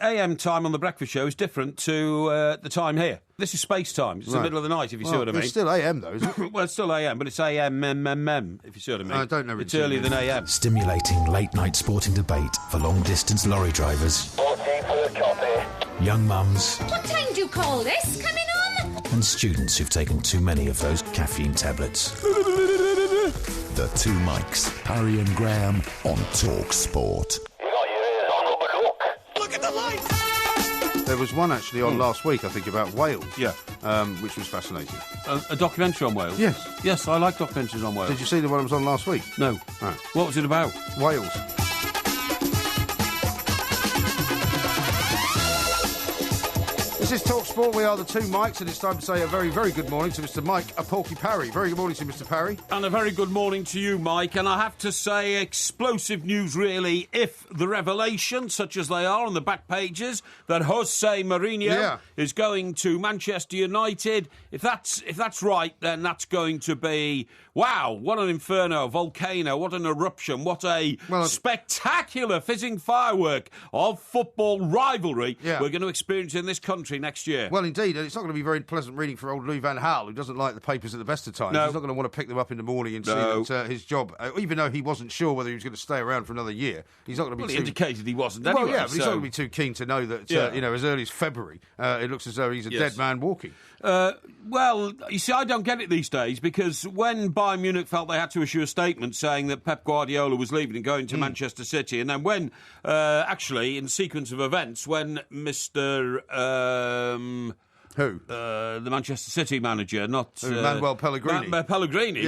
AM time on the breakfast show is different to the time here. This is space time. It's the middle of the night, if you see what I mean. It's still AM, though, isn't it? Well, it's still AM, but it's AM, if you see what I mean. I don't know. It's earlier than AM. Stimulating late-night sporting debate for long-distance lorry drivers, young mums, What time do you call this? Coming on? and students who've taken too many of those caffeine tablets. The Two Mikes, Parry and Graham on Talk Sport. Look at the light! There was one actually on last week, I think, about Wales. Yeah. Which was fascinating. A documentary on Wales? Yes. Yes, I like documentaries on Wales. Did you see the one that was on last week? No. Right. What was it about? Wales. This is Talk Sport. We are the Two Mikes, and it's time to say a very, very good morning to Mr. Mike Porky Parry. Very good morning to Mr. Parry. And a very good morning to you, Mike. And I have to say, explosive news, really, if the revelation, such as they are on the back pages, that Jose Mourinho is going to Manchester United. If that's right, then that's going to be, wow, what an inferno, volcano, what an eruption, what a spectacular fizzing firework of football rivalry we're going to experience in this country next year. Well, indeed, and it's not going to be very pleasant reading for old Louis van Gaal, who doesn't like the papers at the best of times. No. He's not going to want to pick them up in the morning and see that his job, even though he wasn't sure whether he was going to stay around for another year, he's not going to be he indicated he wasn't anyway. Well, yeah, but he's not going to be too keen to know that, as early as February, it looks as though he's a dead man walking. Well, you see, I don't get it these days, because when Bayern Munich felt they had to issue a statement saying that Pep Guardiola was leaving and going to Manchester City, and then when, actually, in sequence of events, when Mr. Who? The Manchester City manager, not... Manuel Pellegrini. Pellegrini,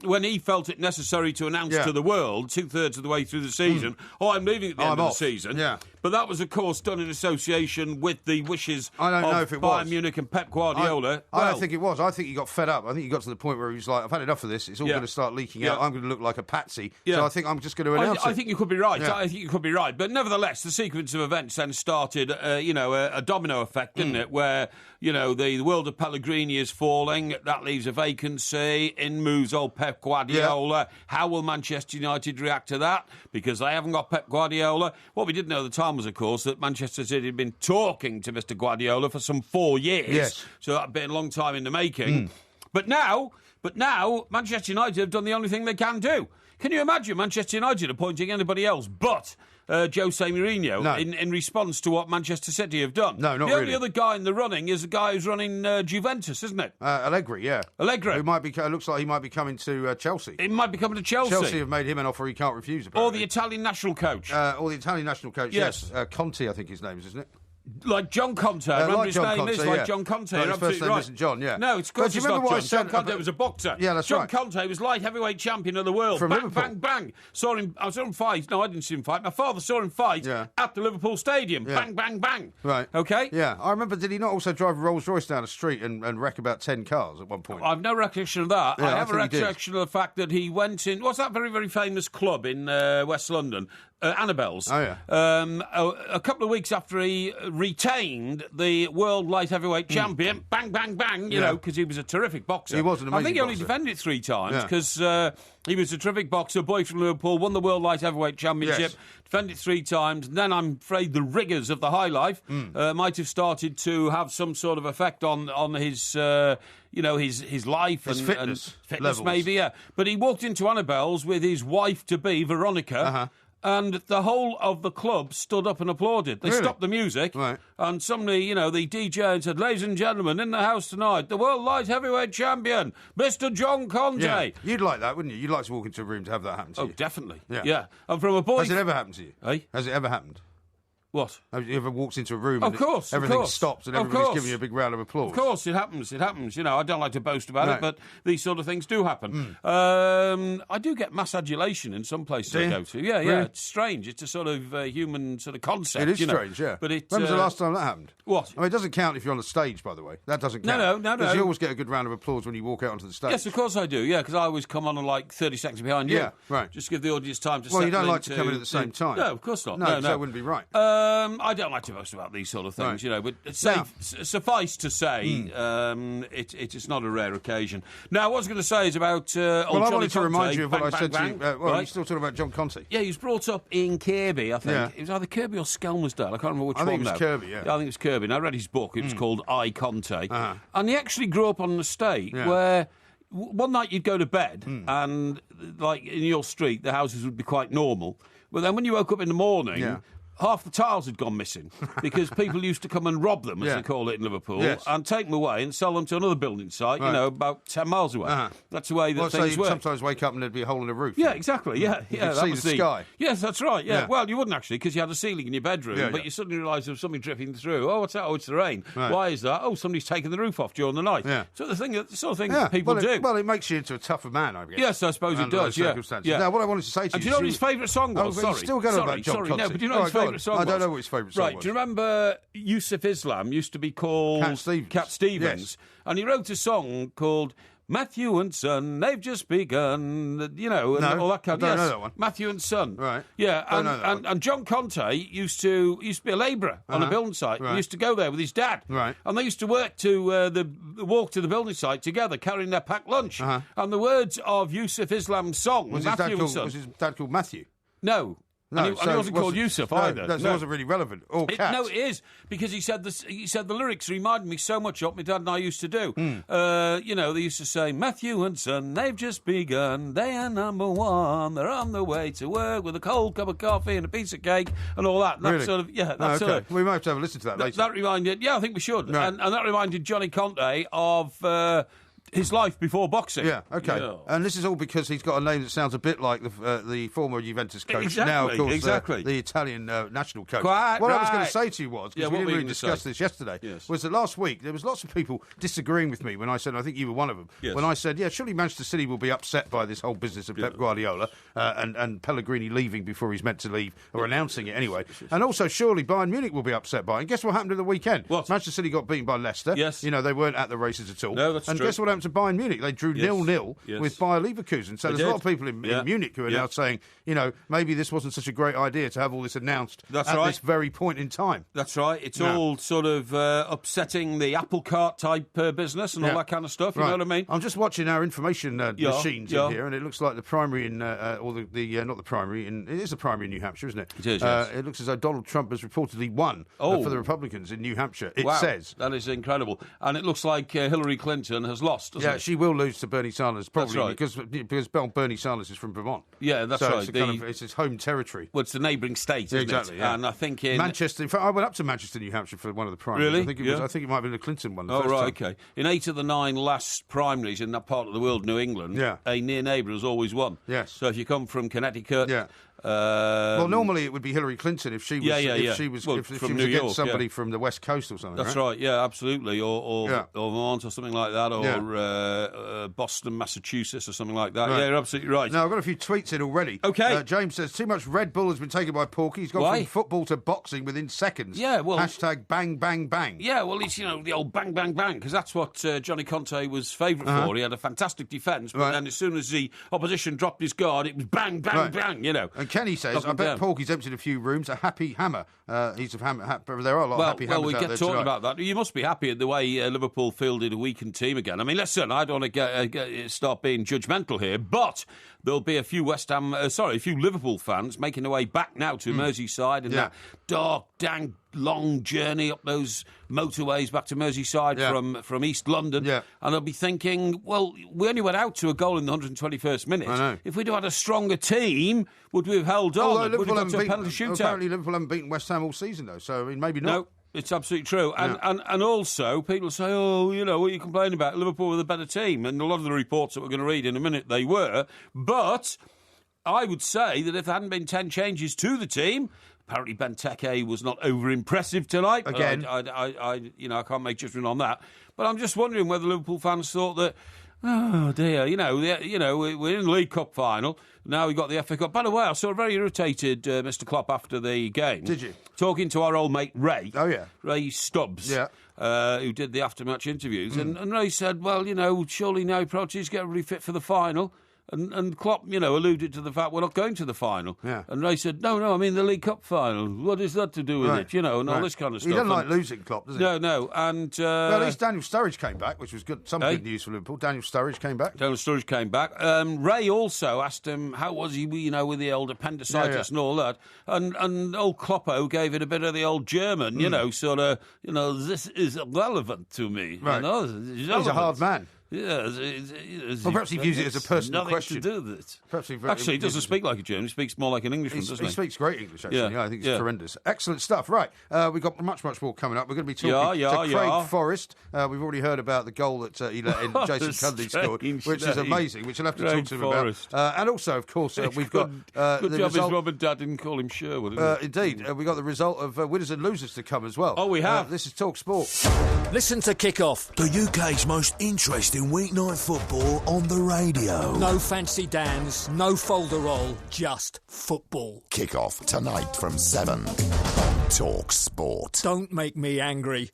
when he felt it necessary to announce to the world, 2/3 of the way through the season, I'm leaving at the end of the season. Yeah. But that was, of course, done in association with the wishes of Bayern Munich and Pep Guardiola. I don't think it was. I think he got fed up. I think he got to the point where he was like, I've had enough of this. It's all going to start leaking out. I'm going to look like a patsy. So I think I'm just going to announce it. I think you could be right. Yeah. I think you could be right. But nevertheless, the sequence of events then started, a domino effect, didn't it? Where, the world of Pellegrini is falling. That leaves a vacancy. In moves old Pep Guardiola. Yeah. How will Manchester United react to that? Because they haven't got Pep Guardiola. What we didn't know at the time was, of course, that Manchester City had been talking to Mr. Guardiola for some 4 years. Yes. So that had been a long time in the making. But now, Manchester United have done the only thing they can do. Can you imagine Manchester United appointing anybody else but Jose Mourinho in response to what Manchester City have done? No, not really. The only other guy in the running is the guy who's running Juventus, isn't it? Allegri, yeah. Allegri. Who looks like he might be coming to Chelsea. It might be coming to Chelsea. Chelsea have made him an offer he can't refuse, apparently. Or the Italian national coach. Yes. Conte, I think his name is, isn't it? Like John Conte. I remember like his John name Conte, is like John Conte. His absolutely first name right. isn't John, yeah. No, it's because it's not John. John Conte was a boxer. Yeah, that's John right. Conte was light heavyweight champion of the world. From bang, Liverpool. bang, bang. I saw him fight. No, I didn't see him fight. My father saw him fight at the Liverpool Stadium. Yeah. Bang, bang, bang. Right. Okay? Yeah. I remember, did he not also drive a Rolls Royce down the street and wreck about 10 cars at one point? I've no recollection of that. Yeah, I have a recollection of the fact that he went in... What's that very, very famous club in West London? Annabelle's. Oh, yeah. A couple of weeks after he retained the world light heavyweight champion, bang, bang, bang, you know, because he was a terrific boxer. He was an amazing I think he only boxer. defended it 3 times because he was a terrific boxer, boy from Liverpool, won the world light heavyweight championship, defended it 3 times. And then I'm afraid the rigours of the high life might have started to have some sort of effect on his... his life his and fitness levels. Maybe, yeah. But he walked into Annabelle's with his wife-to-be, Veronica, and the whole of the club stood up and applauded. They stopped the music, and suddenly, the DJ said, "Ladies and gentlemen, in the house tonight, the world light heavyweight champion, Mr. John Conte." Yeah. You'd like that, wouldn't you? You'd like to walk into a room to have that happen to you. Oh, definitely. Yeah. And from a boy... Has it ever happened to you? Eh? Has it ever happened? What? Have you ever walked into a room and everything stops and everybody's giving you a big round of applause? Of course, it happens. I don't like to boast about it, but these sort of things do happen. I do get mass adulation in some places I go to. Yeah, Really? It's strange. It's a sort of human sort of concept. It is strange, yeah. But when was the last time that happened? What? I mean, it doesn't count if you're on the stage, by the way. That doesn't count. No. Because you always get a good round of applause when you walk out onto the stage. Yes, of course I do, because I always come on like 30 seconds behind you. Yeah, right. Just give the audience time to Well, you don't settle like to come in at the same time. No, of course not. No, that wouldn't be right. I don't like to boast about these sort of things, but suffice to say, it is not a rare occasion. Now, what I was going to say is about I Johnny wanted to Conte, remind you of what I said bang, to you. You're still talking about John Conte. Yeah, he was brought up in Kirby, I think. Yeah. It was either Kirby or Skelmersdale. I can't remember which one. I think it was Kirby, yeah. I think it was Kirby. And I read his book. It was called I, Conte. And he actually grew up on an estate where one night you'd go to bed and, like, in your street, the houses would be quite normal. But then when you woke up in the morning... half the tiles had gone missing because people used to come and rob them, as they call it in Liverpool, and take them away and sell them to another building site, about 10 miles away. That's the way that things work. Sometimes wake up and there'd be a hole in the roof. Yeah, exactly. Yeah, you could see the sky. Yes, that's right. Yeah. Well, you wouldn't actually because you had a ceiling in your bedroom, but you suddenly realised there was something dripping through. Oh, what's that? Oh, it's the rain. Right. Why is that? Oh, somebody's taken the roof off during the night. Yeah. So the sort of thing people do. Well, it makes you into a tougher man, I guess. Yes, I suppose it does. Yeah. Now, what I wanted to say to you. Do you know what his favourite song was? Sorry, still going about John Conte. No, but do you know what his favourite song was? I don't know what his favourite song was. Right, do you remember Yusuf Islam used to be called Cat Stevens? Yes. And he wrote a song called Matthew and Son, they've just begun, and all that kind of... I don't know that one. Matthew and Son. Right. Yeah, and John Conte used to be a labourer on a building site. Right. He used to go there with his dad. Right. And they used to work to walk to the building site together, carrying their packed lunch. And the words of Yusuf Islam's song, was his dad called Matthew? No. No, and he wasn't called Yusuf either. That wasn't really relevant. Or Cat. No, it is, because he said the lyrics reminded me so much of what my dad and I used to do. They used to say, Matthew and Son, they've just begun, they are number one, they're on the way to work with a cold cup of coffee and a piece of cake and all that. Really? Sort of, sort of... We might have to have a listen to that later. That reminded... Yeah, I think we should. Right. And that reminded Johnny Conte of... his life before boxing. Yeah, okay. Yeah. And this is all because he's got a name that sounds a bit like the former Juventus coach. Exactly, now, of course, the Italian national coach. Quite what right. I was going to say to you was, because we didn't really discuss this yesterday, was that last week there was lots of people disagreeing with me when I said, I think you were one of them, when I said, surely Manchester City will be upset by this whole business of Pep Guardiola and Pellegrini leaving before he's meant to leave, or announcing it anyway. And also, surely Bayern Munich will be upset by it. And guess what happened at the weekend? What? Manchester City got beaten by Leicester. Yes. They weren't at the races at all. No, that's and true. Guess what happened to Bayern Munich? They drew 0-0 with Bayer Leverkusen. So there's a lot of people in Munich who are now saying, maybe this wasn't such a great idea to have all this announced at this very point in time. That's right. It's all sort of upsetting the apple cart type business and all that kind of stuff. You know what I mean? I'm just watching our information machines in here, and it looks like the primary in, not the primary, it is the primary in New Hampshire, isn't it? It is, yes. It looks as though Donald Trump has reportedly won for the Republicans in New Hampshire. It says. That is incredible. And it looks like Hillary Clinton has lost, doesn't it? She will lose to Bernie Sanders, probably because Bernie Sanders is from Vermont. Yeah, that's right. It's his home territory. Well, it's the neighbouring state, isn't exactly, it? Yeah. And I think in Manchester. In fact, I went up to Manchester, New Hampshire for one of the primaries. Really? I think it might have been the Clinton one. Okay. In 8 of the 9 last primaries in that part of the world, New England, a near neighbour has always won. Yes. So if you come from Connecticut. Yeah. Well, normally it would be Hillary Clinton if she was if she was against somebody from the West Coast or something. That's right. Yeah, absolutely. Or Vermont or something like that, or Boston, Massachusetts, or something like that. Right. Yeah, you're absolutely right. Now I've got a few tweets in already. Okay. James says too much Red Bull has been taken by Porky. He's gone from football to boxing within seconds. Yeah. Well. # bang bang bang. Yeah. Well, it's the old bang bang bang because that's what Johnny Conte was favourite for. He had a fantastic defence, but then as soon as the opposition dropped his guard, it was bang bang bang. And Kenny says, I bet Porky's emptied a few rooms. A happy hammer. He's a hammer. There are a lot of happy hammers we out get there talking tonight. about that. You must be happy at the way Liverpool fielded a weakened team again. I mean, listen, I don't want to start being judgmental here, but there'll be a few Liverpool fans making their way back now to Merseyside and that dark, dank, long journey up those motorways back to Merseyside from East London. Yeah. And they'll be thinking, well, we only went out to a goal in the 121st minute. I know. If we'd have had a stronger team, would we have held on? Would we have got to a penalty shootout? Apparently Liverpool haven't beaten West Ham all season, though, so I mean, maybe not. No. It's absolutely true. And also, people say, what are you complaining about? Liverpool were the better team. And a lot of the reports that we're going to read in a minute, they were. But I would say that if there hadn't been 10 changes to the team, apparently Benteke was not over-impressive tonight. Again. I can't make judgment on that. But I'm just wondering whether Liverpool fans thought that, oh dear, we're in the League Cup final. Now we've got the FA Cup. By the way, I saw a very irritated Mr. Klopp after the game. Did you? Talking to our old mate Ray. Oh, yeah. Ray Stubbs. Yeah. Who did the after-match interviews. And Ray said, well, surely now approaches get everybody fit for the final. And Klopp, alluded to the fact we're not going to the final. Yeah. And Ray said, no, I mean the League Cup final. What is that to do with it? And all this kind of stuff. He doesn't like losing, Klopp, does he? No. And well, at least Daniel Sturridge came back, which was good. Some good news for Liverpool. Daniel Sturridge came back. Ray also asked him how was he, with the old appendicitis and all that. And old Kloppo gave it a bit of the old German, this is relevant to me. Right. He's a hard man. Yeah, well, perhaps he views it as a personal question. To do with it. Actually, he doesn't speak like a German. He speaks more like an Englishman, doesn't he? He speaks great English, actually. Yeah, I think it's horrendous. Excellent stuff. Right, we've got much more coming up. We're going to be talking to Craig Forrest. We've already heard about the goal that he let in, Jason Cundy scored, which is amazing, which we'll have to talk to him about. And also, of course, we've got good job his mum and dad didn't call him Sherwood. Indeed. We've got the result of winners and losers to come as well. Oh, we have. This is Talk Sport. Listen to Kick-Off, the UK's most interesting weeknight football on the radio. No fancy Dans, no folderol, just football. Kick-Off tonight from 7. Talk Sport. Don't make me angry.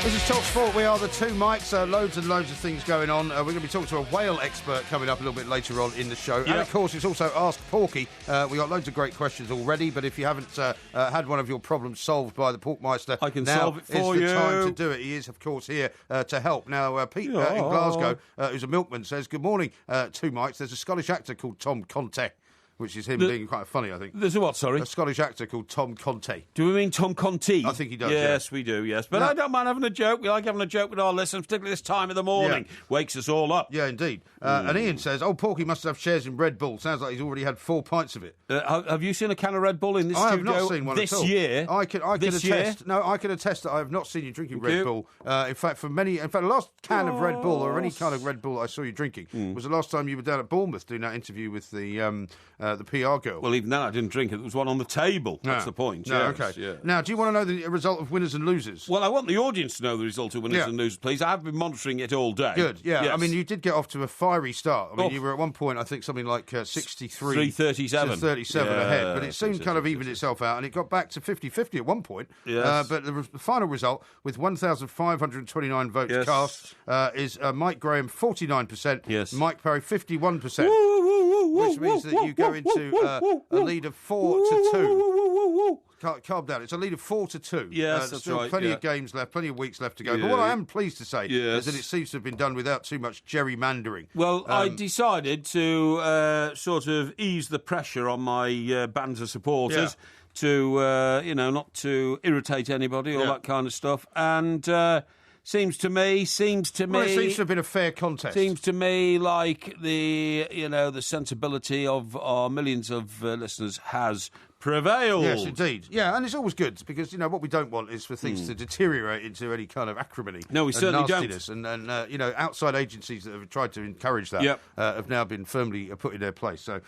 This is Talk Sport. We are the two mics. Loads and loads of things going on. We're going to be talking to a whale expert coming up a little bit later on in the show. Yep. And, of course, it's also Ask Porky. We got loads of great questions already, but if you haven't had one of your problems solved by the Porkmeister, I can solve it for you. Now is the time to do it. He is, of course, here to help. Now, Pete in Glasgow, who's a milkman, says, good morning, two mics. There's a Scottish actor called Tom Conte, which is him being quite funny, I think. There's a what, sorry? A Scottish actor called Tom Conte. Do we mean Tom Conte? I think he does, Yes, we do, yes. But I don't mind having a joke. We like having a joke with our listeners, particularly this time of the morning. Yeah. Wakes us all up. Yeah, indeed. And Ian says, Porky must have shares in Red Bull. Sounds like he's already had 4 pints of it. Have you seen a can of Red Bull in this studio? I have not seen one this at all. Year? I can attest. No, I can attest that I have not seen you drinking Red Bull. In fact, the last can of Red Bull, or any kind of Red Bull I saw you drinking, was the last time you were down at Bournemouth doing that interview with the PR girl. Well, even then I didn't drink it. There was one on the table. That's the point. No, yes, okay. Yeah. Now, do you want to know the result of winners and losers? Well, I want the audience to know the result of winners and losers, please. I've been monitoring it all day. Good, yeah. Yes. I mean, you did get off to a fiery start. I mean, you were at one point, I think, something like 63... 337 ahead. But it soon kind of evened itself out, and it got back to 50-50 at one point. Yes. But the final result, with 1,529 votes cast, is Mike Graham, 49%. Yes. Mike Parry, 51%. Which means that you go into a lead of 4-2. Calm down. It's a lead of 4-2. Yes, that's right. Plenty of games left, plenty of weeks left to go. Yeah. But what I am pleased to say is that it seems to have been done without too much gerrymandering. Well, I decided to sort of ease the pressure on my banter supporters to, not to irritate anybody, all that kind of stuff. And... Seems to me. Well, it seems to have been a fair contest. Seems to me like the sensibility of our millions of listeners has prevailed. Yes, indeed. Yeah, and it's always good because what we don't want is for things to deteriorate into any kind of acrimony. No, we certainly nastiness. don't. And outside agencies that have tried to encourage that have now been firmly put in their place. So,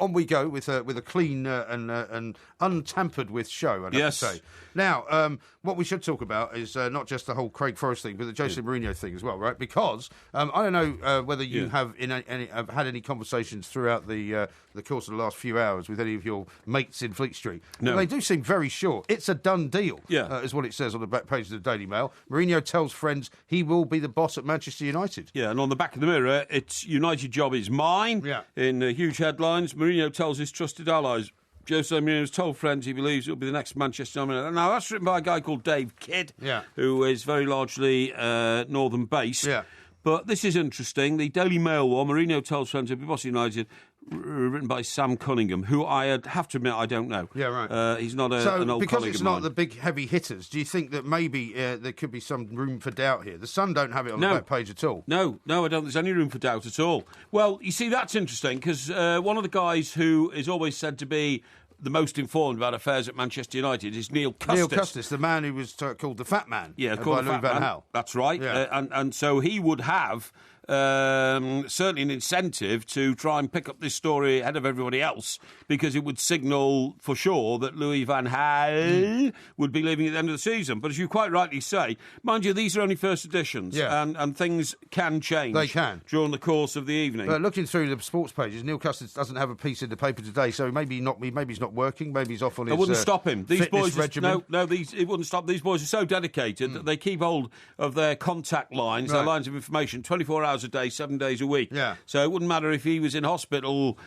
on we go with a clean and untampered with show. I'd have to say. Now, what we should talk about is not just the whole Craig Forrest thing, but the Jose Mourinho thing as well, right? Because I don't know whether you have had any conversations throughout the course of the last few hours with any of your mates in Fleet Street. No. They do seem very sure. It's a done deal, is what it says on the back page of the Daily Mail. Mourinho tells friends he will be the boss at Manchester United. Yeah, and on the back of the Mirror, it's United job is mine, in huge headlines. Mourinho tells his trusted allies. Jose Mourinho's told friends he believes he'll be the next Manchester United. Now, that's written by a guy called Dave Kidd, who is very largely northern-based. Yeah. But this is interesting. The Daily Mail one, Mourinho tells friends he'll be boss of United, written by Sam Cunningham, who I have to admit I don't know. Yeah, right. He's not an old colleague of mine. So, because it's not the big heavy hitters, do you think that maybe there could be some room for doubt here? The Sun don't have it on the back page at all. No, I don't think there's any room for doubt at all. Well, you see, that's interesting, because one of the guys who is always said to be the most informed about affairs at Manchester United is Neil Custis. Neil Custis, the man who was called the Fat Man. Yeah, called the Fat Man. Hal. That's right. Yeah. And so he would have certainly an incentive to try and pick up this story ahead of everybody else, because it would signal for sure that Louis van Gaal would be leaving at the end of the season. But as you quite rightly say, mind you, these are only first editions, and things can change. They can during the course of the evening. But looking through the sports pages, Neil Custard doesn't have a piece in the paper today, so maybe he's not working. Maybe he's off on his. It wouldn't stop him. These boys, regimen. it wouldn't stop. These boys are so dedicated that they keep hold of their contact lines, their lines of information, 24 hours a day, 7 days a week. Yeah. So it wouldn't matter if he was in hospital,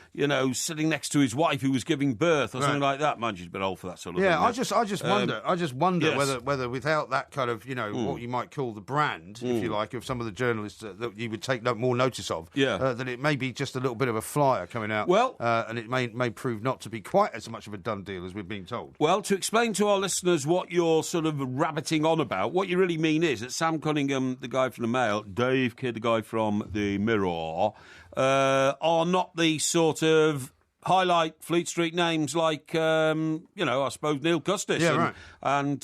sitting next to his wife who was giving birth or something like that. Mind you, he's a bit old for that sort of thing. Yeah, I just wonder whether without that kind of what you might call the brand, if you like, of some of the journalists that you would take more notice of, that it may be just a little bit of a flyer coming out. Well, and it may prove not to be quite as much of a done deal as we're being told. Well, to explain to our listeners what you're sort of rabbiting on about, what you really mean is that Sam Cunningham, the guy from the Mail, Dave Kidd, the guy from the Mirror, are not the sort of highlight Fleet Street names like, I suppose Neil Custis and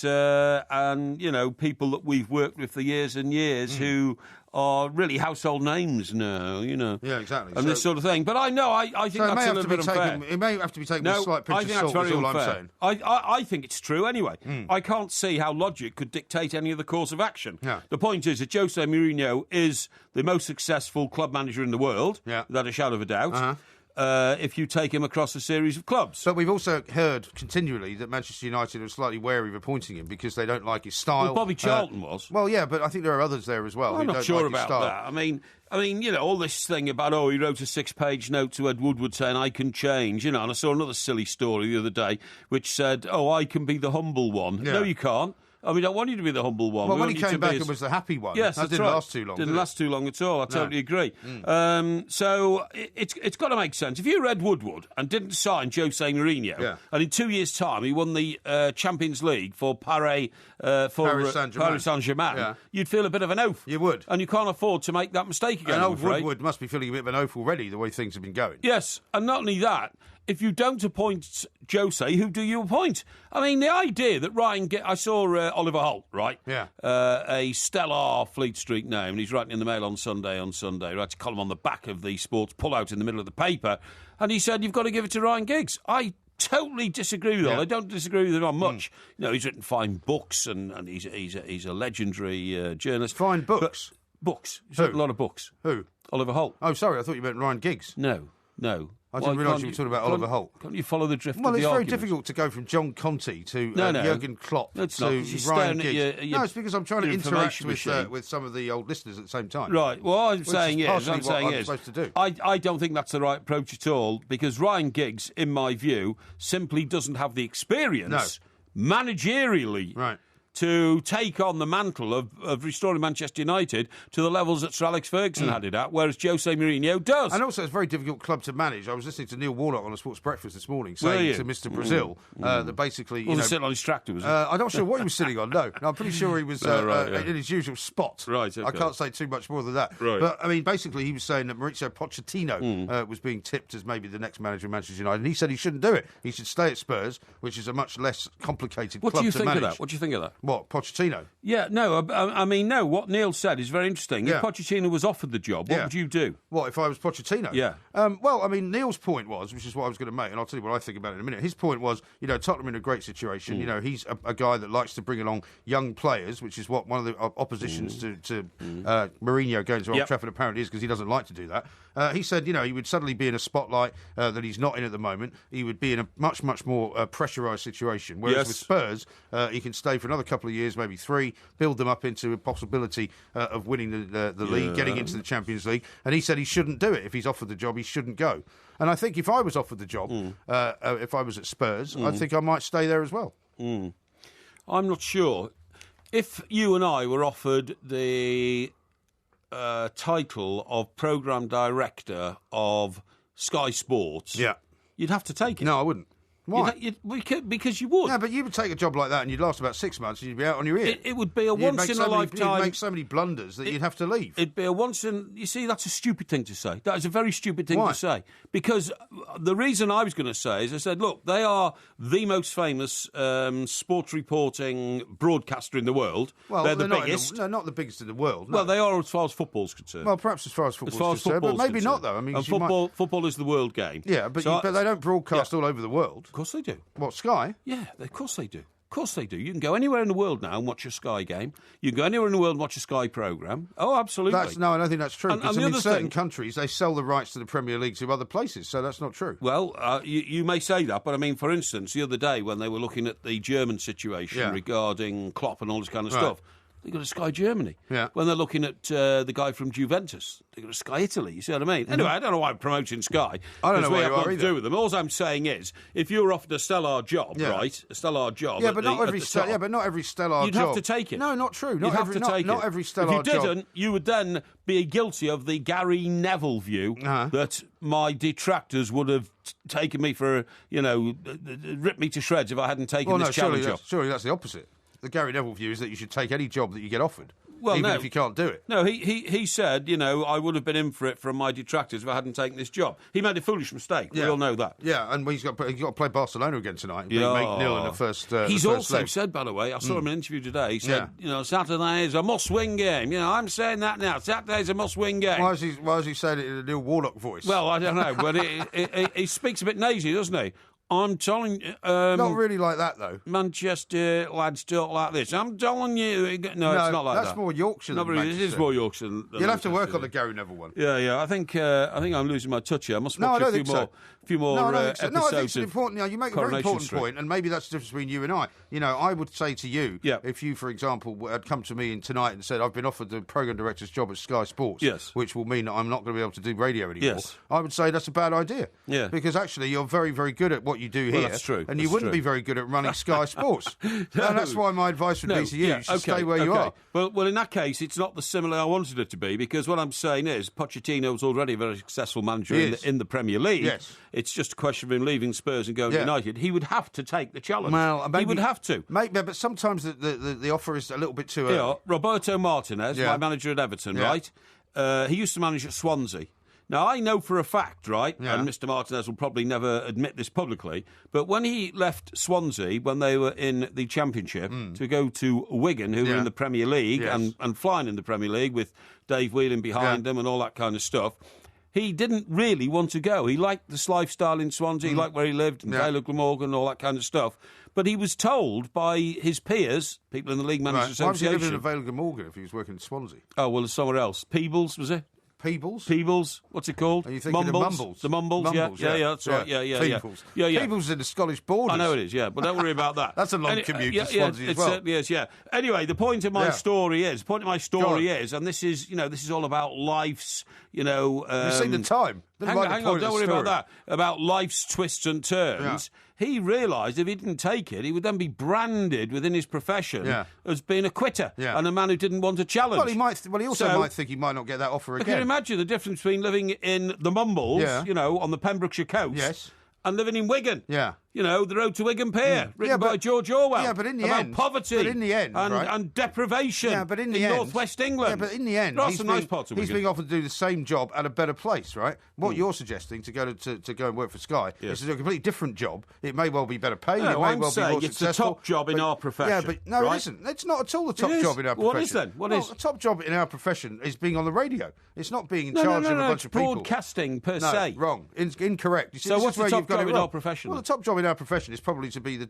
people that we've worked with for years and years who are really household names now, Yeah, exactly. And this sort of thing. But I think that's a little bit unfair. It may have to be taken with a slight pinch of salt, is all I'm saying. I think it's true anyway. I can't see how logic could dictate any of the course of action. Yeah. The point is that Jose Mourinho is the most successful club manager in the world, without a shadow of a doubt. Uh-huh. If you take him across a series of clubs. But we've also heard continually that Manchester United are slightly wary of appointing him because they don't like his style. Well, Bobby Charlton was. Well, yeah, but I think there are others there as well. I'm who not don't sure like his about style. that. I mean, all this thing about, he wrote a 6-page note to Ed Woodward saying, I can change, and I saw another silly story the other day which said, I can be the humble one. Yeah. No, you can't. We don't want you to be the humble one. Well, when he came back, it was the happy one. Yes, that didn't last too long. Didn't last too long at all. I totally agree. So it's got to make sense. If you read Woodward and didn't sign Jose Mourinho, and in 2 years' time he won the Champions League for Paris Saint-Germain, you'd feel a bit of an oaf. You would. And you can't afford to make that mistake again. And old Woodward must be feeling a bit of an oaf already, the way things have been going. Yes, and not only that, if you don't appoint Jose, who do you appoint? I mean, the idea that I saw Oliver Holt, right? Yeah. A stellar Fleet Street name, and he's writing in the Mail on Sunday, writes a column on the back of the sports pull-out in the middle of the paper, and he said, you've got to give it to Ryan Giggs. I totally disagree with him. I don't disagree with him on much. He's written fine books, and he's a legendary journalist. Fine books? Books. He's written a lot of books. Who? Oliver Holt. Oh, sorry, I thought you meant Ryan Giggs. No. I didn't realise you were talking about Oliver Holt. Can't you follow the drift of the argument? Well, it's very difficult to go from John Conte to Jurgen Klopp to Ryan Giggs. No, it's because I'm trying to interact with some of the old listeners at the same time. Right. Well, I'm saying is, supposed to do. I don't think that's the right approach at all, because Ryan Giggs, in my view, simply doesn't have the experience managerially to take on the mantle of restoring Manchester United to the levels that Sir Alex Ferguson had it at, whereas Jose Mourinho does. And also, it's a very difficult club to manage. I was listening to Neil Warnock on a Sports Breakfast this morning saying to Mr. Brazil that basically... Wasn't sitting on his tractor, was he? I'm not sure what he was sitting on, no. I'm pretty sure he was in his usual spot. Right, okay. I can't say too much more than that. Right. But, I mean, basically, he was saying that Mauricio Pochettino was being tipped as maybe the next manager of Manchester United, and he said he shouldn't do it. He should stay at Spurs, which is a much less complicated club to manage. What do you think of that? What, Pochettino? Yeah, no, I mean, no, what Neil said is very interesting. If Pochettino was offered the job, what would you do? What, if I was Pochettino? Yeah. Well, I mean, Neil's point was, which is what I was going to make, and I'll tell you what I think about it in a minute. His point was, Tottenham in a great situation. He's a guy that likes to bring along young players, which is what one of the oppositions to Mourinho going to Old Trafford apparently is, because he doesn't like to do that. He said, he would suddenly be in a spotlight that he's not in at the moment. He would be in a much, much more pressurised situation. Whereas with Spurs, he can stay for another couple of years, maybe 3, build them up into a possibility of winning the league, getting into the Champions League. And he said he shouldn't do it. If he's offered the job, he shouldn't go. And I think if I was offered the job, if I was at Spurs, I think I might stay there as well. I'm not sure. If you and I were offered the title of programme director of Sky Sports, you'd have to take it. No, I wouldn't. Why? Because you would. No, but you would take a job like that and you'd last about 6 months and you'd be out on your ear. It would be a once-in-a-lifetime... You'd make so many blunders that you'd have to leave. It'd be a once-in... You see, that's a stupid thing to say. That is a very stupid thing to say. Because the reason I was going to say is I said, look, they are the most famous sports reporting broadcaster in the world. Well, they're the biggest. Not the biggest in the world. No. Well, they are as far as football's concerned. Well, perhaps as far as football's concerned, but maybe not, though. I mean, football is the world game. Yeah, but they don't broadcast all over the world. Of course they do. What, Sky? Yeah, of course they do. Of course they do. You can go anywhere in the world now and watch a Sky game. You can go anywhere in the world and watch a Sky programme. Oh, absolutely. No, I don't think that's true. Because in certain countries, they sell the rights to the Premier League to other places, so that's not true. Well, you may say that, but I mean, for instance, the other day when they were looking at the German situation regarding Klopp and all this kind of stuff, they got a Sky Germany. Yeah. When they're looking at the guy from Juventus, they got a Sky Italy. You see what I mean? Anyway, I don't know why I'm promoting Sky. I don't know why you are either. To do with them. All I'm saying is, if you were offered a stellar job, right? A stellar job. Yeah, but not every stellar job. You'd have to take it. No, not true. You'd have to take it. Not every stellar job. If you didn't, you would then be guilty of the Gary Neville view that my detractors would have taken me for, ripped me to shreds if I hadn't taken this challenge job. Surely that's the opposite. The Gary Neville view is that you should take any job that you get offered, well, even if you can't do it. No, he said, I would have been in for it from my detractors if I hadn't taken this job. He made a foolish mistake. Yeah. We all know that. Yeah, and he's got to play Barcelona again tonight. Make 0 in the first He's also leg. Said, by the way, I saw him in an interview today, he said, Saturday is a must-win game. I'm saying that now. Saturday's a must-win game. Why is he saying it in a Neil Warnock voice? Well, I don't know, but he speaks a bit nasally, doesn't he? I'm telling you... not really like that, though. Manchester lads talk like this. I'm telling you... No, it's not like that. That's more Yorkshire than Manchester. It is more Yorkshire than You'll have to work on the Gary Neville one. Yeah. I think I'm losing my touch here. I must watch a few more episodes. No, I think it's important. You make a very important point, and maybe that's the difference between you and I. I would say to you, if you, for example, had come to me tonight and said, I've been offered the programme director's job at Sky Sports, which will mean that I'm not going to be able to do radio anymore, I would say that's a bad idea. Yeah. Because actually you're very, very good at what you do here. That's true. And you wouldn't be very good at running Sky Sports. And that's why my advice would be to you. You should stay where you are. Well, in that case, it's not the similar I wanted it to be, because what I'm saying is Pochettino's already a very successful manager in the Premier League. Yes. It's just a question of him leaving Spurs and going to United. He would have to take the challenge. Well, maybe, he would have to. Maybe, but sometimes the offer is a little bit too early. Roberto Martinez, my manager at Everton, right? He used to manage at Swansea. Now, I know for a fact, right, and Mr. Martinez will probably never admit this publicly, but when he left Swansea, when they were in the Championship, to go to Wigan, who were in the Premier League, and flying in the Premier League with Dave Whelan behind them and all that kind of stuff, he didn't really want to go. He liked this lifestyle in Swansea, he liked where he lived, and Taylor Glamorgan and all that kind of stuff. But he was told by his peers, people in the League Managers Association... Why was he living in Vale Glamorgan if he was working in Swansea? Oh, well, somewhere else. Peebles, was it? Peebles? What's it called? Are you thinking of Mumbles? The Mumbles, yeah, that's right. Yeah. Peebles. Peebles in the Scottish borders. I know it is, but don't worry about that. That's a long commute to Swansea as well. It certainly is, Anyway, the point of my story is, and this is all about life's, You've seen the time. Hang on, don't worry about that. About life's twists and turns. Yeah. He realised if he didn't take it, he would then be branded within his profession as being a quitter and a man who didn't want a challenge. Well, he also might think he might not get that offer again. Can you imagine the difference between living in the Mumbles, on the Pembrokeshire coast, and living in Wigan? Yeah. The Road to Wigan Pier, written by George Orwell. Yeah, but in the about end... poverty and deprivation in North West England. Yeah, but in the end, he's being offered to do the same job at a better place, right? What you're suggesting, to go and work for Sky, is to do a completely different job. It may well be better paid, it may well be more successful. It's the top job in our profession. Yeah, but no, it isn't. It's not at all the top job in our profession. What is then? What is? The top job in our profession is being on the radio. It's not being in charge of a bunch of people. Broadcasting per se. Wrong. Incorrect. So what's the top job in our profession? Well, the top job in our profession is probably to be the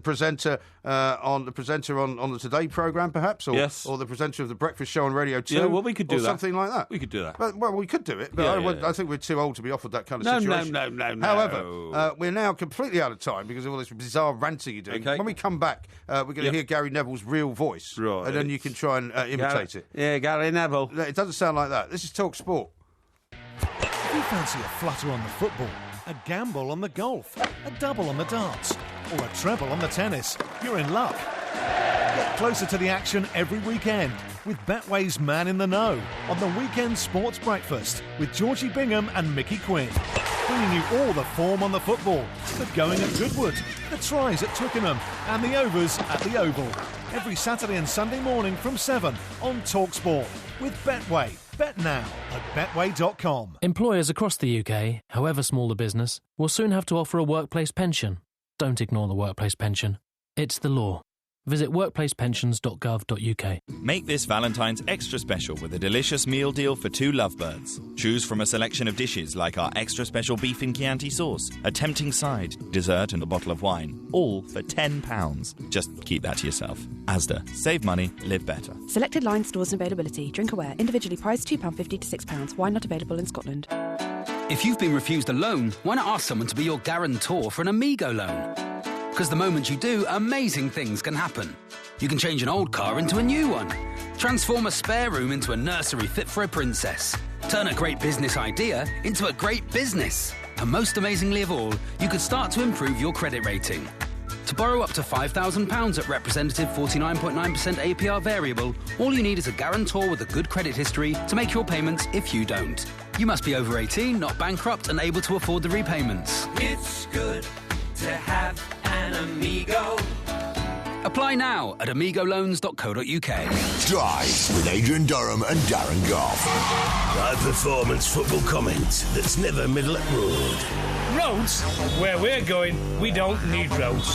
presenter on the Today programme, perhaps, or the presenter of the breakfast show on Radio 2. Yeah, well, we could do that. Something like that. We could do that. We could do it, but I think we're too old to be offered that kind of situation. No. However, we're now completely out of time because of all this bizarre ranting you're doing. Okay. When we come back, we're going to hear Gary Neville's real voice, and then you can try and imitate it. Yeah, Gary Neville. It doesn't sound like that. This is Talk Sport. If you fancy a flutter on the football, a gamble on the golf, a double on the darts, or a treble on the tennis, you're in luck. Get closer to the action every weekend with Betway's Man in the Know on the Weekend Sports Breakfast with Georgie Bingham and Mickey Quinn. bringing you all the form on the football. The going at Goodwood, the tries at Twickenham, and the overs at the Oval. Every Saturday and Sunday morning from 7 on TalkSport with Betway. Bet now at betway.com. Employers across the UK, however small the business, will soon have to offer a workplace pension. Don't ignore the workplace pension. It's the law. Visit workplacepensions.gov.uk. Make this Valentine's extra special with a delicious meal deal for 2 lovebirds. Choose from a selection of dishes like our extra special beef in Chianti sauce, a tempting side, dessert and a bottle of wine, all for £10. Just keep that to yourself. Asda. Save money, live better. Selected line stores and availability. Drink aware. Individually priced £2.50 to £6. Wine not available in Scotland. If you've been refused a loan, why not ask someone to be your guarantor for an Amigo loan? Because the moment you do, amazing things can happen. You can change an old car into a new one. Transform a spare room into a nursery fit for a princess. Turn a great business idea into a great business. And most amazingly of all, you could start to improve your credit rating. To borrow up to £5,000 at representative 49.9% APR variable, all you need is a guarantor with a good credit history to make your payments if you don't. You must be over 18, not bankrupt, and able to afford the repayments. It's good to have an Amigo. Apply now at amigoloans.co.uk. Drive with Adrian Durham and Darren Goff. High-performance football comment that's never middle at road. Roads? Where we're going, we don't need roads.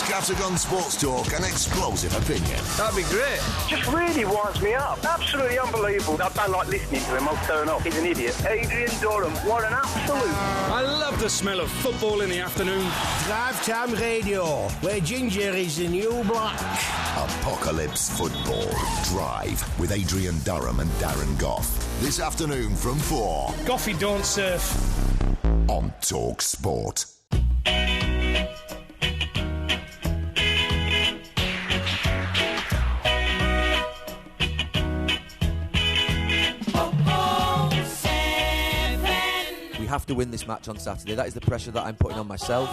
Scattergun sports talk and explosive opinion. That'd be great. Just really winds me up. Absolutely unbelievable. I don't like listening to him. I'll turn off. He's an idiot. Adrian Durham, what an absolute. I love the smell of football in the afternoon. Drive Time Radio, where ginger is the new black. Apocalypse Football. Drive with Adrian Durham and Darren Goff. This afternoon from 4. Goffy don't surf. On Talk Sport. We have to win this match on Saturday. That is the pressure that I'm putting on myself,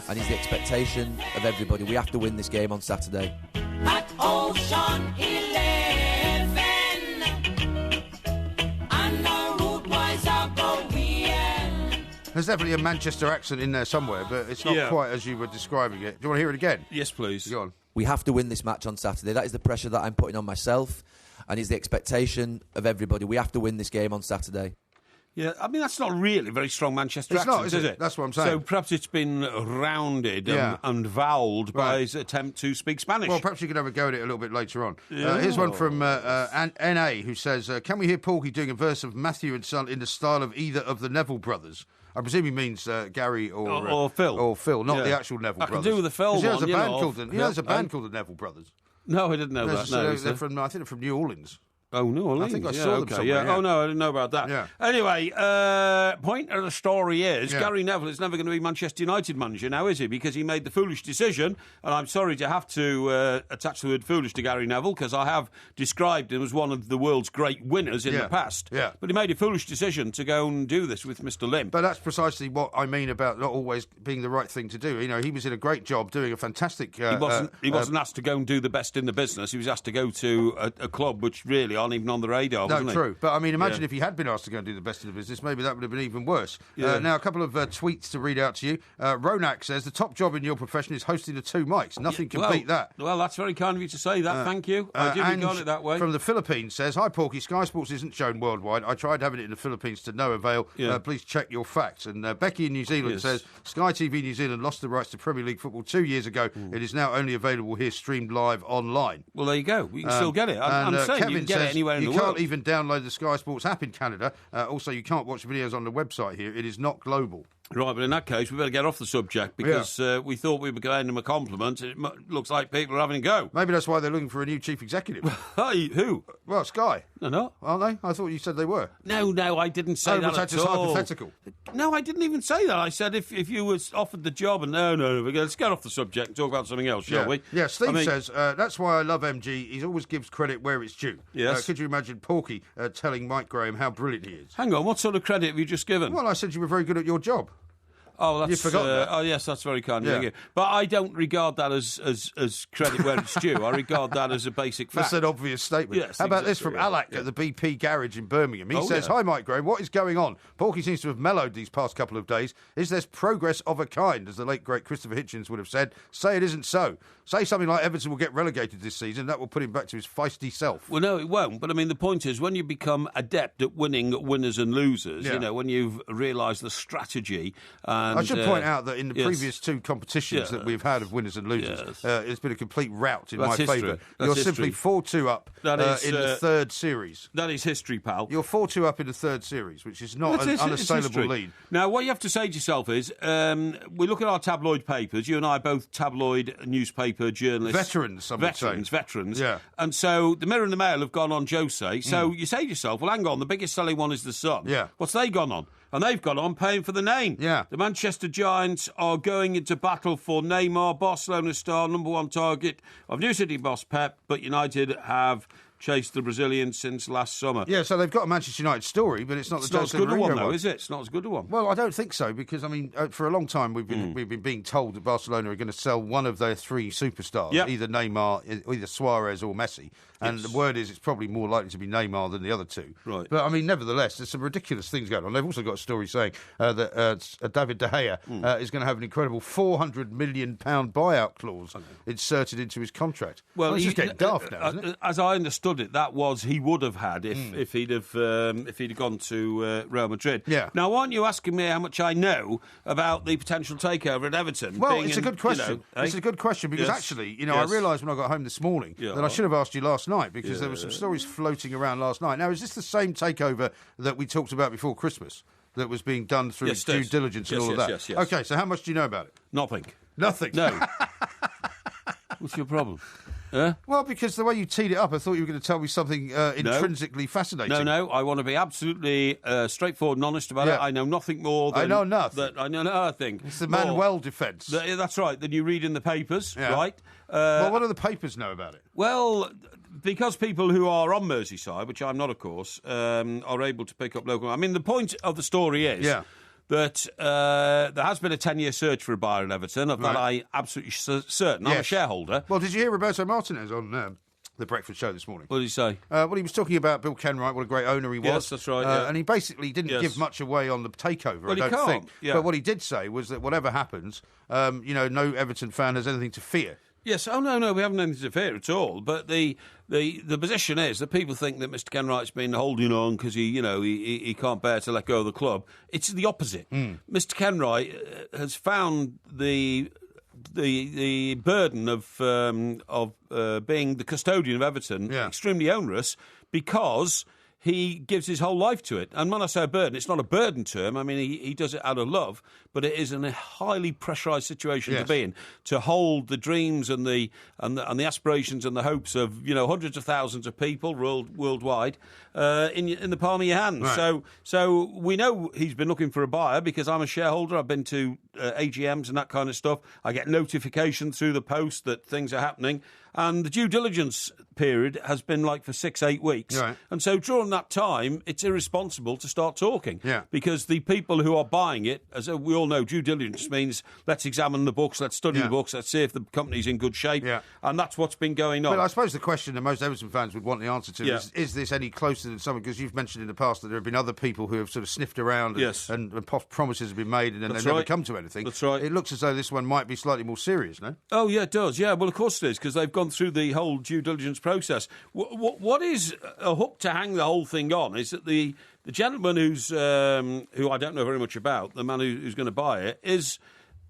and is the expectation of everybody. We have to win this game on Saturday. At Ocean 11, and the route boys are going. There's definitely a Manchester accent in there somewhere, but it's not quite as you were describing it. Do you want to hear it again? Yes, please. Go on. We have to win this match on Saturday. That is the pressure that I'm putting on myself, and is the expectation of everybody. We have to win this game on Saturday. Yeah, I mean, that's not really a very strong Manchester accent, is it? That's what I'm saying. So perhaps it's been rounded and vowelled by his attempt to speak Spanish. Well, perhaps you could have a go at it a little bit later on. Here's one from NA, who says, can we hear Porky doing a verse of Matthew and Son in the style of either of the Neville brothers? I presume he means Gary or Phil. Or Phil, not the actual Neville brothers. I can do with the Phil one, there's a band called the Neville Brothers. No, I didn't know that. No, they're from, I think they're from New Orleans. Oh, New Orleans. I think I saw them somewhere. Oh, no, I didn't know about that. Yeah. Anyway, point of the story is Gary Neville is never going to be Manchester United manager now, is he? Because he made the foolish decision, and I'm sorry to have to attach the word foolish to Gary Neville, because I have described him as one of the world's great winners in the past. Yeah. But he made a foolish decision to go and do this with Mr. Lim. But that's precisely what I mean about not always being the right thing to do. You know, he was in a great job doing a fantastic... He wasn't asked to go and do the best in the business. He was asked to go to a club which really aren't even on the radar. No, true. But I mean, imagine if he had been asked to go and do the best in the business, maybe that would have been even worse. Now, a couple of tweets to read out to you. Ronak says, the top job in your profession is hosting the two mics. Nothing can beat that. Well, that's very kind of you to say that. Thank you. I do regard it that way. From the Philippines says, hi, Porky. Sky Sports isn't shown worldwide. I tried having it in the Philippines to no avail. Please check your facts. And Becky in New Zealand says, Sky TV New Zealand lost the rights to Premier League football 2 years ago. It is now only available here, streamed live online. Well, there you go. We can still get it. I'm saying Kevin you can get it anywhere in the world. You can't even download the Sky Sports app in Canada. Also, you can't watch videos on the website here. It is not global. Right, but in that case, we better get off the subject because we thought we were going them a compliment. It looks like people are having a go. Maybe that's why they're looking for a new chief executive. Hey, who? Well, Sky. They're not. Aren't they? I thought you said they were. No, I didn't say that that's at just all. hypothetical. No, I didn't even say that. I said if you was offered the job, and no, let's get off the subject and talk about something else, shall we? Yeah, Steve says, that's why I love MG. He always gives credit where it's due. Yes. Could you imagine Porky telling Mike Graham how brilliant he is? Hang on, what sort of credit have you just given? Well, I said you were very good at your job. Oh, that's... You've forgotten that. Oh, yes, that's very kind of you. But I don't regard that as credit where it's due. I regard that as a basic fact. That's an obvious statement. Yes, How about this from Alak at the BP garage in Birmingham? He says, Hi, Mike Graham. What is going on? Porky seems to have mellowed these past couple of days. Is there progress of a kind, as the late, great Christopher Hitchens would have said? Say it isn't so. Say something like Everton will get relegated this season. That will put him back to his feisty self. Well, no, it won't. But, I mean, the point is, when you become adept at winning winners and losers, when you've realised the strategy... And, I should point out that in the previous two competitions that we've had of winners and losers, it's been a complete rout in my favour. You're simply 4-2 up in the third series. That is history, pal. You're 4-2 up in the third series, which is not an unassailable lead. Now, what you have to say to yourself is, we look at our tabloid papers. You and I are both tabloid newspaper journalists. Veterans. Yeah. And so the Mirror and the Mail have gone on Jose. So you say to yourself, well, hang on, the biggest selling one is the Sun. Yeah. What's they gone on? And they've gone on paying for the name. Yeah. The Manchester Giants are going into battle for Neymar, Barcelona star, number one target of New City boss Pep, but United have chased the Brazilian since last summer. Yeah, so they've got a Manchester United story, but it's not it's the Jose Mourinho one. It's not as good a one, though, is it? It's not as good a one. Well, I don't think so, because, I mean, for a long time we've been being told that Barcelona are going to sell one of their three superstars, either Neymar, either Suarez or Messi. And the word is it's probably more likely to be Neymar than the other two. Right. But, I mean, nevertheless, there's some ridiculous things going on. They've also got a story saying that David De Gea is going to have an incredible £400 million buyout clause inserted into his contract. Well, it's just getting daft now, isn't it? As I understood it, that was he would have had if he'd gone to Real Madrid. Yeah. Now, aren't you asking me how much I know about the potential takeover at Everton? Well, it's a good question. It's a good question because actually, I realised when I got home this morning that I should have asked you last night because there were some stories floating around last night. Now, is this the same takeover that we talked about before Christmas that was being done through due diligence and all of that? Yes. Okay, so how much do you know about it? Nothing. Nothing? No. What's your problem? Well, because the way you teed it up, I thought you were going to tell me something intrinsically fascinating. No, I want to be absolutely straightforward and honest about it. I know nothing more than... I know nothing. I know nothing. It's the Manuel defence. That's right, that you read in the papers, right? Well, what do the papers know about it? Well, because people who are on Merseyside, which I'm not, of course, are able to pick up local... I mean, the point of the story is... that there has been a 10-year search for a buyer at Everton. Of that, I'm absolutely certain. I'm a shareholder. Well, did you hear Roberto Martinez on the Breakfast Show this morning? What did he say? Well, he was talking about Bill Kenwright, what a great owner he was. Yes, that's right. And he basically didn't give much away on the takeover, I don't think. Yeah. But what he did say was that whatever happens, no Everton fan has anything to fear. Yes, no, we haven't anything to fear at all. But the position is that people think that Mr. Kenwright's been holding on because he can't bear to let go of the club. It's the opposite. Mr. Kenwright has found the burden of being the custodian of Everton extremely onerous because he gives his whole life to it. And when I say a burden, it's not a burden term. I mean, he does it out of love, but it is a highly pressurised situation to be in, to hold the dreams and the aspirations and the hopes of hundreds of thousands of people worldwide in the palm of your hand. Right. So we know he's been looking for a buyer because I'm a shareholder. I've been to AGMs and that kind of stuff. I get notifications through the post that things are happening. And the due diligence period has been like for 6-8 weeks. Right. And so during that time, it's irresponsible to start talking. Yeah. Because the people who are buying it, as we all know, due diligence means let's examine the books, let's study the books, let's see if the company's in good shape. Yeah. And that's what's been going on. But I suppose the question that most Everton fans would want the answer to is this any closer than someone? Because you've mentioned in the past that there have been other people who have sort of sniffed around and promises have been made and then they've never come to anything. That's right. It looks as though this one might be slightly more serious, no? Oh, yeah, it does. Yeah, well, of course it is, because they've gone through the whole due diligence process. What is a hook to hang the whole thing on is that the gentleman who I don't know very much about, the man who's going to buy it, is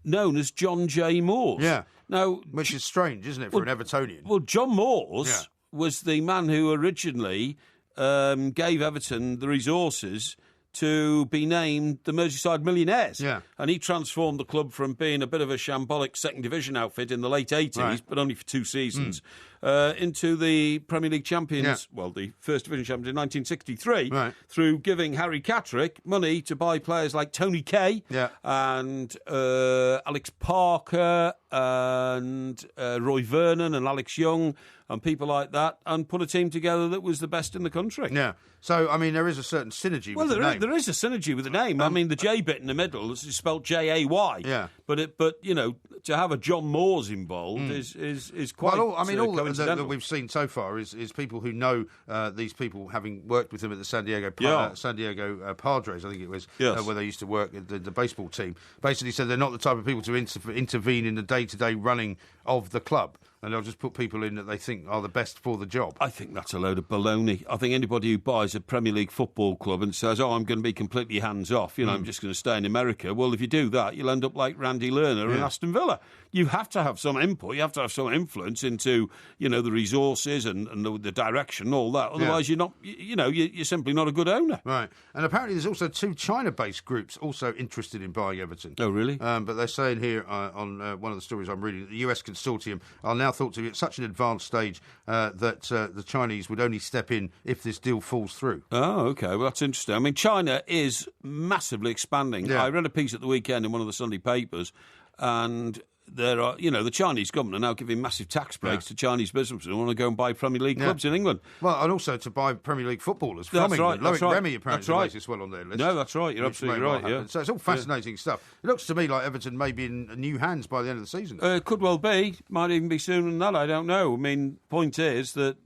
known as John J. Moores. Yeah. Now, which is strange, isn't it, for an Evertonian? Well, John Moores was the man who originally gave Everton the resources to be named the Merseyside Millionaires. Yeah. And he transformed the club from being a bit of a shambolic second division outfit in the late 80s, but only for 2 seasons, into the Premier League champions, the First Division champions in 1963, through giving Harry Catterick money to buy players like Tony Kay and Alex Parker and Roy Vernon and Alex Young and people like that, and put a team together that was the best in the country. Yeah. So, I mean, there is a certain synergy with the name. There is a synergy with the name. I mean, the J bit in the middle is spelled Jay. Yeah. But you know, to have a John Moores involved is quite. Well, all that we've seen so far is people who know these people, having worked with them at the San Diego Padres, I think it was, where they used to work at the baseball team. Basically, said they're not the type of people to intervene in the day-to-day running of the club. And they'll just put people in that they think are the best for the job. I think that's a load of baloney. I think anybody who buys a Premier League football club and says, I'm going to be completely hands-off, I'm just going to stay in America, well, if you do that, you'll end up like Randy Lerner and Aston Villa. You have to have some input, you have to have some influence into, the resources and the direction and all that. Otherwise, you're not, you're simply not a good owner. Right. And apparently there's also 2 China-based groups also interested in buying Everton. Oh, really? But they're saying here on one of the stories I'm reading, the US consortium are now thought to be at such an advanced stage that the Chinese would only step in if this deal falls through. Oh, OK. Well, that's interesting. I mean, China is massively expanding. Yeah. I read a piece at the weekend in one of the Sunday papers, and there are, the Chinese government are now giving massive tax breaks to Chinese businesses who want to go and buy Premier League clubs in England. Well, and also to buy Premier League footballers from England. Loic Remy apparently is the latest one on their list. No, that's right. You're absolutely right. Yeah. So it's all fascinating stuff. It looks to me like Everton may be in new hands by the end of the season. Could well be. Might even be sooner than that. I don't know. I mean, point is that,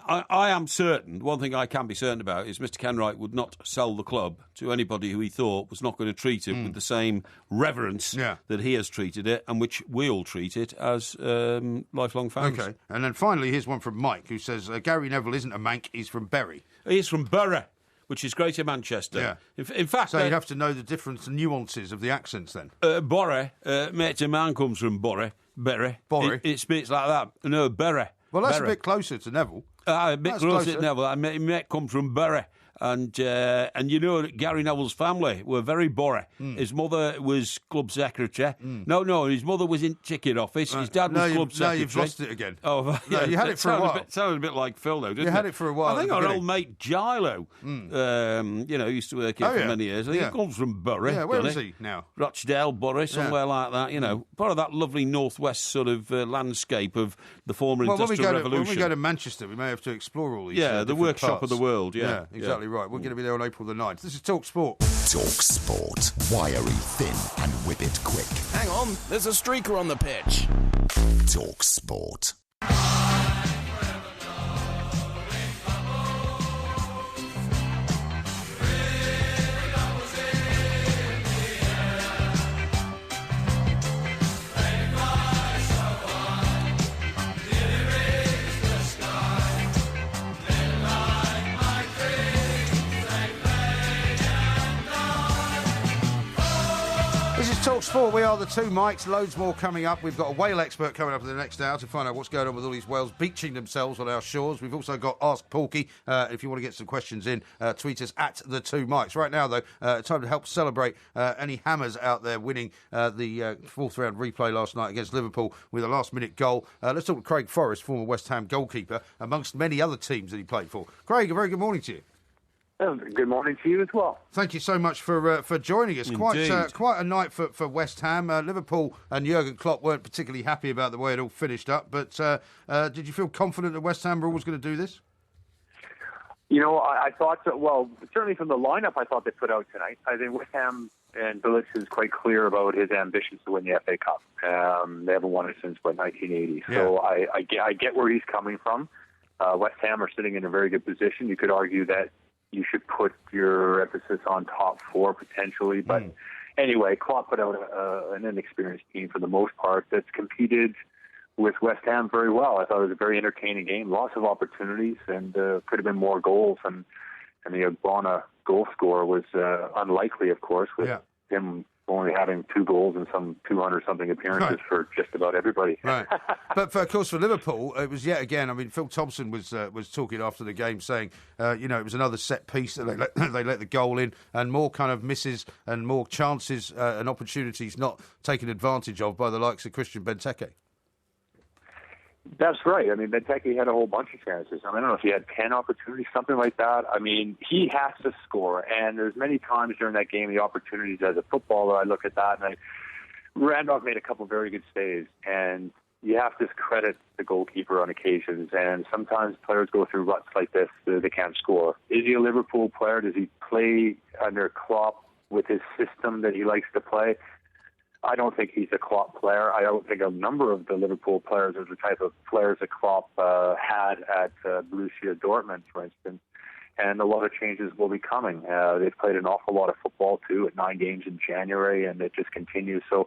I am certain, one thing I can be certain about is Mr. Kenwright would not sell the club to anybody who he thought was not going to treat it with the same reverence that he has treated it, and which we all treat it as lifelong fans. OK. And then finally, here's one from Mike, who says, Gary Neville isn't a Manc, he's from Bury. He's from Bury, which is Greater Manchester. Yeah. In fact... So you'd have to know the different nuances of the accents then. Bury, mate of mine comes from Bury. Bury. It speaks like that. No, Bury. Well, that's a bit closer to Neville. A bit closer to Neville. My mate comes from Bury. And Gary Neville's family were very Bury. His mother was club secretary. No, his mother was in ticket office. His dad was club secretary. No, you've lost it again. Oh, no, you had it for a while. Sounded a bit like Phil, though, didn't it? You had it for a while. I think our old mate Gilo, used to work here for many years. I think he comes from Bury. Yeah, where is he now? Rochdale, Bury, somewhere like that, part of that lovely northwest sort of landscape of the former Industrial Revolution. When we go to Manchester, we may have to explore all these the workshop parts of the world, Yeah, exactly right. We're going to be there on April the 9th. This is Talk Sport. Talk Sport. Wiry, thin and whip it quick. Hang on, there's a streaker on the pitch. Talk Sport. Talk Sport, we are the 2 Mics, loads more coming up. We've got a whale expert coming up in the next hour to find out what's going on with all these whales beaching themselves on our shores. We've also got Ask Porky. If you want to get some questions in, tweet us at the 2 Mics. Right now, though, time to help celebrate any Hammers out there winning the 4th round replay last night against Liverpool with a last-minute goal. Let's talk to Craig Forrest, former West Ham goalkeeper, amongst many other teams that he played for. Craig, a very good morning to you. Good morning to you as well. Thank you so much for joining us. Quite a night for West Ham. Liverpool and Jurgen Klopp weren't particularly happy about the way it all finished up, but did you feel confident that West Ham were always going to do this? I thought, certainly from the lineup I thought they put out tonight. I think West Ham and Bilic is quite clear about his ambitions to win the FA Cup. They haven't won it since, 1980. Yeah. So I get where he's coming from. West Ham are sitting in a very good position. You could argue that you should put your emphasis on top 4 potentially. But anyway, Klopp put out an inexperienced team for the most part that's competed with West Ham very well. I thought it was a very entertaining game, lots of opportunities, and could have been more goals. And the Ogbonna goal score was unlikely, of course, with him only having 2 goals and some 200-something appearances for just about everybody. Right. But, of course, for Liverpool, it was yet again, Phil Thompson was talking after the game saying, it was another set piece that they let the goal in, and more kind of misses and more chances and opportunities not taken advantage of by the likes of Christian Benteke. That's right. Benteke had a whole bunch of chances. I don't know if he had 10 opportunities, something like that. He has to score. And there's many times during that game, the opportunities as a footballer, I look at that and Randolph made a couple of very good saves, and you have to credit the goalkeeper on occasions, and sometimes players go through ruts like this, they can't score. Is he a Liverpool player? Does he play under Klopp with his system that he likes to play? I don't think he's a Klopp player. I don't think a number of the Liverpool players are the type of players that Klopp had at Borussia Dortmund, for instance. And a lot of changes will be coming. They've played an awful lot of football, too, at 9 games in January, and it just continues. So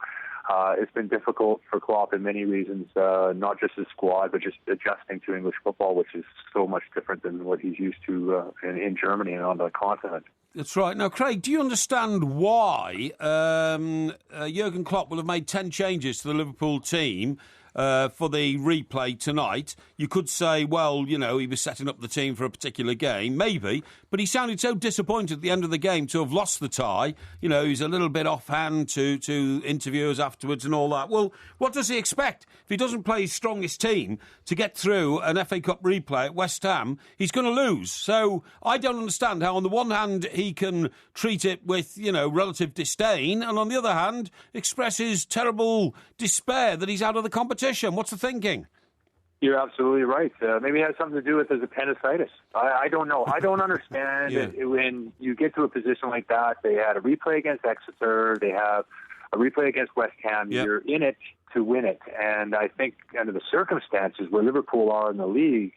it's been difficult for Klopp in many reasons, not just his squad, but just adjusting to English football, which is so much different than what he's used to in Germany and on the continent. That's right. Now, Craig, do you understand why Jurgen Klopp will have made 10 changes to the Liverpool team for the replay tonight? You could say, well, you know, he was setting up the team for a particular game, maybe, but he sounded so disappointed at the end of the game to have lost the tie. You know, he's a little bit offhand to interviewers afterwards and all that. Well, what does he expect? If he doesn't play his strongest team to get through an FA Cup replay at West Ham, he's going to lose. So I don't understand how, on the one hand, he can treat it with, you know, relative disdain, and on the other hand, express his terrible despair that he's out of the competition. What's the thinking? You're absolutely right. Maybe it has something to do with his appendicitis. I don't know. I don't understand when you get to a position like that. They had a replay against Exeter. They have a replay against West Ham. Yep. You're in it to win it. And I think under the circumstances where Liverpool are in the league,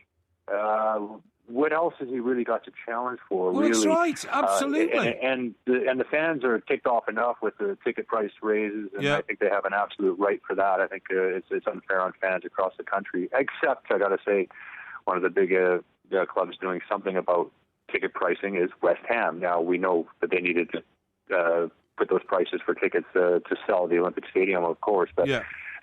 what else has he really got to challenge for? Well, really? That's right, absolutely. And the fans are ticked off enough with the ticket price raises, and I think they have an absolute right for that. I think it's unfair on fans across the country, except, I got to say, one of the big clubs doing something about ticket pricing is West Ham. Now, we know that they needed to put those prices for tickets to sell the Olympic Stadium, of course, but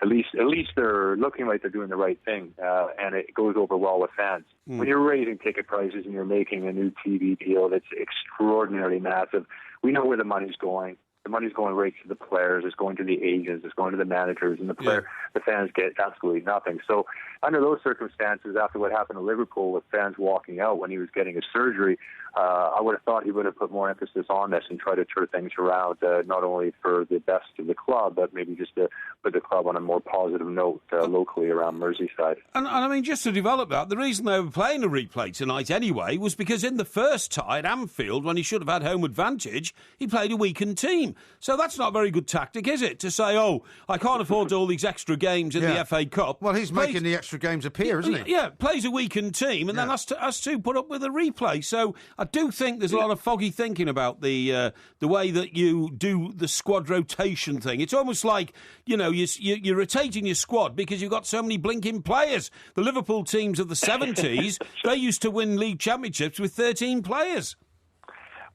at least they're looking like they're doing the right thing, and it goes over well with fans. When you're raising ticket prices and you're making a new TV deal that's extraordinarily massive, we know where the money's going. The money's going right to the players. It's going to the agents. It's going to the managers, and the fans get absolutely nothing. So under those circumstances, after what happened to Liverpool with fans walking out when he was getting his surgery, I would have thought he would have put more emphasis on this and try to turn things around, not only for the best of the club, but maybe just to put the club on a more positive note locally around Merseyside. And I mean, just to develop that, the reason they were playing a replay tonight anyway was because in the first tie at Anfield, when he should have had home advantage, he played a weakened team. So that's not a very good tactic, is it? To say, oh, I can't afford all these extra games in the FA Cup. Well, he's making the extra games appear, isn't he? Yeah, plays a weakened team and then has to put up with a replay. So I do think there's a lot of foggy thinking about the way that you do the squad rotation thing. It's almost like, you know, you're rotating your squad because you've got so many blinking players. The Liverpool teams of the 70s, they used to win league championships with 13 players.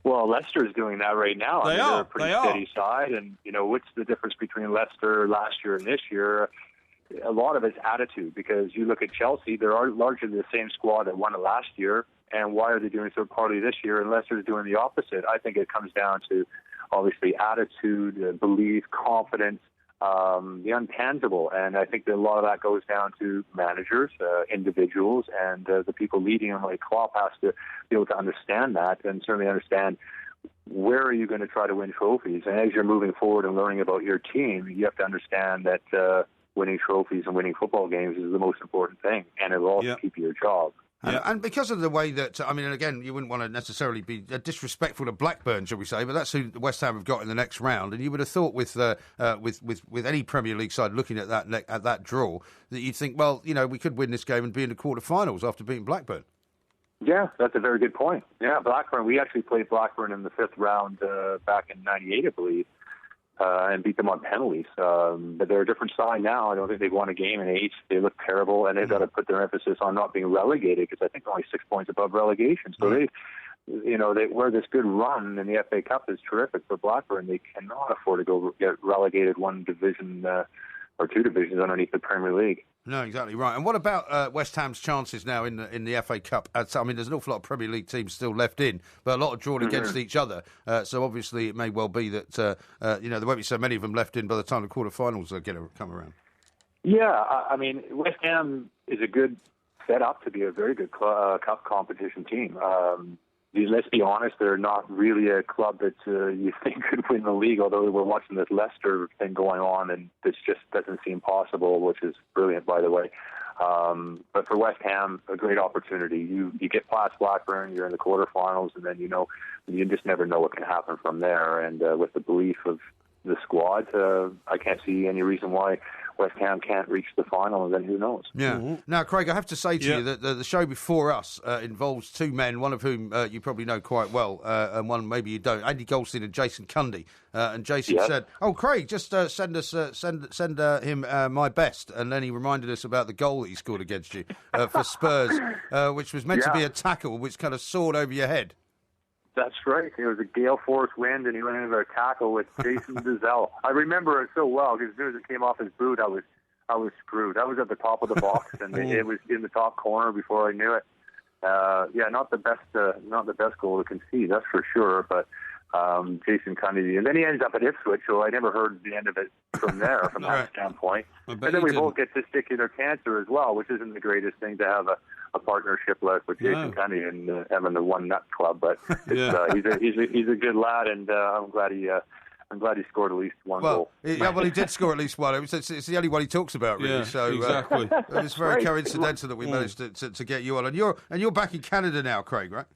Well, Leicester's doing that right now. They're a pretty steady side. And, you know, what's the difference between Leicester last year and this year? A lot of it's attitude, because you look at Chelsea, they're largely the same squad that won it last year. And why are they doing so poorly this year? And Leicester's doing the opposite. I think it comes down to, obviously, attitude, belief, confidence, the intangible. And I think that a lot of that goes down to managers, individuals, and the people leading them, like Klopp, has to be able to understand that and certainly understand where are you going to try to win trophies. And as you're moving forward and learning about your team, you have to understand that winning trophies and winning football games is the most important thing, and it will also keep you your job. And because of the way that, I mean, again, you wouldn't want to necessarily be disrespectful to Blackburn, shall we say, but that's who West Ham have got in the next round. And you would have thought with any Premier League side looking at that draw that you'd think, well, you know, we could win this game and be in the quarterfinals after beating Blackburn. Yeah, that's a very good point. Yeah, Blackburn. We actually played Blackburn in the 5th round back in '98, I believe. And beat them on penalties. But they're a different side now. I don't think they've won a game in 8. They look terrible, and they've got to put their emphasis on not being relegated, because I think they're only 6 points above relegation. So they where this good run in the FA Cup is terrific for Blackburn. They cannot afford to get relegated one division or 2 divisions underneath the Premier League. No, exactly right. And what about West Ham's chances now in the FA Cup? I mean, there's an awful lot of Premier League teams still left in, but a lot of drawn against each other. So obviously, it may well be that there won't be so many of them left in by the time the quarterfinals are going to come around. Yeah, I mean, West Ham is a good set up to be a very good cup competition team. let's be honest, they're not really a club that you think could win the league, although we're watching this Leicester thing going on, and this just doesn't seem possible, which is brilliant, by the way. But for West Ham, a great opportunity. You get past Blackburn, you're in the quarterfinals, and then you just never know what can happen from there. And with the belief of the squad, I can't see any reason why West Ham can't reach the final, and then who knows? Yeah. Mm-hmm. Now, Craig, I have to say to you that the show before us involves two men, one of whom you probably know quite well, and one maybe you don't. Andy Goldstein and Jason Cundy. And Jason said, "Oh, Craig, just send him my best." And then he reminded us about the goal that he scored against you for Spurs, which was meant to be a tackle, which kind of soared over your head. That's right. It was a gale force wind, and he went into a tackle with Jason Dizelle. I remember it so well because as soon as it came off his boot, I was screwed. I was at the top of the box, and it was in the top corner before I knew it. Not the best goal to concede, that's for sure. But Jason Cundy, and then he ends up at Ipswich, so I never heard the end of it from there, from that standpoint. And then we both get testicular cancer as well, which isn't the greatest thing to have a partnership like with Jason Cundy and having the one nut club. But he's a good lad, and I'm glad he scored at least one goal. He did score at least one. It's the only one he talks about, really. Yeah, so exactly. It's very coincidental that we managed to get you on. And you're back in Canada now, Craig, right?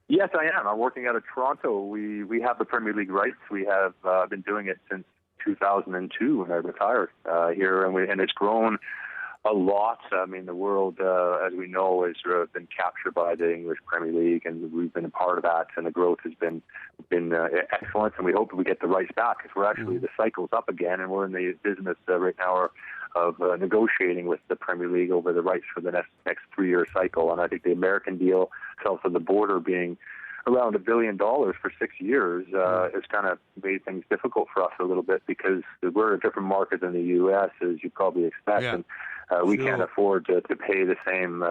Yes, I am. I'm working out of Toronto. We have the Premier League rights. We have been doing it since 2002 when I retired here, and it's grown a lot. I mean, the world, as we know, has been captured by the English Premier League, and we've been a part of that, and the growth has been excellent, and we hope that we get the rights back because we're actually, the cycle's up again, and we're in the business right now of negotiating with the Premier League over the rights for the next 3-year cycle, and I think the American deal, south of the border, being around $1 billion for 6 years, has kind of made things difficult for us a little bit because we're a different market than the U.S., as you probably expect, and we can't afford to pay the same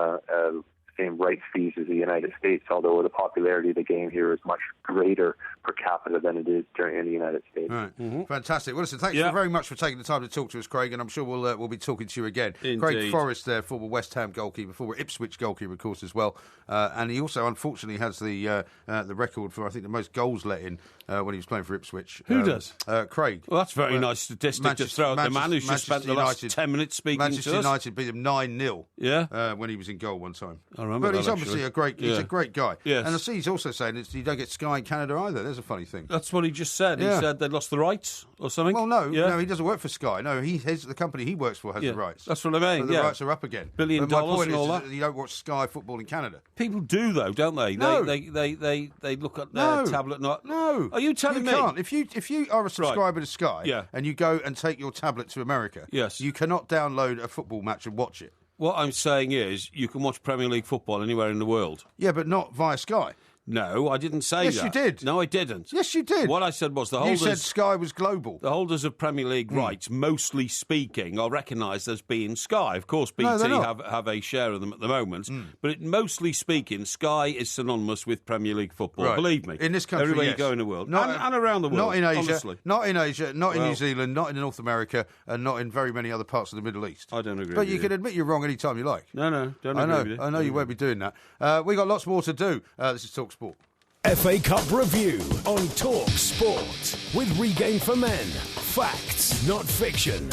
rights fees as the United States, although the popularity of the game here is much greater per capita than it is in the United States. Right. Mm-hmm. Fantastic. Well, listen, thanks very much for taking the time to talk to us, Craig, and I'm sure we'll be talking to you again. Indeed. Craig Forrest there, former West Ham goalkeeper, former Ipswich goalkeeper, of course, as well. And he also, unfortunately, has the record for, I think, the most goals let in when he was playing for Ipswich. Who does? Craig. Well, that's a very nice statistic to throw at the man who's just spent the last 10 minutes speaking to us. Manchester United beat them 9-0 when he was in goal one time. I remember But he's that, obviously actually. he's a great guy. Yes. And I see he's also saying that you don't get Sky in Canada either. There's a funny thing. That's what he just said. He said they lost the rights or something. Well, no, he doesn't work for Sky. No, the company he works for has the rights. That's what I mean. So the rights are up again. $1 billion but my point and all is that. you don't watch Sky football in Canada. People do though, don't they? No. They look at their tablet. No. Are you telling me? You can't. If you are a subscriber to Sky and you go and take your tablet to America, you cannot download a football match and watch it. What I'm saying is you can watch Premier League football anywhere in the world. Yeah, but not via Sky. No, I didn't say that. Yes, you did. No, I didn't. Yes, you did. What I said was the holders... You said Sky was global. The holders of Premier League rights, mostly speaking, are recognised as being Sky. Of course, BT have a share of them at the moment. But mostly speaking, Sky is synonymous with Premier League football. Right. Believe me. In this country, everywhere you go in the world. And around the world, Not in Asia, honestly. not in Asia, not in New Zealand, not in North America, and not in very many other parts of the Middle East. I don't agree But with you can admit you're wrong any time you like. No, don't agree with you. I know you won't be doing that. We've got lots more to do. This is Talk Sport. FA Cup review on Talk Sport with Regain for Men. Facts, not fiction.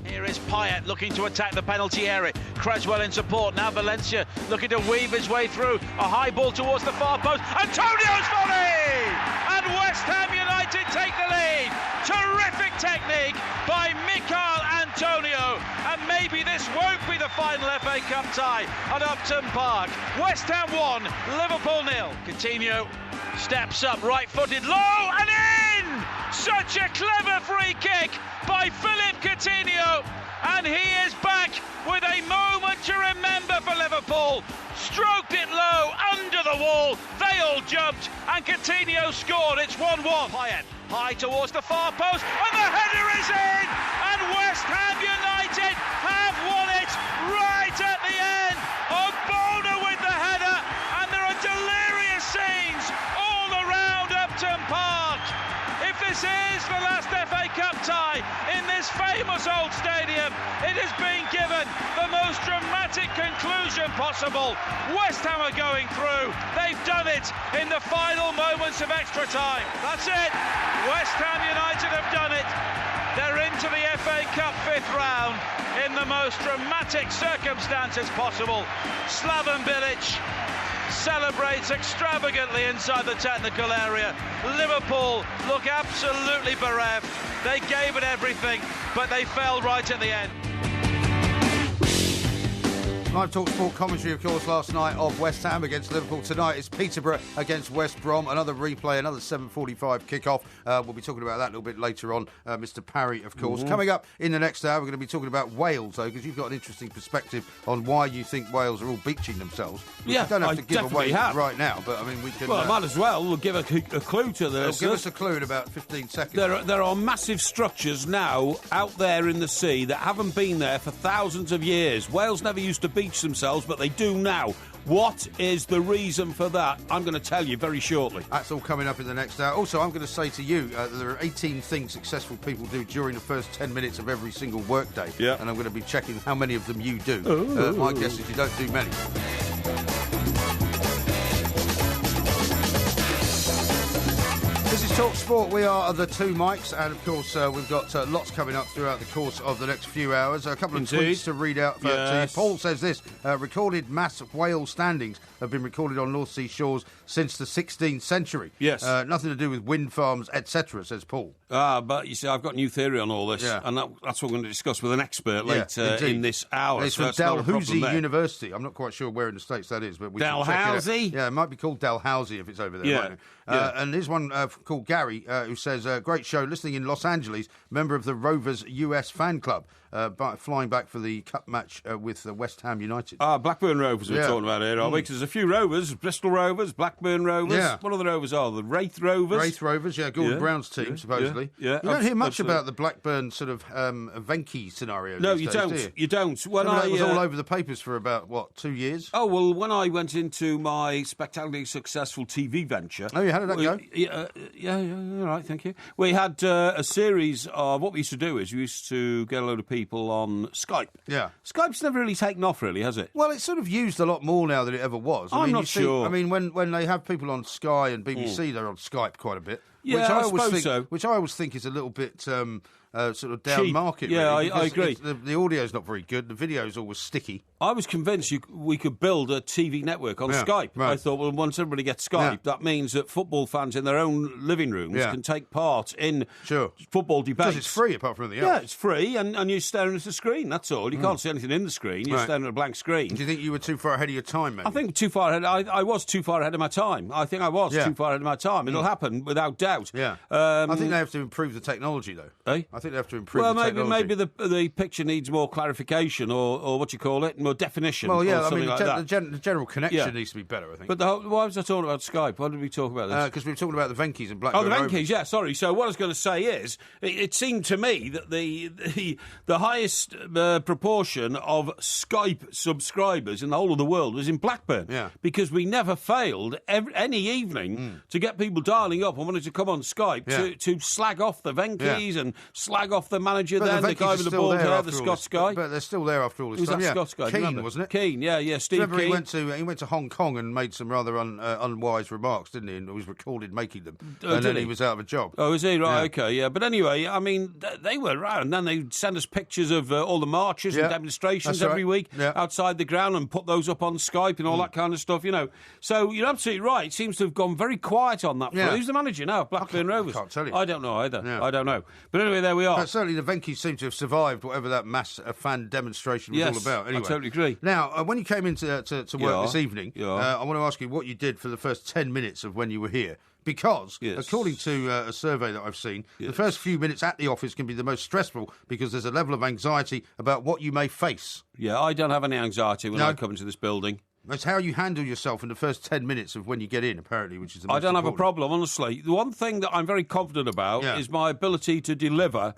Here is Payet looking to attack the penalty area. Creswell in support. Now Valencia looking to weave his way through. A high ball towards the far post. Antonio's volley! And West Ham United take the lead. Terrific technique by Mikel Antonio. And maybe this won't be the final FA Cup tie at Upton Park. West Ham 1, Liverpool 0. Coutinho steps up, right-footed, low and in! Such a clever free kick by Philippe Coutinho. And he is back with a moment to remember for Liverpool. Stroked it low, under the wall, they all jumped, and Coutinho scored. It's 1-1. Payet, high towards the far post, and the header is in! And West Ham United have won it right at the end. Ogbonna with the header, and there are delirious scenes all around Upton Park. If this is the last FA Cup tie in this famous old stadium. It has been given the most dramatic conclusion possible. West Ham are going through. They've done it in the final moments of extra time. That's it. West Ham United have done it. They're into the FA Cup 5th round in the most dramatic circumstances possible. Slaven Bilic celebrates extravagantly inside the technical area. Liverpool look absolutely bereft. They gave it everything, but they fell right at the end. Live Talk Sport commentary, of course, last night of West Ham against Liverpool. Tonight is Peterborough against West Brom. Another replay, another 7:45 kickoff. We'll be talking about that a little bit later on. Mr. Parry, of course. Coming up in the next hour, we're going to be talking about Wales, though, because you've got an interesting perspective on why you think Wales are all beaching themselves. Yeah, we don't have to give away right now, but I mean, we can. Well, might as well. We'll give a clue to this. Give us a clue in about 15 seconds. There are massive structures now out there in the sea that haven't been there for thousands of years. Wales never used to beach themselves, but they do now. What is the reason for that? I'm going to tell you very shortly. That's all coming up in the next hour. Also, I'm going to say to you that there are 18 things successful people do during the first 10 minutes of every single workday. Yeah. And I'm going to be checking how many of them you do. My guess is you don't do many. This is Talk Sport. We are the two mics, and of course we've got lots coming up throughout the course of the next few hours. A couple of tweets to read out to you. Paul says this: recorded mass whale standings have been recorded on North Sea shores since the 16th century. Yes. Nothing to do with wind farms, etc., says Paul. But you see, I've got a new theory on all this, and that's what we're going to discuss with an expert later in this hour. It's from Dalhousie University. I'm not quite sure where in the States that is, but we can check it out. Yeah, it might be called Dalhousie if it's over there. Yeah. And there's one called Gary who says, great show, listening in Los Angeles, member of the Rovers US fan club, flying back for the cup match with West Ham United. Blackburn Rovers we're talking about here, are we? 'Cause there's a few Rovers, Bristol Rovers, Blackburn Rovers. Yeah. What other Rovers are there? Wraith Rovers? Wraith Rovers, Gordon Brown's team, supposedly. Yeah. You don't hear much about the Blackburn sort of Venky scenario. No, you don't. You don't. When that was all over the papers for about, 2 years? Oh, well, when I went into my spectacularly successful TV venture... Oh, how did that go? Yeah, all right, thank you. We had a series of... What we used to do is we used to get a load of people on Skype. Yeah. Skype's never really taken off, really, has it? Well, it's sort of used a lot more now than it ever was. I'm not sure. I mean, when they have people on Sky and BBC, they're on Skype quite a bit. Yeah, I suppose so. Which I always think is a little bit... sort of down cheap market. Yeah, really, I agree. The audio's not very good. The video's always sticky. I was convinced we could build a TV network on Skype. Right. I thought, well, once everybody gets Skype, that means that football fans in their own living rooms can take part in football debates. Because it's free, apart from anything else. Yeah, it's free, and you're staring at the screen, that's all. You can't see anything in the screen. You're staring at a blank screen. Do you think you were too far ahead of your time, maybe? I think too far ahead. I was too far ahead of my time. I think I was too far ahead of my time. It'll happen, without doubt. Yeah. I think they have to improve the technology, though. Eh? I think they have to improve the technology. Maybe the picture needs more clarification or what you call it, more definition. Well, yeah, or something like that. The general connection needs to be better, I think. But why was I talking about Skype? Why did we talk about this? Because we were talking about the Venkies and Blackburn. Oh, the Venkies, yeah, sorry. So what I was going to say is, it seemed to me that the highest proportion of Skype subscribers in the whole of the world was in Blackburn. Yeah. Because we never failed any evening to get people dialing up and wanting to come on Skype to slag off the Venkies and slag off the manager the guy with the bald hair, the Scots guy. But they're still there after all this time. Who's that Scots guy? Keane, wasn't it? Keane, yeah, Steve Keane. He went to Hong Kong and made some rather unwise remarks, didn't he? And was recorded making them. And then he was out of a job. Oh, is he? Right, okay, yeah. But anyway, I mean, they were around. And then they'd send us pictures of all the marches and demonstrations every week outside the ground and put those up on Skype and all that kind of stuff, you know. So you're absolutely right. It seems to have gone very quiet on that front. Who's the manager now? Blackburn Rovers? I can't tell you. I don't know either. Yeah. I don't know. But anyway, there we are. But certainly the Venkies seem to have survived whatever that mass fan demonstration was all about. Anyway. I totally agree. Now, when you came into to work this evening, I want to ask you what you did for the first 10 minutes of when you were here. Because, according to a survey that I've seen, the first few minutes at the office can be the most stressful because there's a level of anxiety about what you may face. Yeah, I don't have any anxiety when I come into this building. It's how you handle yourself in the first 10 minutes of when you get in, apparently, which is the most I don't important. have a problem, honestly. The one thing that I'm very confident about is my ability to deliver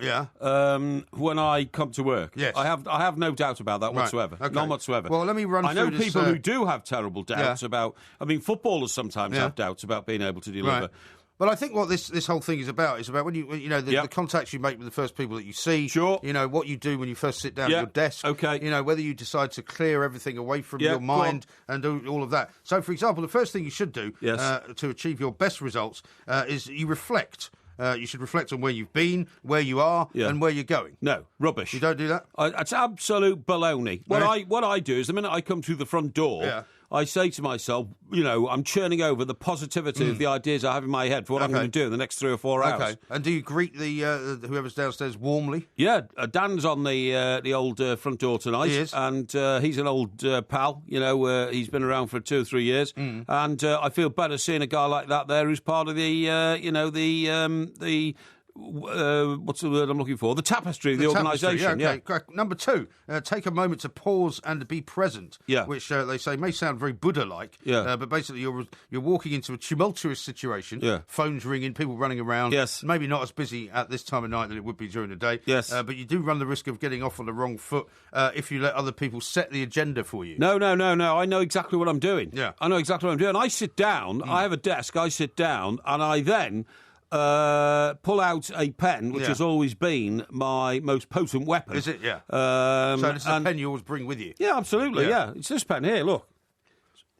when I come to work. Yes. I have no doubt about that whatsoever. Okay. None whatsoever. Well, let me run through this. I know people who do have terrible doubts about... I mean, footballers sometimes have doubts about being able to deliver. Right. But I think what this whole thing is about when the contacts you make with the first people that you see. Sure. What you do when you first sit down at your desk. Okay. Whether you decide to clear everything away from your mind and do all of that. So, for example, the first thing you should do to achieve your best results is you reflect. You should reflect on where you've been, where you are, and where you're going. No, rubbish. You don't do that? It's absolute baloney. What I do is the minute I come through the front door, I say to myself, I'm churning over the positivity of the ideas I have in my head for what I'm going to do in the next 3 or 4 hours. Okay. And do you greet the whoever's downstairs warmly? Yeah, Dan's on the old front door tonight. He is. And he's an old pal. He's been around for 2 or 3 years. And I feel better seeing a guy like that there who's part of the what's the word I'm looking for? The tapestry, the organisation. Yeah, okay. Number 2, take a moment to pause and be present. Yeah. Which they say may sound very Buddha-like. Yeah. But basically, you're walking into a tumultuous situation. Yeah. Phones ringing, people running around. Yes. Maybe not as busy at this time of night than it would be during the day. Yes. But you do run the risk of getting off on the wrong foot if you let other people set the agenda for you. No. I know exactly what I'm doing. Yeah. I know exactly what I'm doing. I sit down. I have a desk. I sit down, and I then pull out a pen, which has always been my most potent weapon. Is it? Yeah. So this is a pen you always bring with you? Yeah, absolutely, yeah. It's this pen here, look.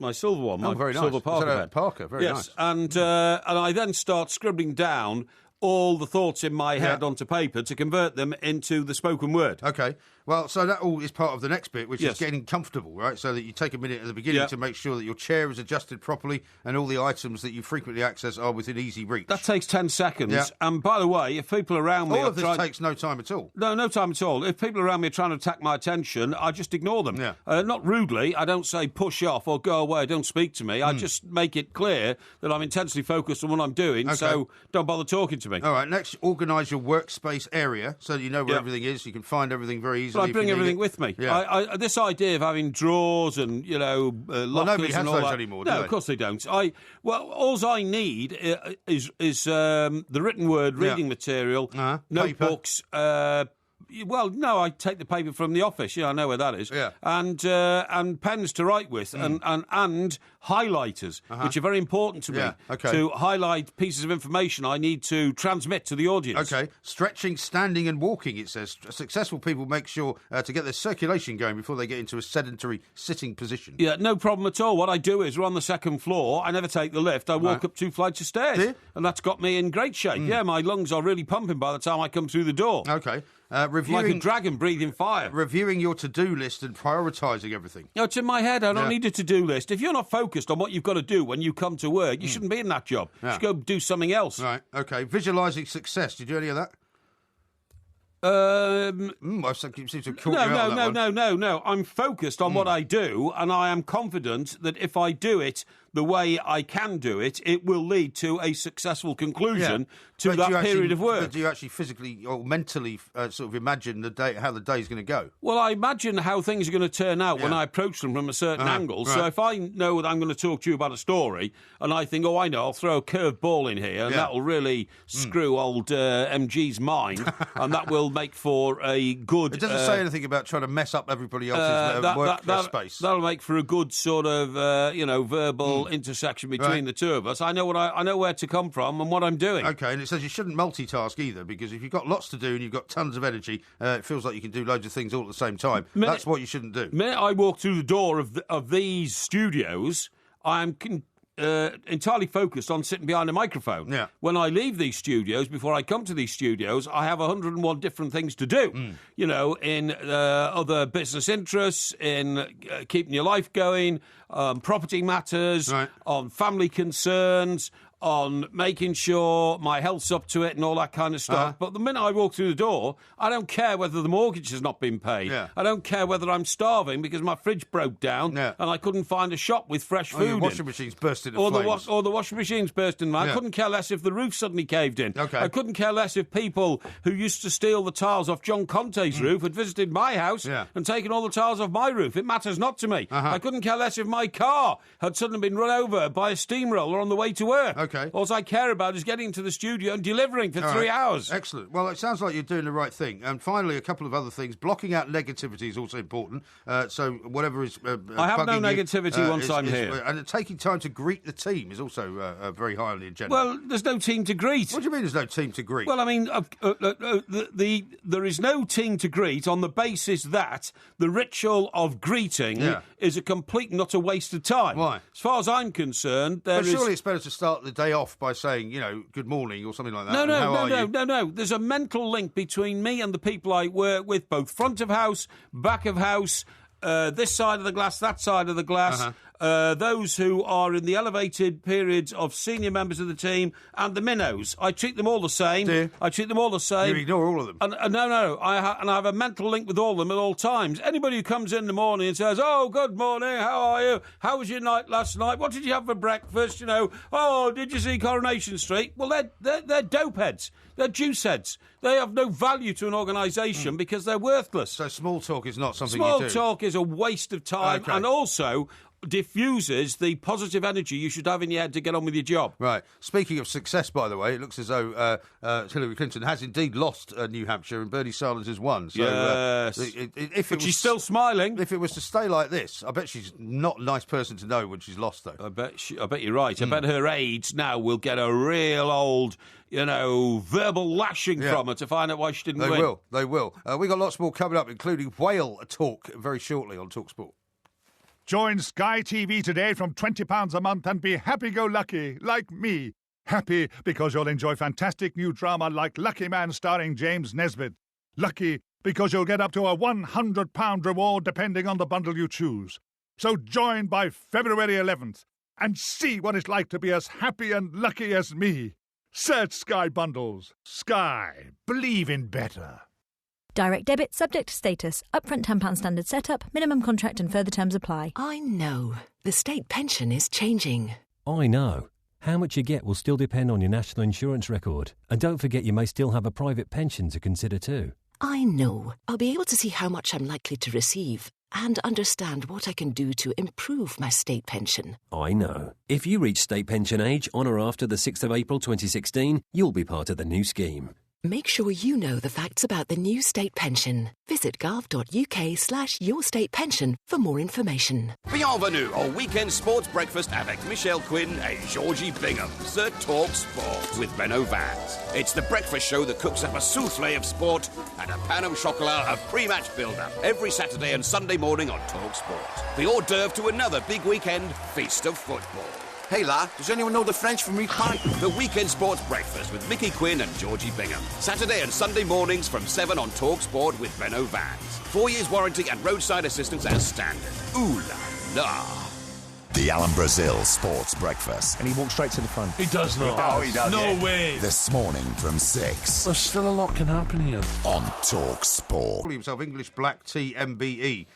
My silver one, my very nice. silver Parker pen. Parker, very nice. And I then start scribbling down all the thoughts in my head onto paper to convert them into the spoken word. Okay. Well, so that all is part of the next bit, which is getting comfortable, right? So that you take a minute at the beginning to make sure that your chair is adjusted properly and all the items that you frequently access are within easy reach. That takes 10 seconds. Yeah. And by the way, if people around me... All of this takes no time at all. No time at all. If people around me are trying to attack my attention, I just ignore them. Yeah. Not rudely. I don't say push off or go away, don't speak to me. I just make it clear that I'm intensely focused on what I'm doing, so don't bother talking to me. All right, next, organise your workspace area so that you know where everything is. You can find everything very easily. But I bring everything with me. Yeah. This idea of having drawers and lockers nobody has and all those that, anymore. No, of course they don't. All I need is the written word, reading material, notebooks. No, I take the paper from the office. Yeah, I know where that is. Yeah. And pens to write with, and highlighters, which are very important to me. Okay. To highlight pieces of information I need to transmit to the audience. Okay. Stretching, standing, and walking. It says successful people make sure to get their circulation going before they get into a sedentary sitting position. Yeah, no problem at all. What I do is we're on the second floor. I never take the lift. I walk up 2 flights of stairs, and that's got me in great shape. Yeah, my lungs are really pumping by the time I come through the door. Okay. Like a dragon breathing fire. Reviewing your to-do list and prioritising everything. It's in my head. I don't need a to-do list. If you're not focused on what you've got to do when you come to work, you shouldn't be in that job. You should go do something else. Right, okay. Visualising success. Did you do any of that? I seem to have caught you out on that one. No. I'm focused on what I do, and I am confident that if I do it the way I can do it, it will lead to a successful conclusion to that period of work. But do you actually physically or mentally sort of imagine how the day's going to go? Well, I imagine how things are going to turn out when I approach them from a certain angle. Right. So if I know that I'm going to talk to you about a story, and I think, I know, I'll throw a curved ball in here, and that'll really screw old MG's mind, and that will make for a good... It doesn't say anything about trying to mess up everybody else's work space. That'll make for a good sort of, verbal intersection between the two of us. I know where to come from and what I'm doing. Okay, and it says you shouldn't multitask either, because if you've got lots to do and you've got tons of energy, it feels like you can do loads of things all at the same time. That's what you shouldn't do. The minute I walk through the door of these studios, I'm entirely focused on sitting behind a microphone. Yeah. When I leave these studios, before I come to these studios, I have 101 different things to do. In other business interests, in keeping your life going, property matters, on family concerns, on making sure my health's up to it and all that kind of stuff. But the minute I walk through the door, I don't care whether the mortgage has not been paid. Yeah. I don't care whether I'm starving because my fridge broke down and I couldn't find a shop with fresh food your washing machine's burst into flames. Or the washing machine's burst in. I couldn't care less if the roof suddenly caved in. Okay. I couldn't care less if people who used to steal the tiles off John Conte's roof had visited my house and taken all the tiles off my roof. It matters not to me. I couldn't care less if my car had suddenly been run over by a steamroller on the way to work. Okay. Okay. All I care about is getting to the studio and delivering for 3 hours. Excellent. Well, it sounds like you're doing the right thing. And finally, a couple of other things. Blocking out negativity is also important. So whatever is I have no negativity once I'm here. And taking time to greet the team is also very high on the agenda. Well, there's no team to greet. What do you mean there's no team to greet? Well, I mean, there is no team to greet on the basis that the ritual of greeting is a complete and utter waste of time. Why? As far as I'm concerned, surely it's better to start the day off by saying, good morning or something like that. No. There's a mental link between me and the people I work with, both front of house, back of house, this side of the glass, that side of the glass, those who are in the elevated periods of senior members of the team, and the minnows. I treat them all the same. Do you? I treat them all the same. You ignore all of them? No. I have a mental link with all of them at all times. Anybody who comes in the morning and says, "Oh, good morning, how are you? How was your night last night? What did you have for breakfast? Oh, did you see Coronation Street?" Well, they're dope heads. They're juice heads. They have no value to an organisation because they're worthless. So small talk is not something you do? Small talk is a waste of time and also diffuses the positive energy you should have in your head to get on with your job. Right. Speaking of success, by the way, it looks as though Hillary Clinton has indeed lost New Hampshire and Bernie Sanders has won. So, yes. But she's still smiling. If it was to stay like this, I bet she's not a nice person to know when she's lost, though. I bet you're right. I bet her aides now will get a real old, verbal lashing from her to find out why she didn't win. They will. We got lots more coming up, including whale talk very shortly on TalkSport. Join Sky TV today from £20 a month and be happy-go-lucky, like me. Happy because you'll enjoy fantastic new drama like Lucky Man starring James Nesbitt. Lucky because you'll get up to a £100 reward depending on the bundle you choose. So join by February 11th and see what it's like to be as happy and lucky as me. Search Sky Bundles. Sky. Believe in better. Direct debit subject to status. Upfront £10 standard setup. Minimum contract and further terms apply. I know. The state pension is changing. I know. How much you get will still depend on your national insurance record. And don't forget you may still have a private pension to consider too. I know. I'll be able to see how much I'm likely to receive and understand what I can do to improve my state pension. I know. If you reach state pension age on or after the 6th of April 2016, you'll be part of the new scheme. Make sure you know the facts about the new state pension. Visit gov.uk/yourstatepension for more information. Bienvenue au weekend sports breakfast avec Michelle Quinn and Georgie Bingham. The Talk Sport with Benno Vans. It's the breakfast show that cooks up a souffle of sport and a pan au chocolat of pre-match build-up every Saturday and Sunday morning on Talk Sport. The hors d'oeuvre to another big weekend feast of football. Hey, La, does anyone know the French for meat pie? The Weekend Sports Breakfast with Mickey Quinn and Georgie Bingham. Saturday and Sunday mornings from 7 on Talk Sport with Benno Vans. 4 years warranty and roadside assistance as standard. Ooh la la. The Alan Brazil Sports Breakfast. And he walks straight to the front. He does not. Oh, he does. No way. This morning from 6. There's still a lot can happen here. On Talk Sport. Calling himself English Black Tea MBE.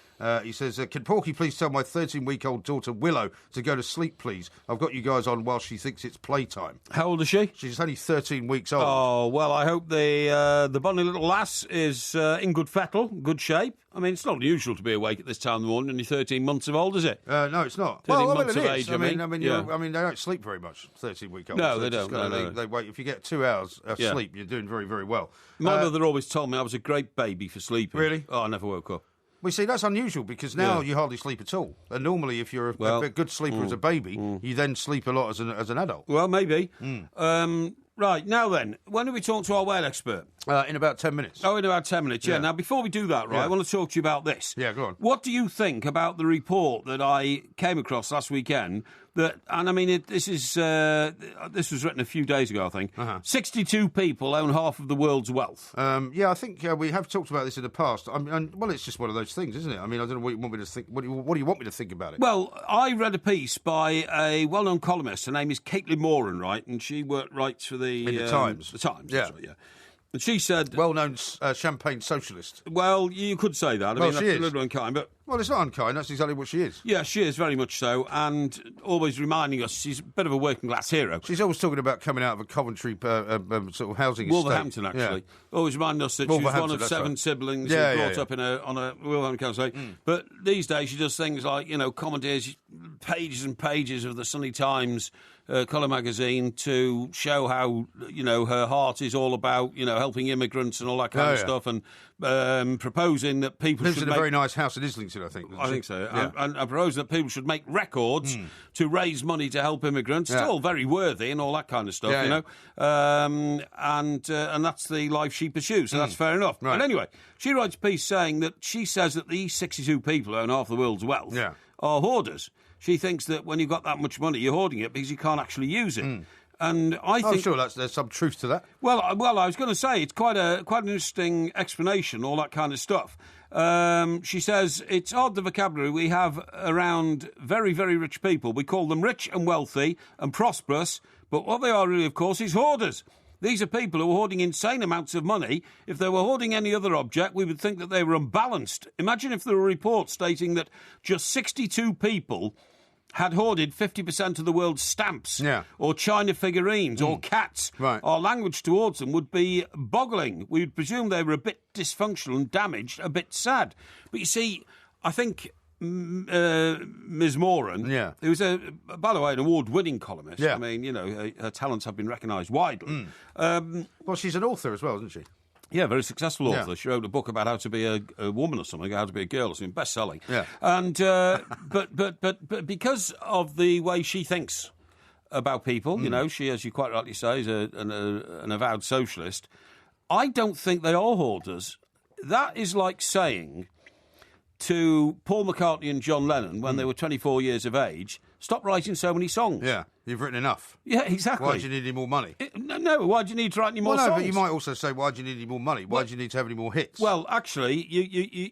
He says, can Porky please tell my 13-week-old daughter Willow to go to sleep, please? I've got you guys on while she thinks it's playtime. How old is she? She's only 13 weeks old. Oh, well, I hope the bonny little lass is in good fettle, good shape. I mean, it's not unusual to be awake at this time of the morning, only 13 months of old, is it? No, it's not. 13 months of age, I mean, they don't sleep very much, 13-week-olds. No, they don't. They wait. If you get 2 hours of sleep, you're doing very, very well. My mother always told me I was a great baby for sleeping. Really? Oh, I never woke up. Well, see, that's unusual because now you hardly sleep at all. And normally, if you're a good sleeper as a baby, you then sleep a lot as an adult. Well, maybe. Right, now then, when do we talk to our whale expert? In about 10 minutes. Oh, in about 10 minutes, yeah. Now, before we do that, I want to talk to you about this. Yeah, go on. What do you think about the report that I came across last weekend? This was written a few days ago, I think. 62 people own half of the world's wealth. I think we have talked about this in the past. Well, it's just one of those things, isn't it? I mean, I don't know what you want me to think. What do you want me to think about it? Well, I read a piece by a well-known columnist. Her name is Caitlin Moran, right? And she writes for the Times. The Times, yeah. That's right, yeah. And she said... Well-known champagne socialist. Well, you could say that. I mean, that's a little unkind, but... Well, it's not unkind. That's exactly what she is. Yeah, she is, very much so, and always reminding us she's a bit of a working-class hero. She's always talking about coming out of a Coventry sort of housing Wolverhampton, estate. actually. Yeah. Always reminding us that she's one of 7 siblings brought up on a Wolverhampton estate. But these days she does things like, commandeers pages and pages of the Sunday Times, Colour magazine to show how, her heart is all about, helping immigrants and all that kind of stuff, and proposing that people lives should in a very nice house in Islington, I think. I think so. Yeah. And proposing that people should make records to raise money to help immigrants. Still very worthy and all that kind of stuff, and that's the life she pursues, so that's fair enough. Right. And anyway, she writes a piece saying that she says that these 62 people who own half the world's wealth are hoarders. She thinks that when you've got that much money, you're hoarding it because you can't actually use it. And I think... I'm sure there's some truth to that. Well, I was going to say, it's quite an interesting explanation, all that kind of stuff. She says, it's odd the vocabulary we have around very, very rich people. We call them rich and wealthy and prosperous, but what they are really, of course, is hoarders. These are people who are hoarding insane amounts of money. If they were hoarding any other object, we would think that they were unbalanced. Imagine if there were a report stating that just 62 people had hoarded 50% of the world's stamps, or China figurines, or cats. Right. Our language towards them would be boggling. We would presume they were a bit dysfunctional and damaged, a bit sad. But you see, I think Ms. Moran, who's, by the way, an award-winning columnist. I mean, her talents have been recognised widely. Well, she's an author as well, isn't she? Yeah, very successful author. She wrote a book about how to be a woman or something, how to be a girl or something, best-selling. Yeah. And but because of the way she thinks about people, she, as you quite rightly say, is an avowed socialist. I don't think they are hoarders. That is like saying to Paul McCartney and John Lennon when they were 24 years of age, stop writing so many songs. Yeah, you've written enough. Yeah, exactly. Why do you need any more money? No, why do you need to write any more songs? But you might also say, why do you need any more money? Why do you need to have any more hits? Well, actually,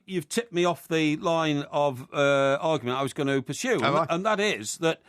you've tipped me off the line of argument I was going to pursue, and that is that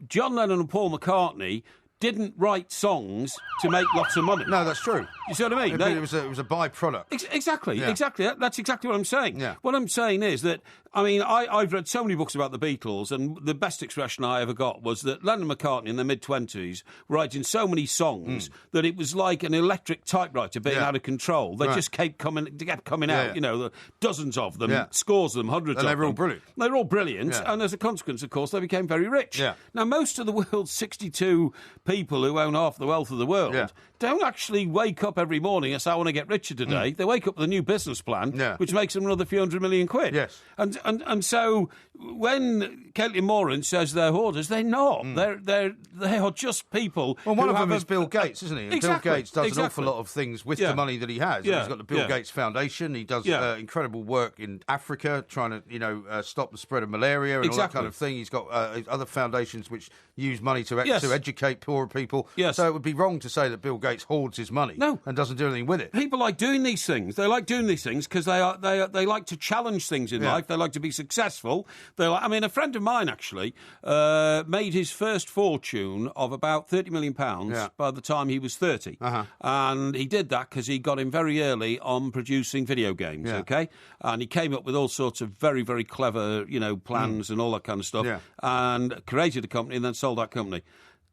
John Lennon and Paul McCartney didn't write songs to make lots of money. No, that's true. You see what I mean? It was a byproduct. Exactly. That's exactly what I'm saying. Yeah. What I'm saying is that, I mean, I've read so many books about the Beatles, and the best expression I ever got was that Lennon and McCartney in their mid-20s were writing so many songs that it was like an electric typewriter being out of control. They just kept coming out, dozens of them, scores of them, hundreds of them. And they were all brilliant. They were all brilliant, and as a consequence, of course, they became very rich. Yeah. Now, most of the world's 62 people who own half the wealth of the world don't actually wake up every morning and say, I want to get richer today. They wake up with a new business plan, which makes them another few $100 million. Yes. And so when Caitlin Moran says they're hoarders, they're not. They are just people. Well, one of them is Bill Gates, isn't he? And Exactly. Bill Gates does an awful lot of things with the money that he has. Yeah. He's got the Bill Gates Foundation. He does incredible work in Africa, trying to stop the spread of malaria and all that kind of thing. He's got other foundations which use money to educate poorer people. Yes. So it would be wrong to say that Bill Gates hoards his money and doesn't do anything with it. People like doing these things. They like doing these things because they like to challenge things in life. They like to be successful. A friend of mine actually made his first fortune of about £30 million by the time he was 30. And he did that because he got in very early on producing video games, And he came up with all sorts of very, very clever, plans and all that kind of stuff, and created a company and then sold that company.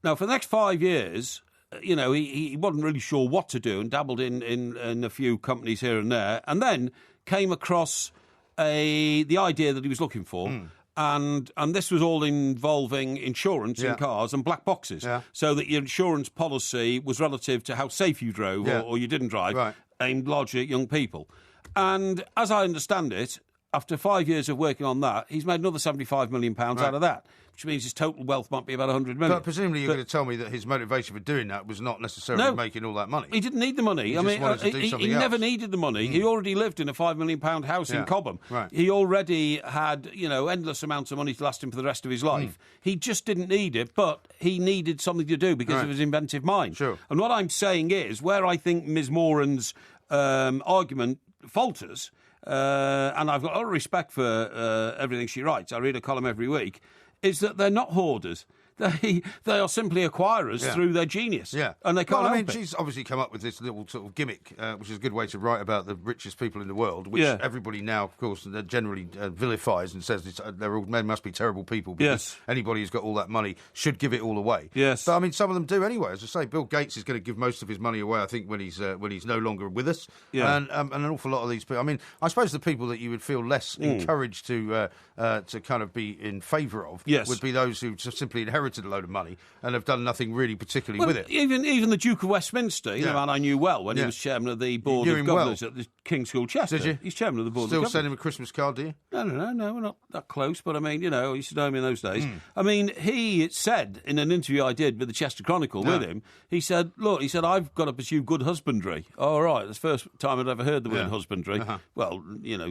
Now, for the next 5 years, he wasn't really sure what to do and dabbled in a few companies here and there, and then came across the idea that he was looking for. And this was all involving insurance in cars and black boxes, so that your insurance policy was relative to how safe you drove or you didn't drive, aimed largely at young people. And as I understand it, after 5 years of working on that, he's made another £75 million out of that, which means his total wealth might be about £100 million. But presumably you're going to tell me that his motivation for doing that was not necessarily making all that money. He didn't need the money. He never needed the money. He already lived in a £5 million house in Cobham. Right. He already had, endless amounts of money to last him for the rest of his life. He just didn't need it, but he needed something to do because of his inventive mind. Sure. And what I'm saying is, where I think Ms. Moran's argument falters, and I've got a lot of respect for everything she writes, I read a column every week, is that they're not hoarders. They are simply acquirers through their genius. Yeah. And they can't help it. She's obviously come up with this little sort of gimmick, which is a good way to write about the richest people in the world, which everybody now, of course, generally vilifies and says they must be terrible people because anybody who's got all that money should give it all away. Yes. But, some of them do anyway. As I say, Bill Gates is going to give most of his money away, I think, when he's no longer with us. Yeah. And an awful lot of these people... I suppose the people that you would feel less encouraged to kind of be in favour of would be those who just simply inherited inherited a load of money and have done nothing really particularly with it. Even the Duke of Westminster, the man I knew well when he was chairman of the board of governors at the King's School Chester. Did you? He's chairman of the board of governors. Still send him a Christmas card, do you? No, we're not that close, but I mean, he used to know him in those days. I mean, he said in an interview I did with the Chester Chronicle with him, he said, I've got to pursue good husbandry. All right, that's the first time I'd ever heard the word husbandry. Well,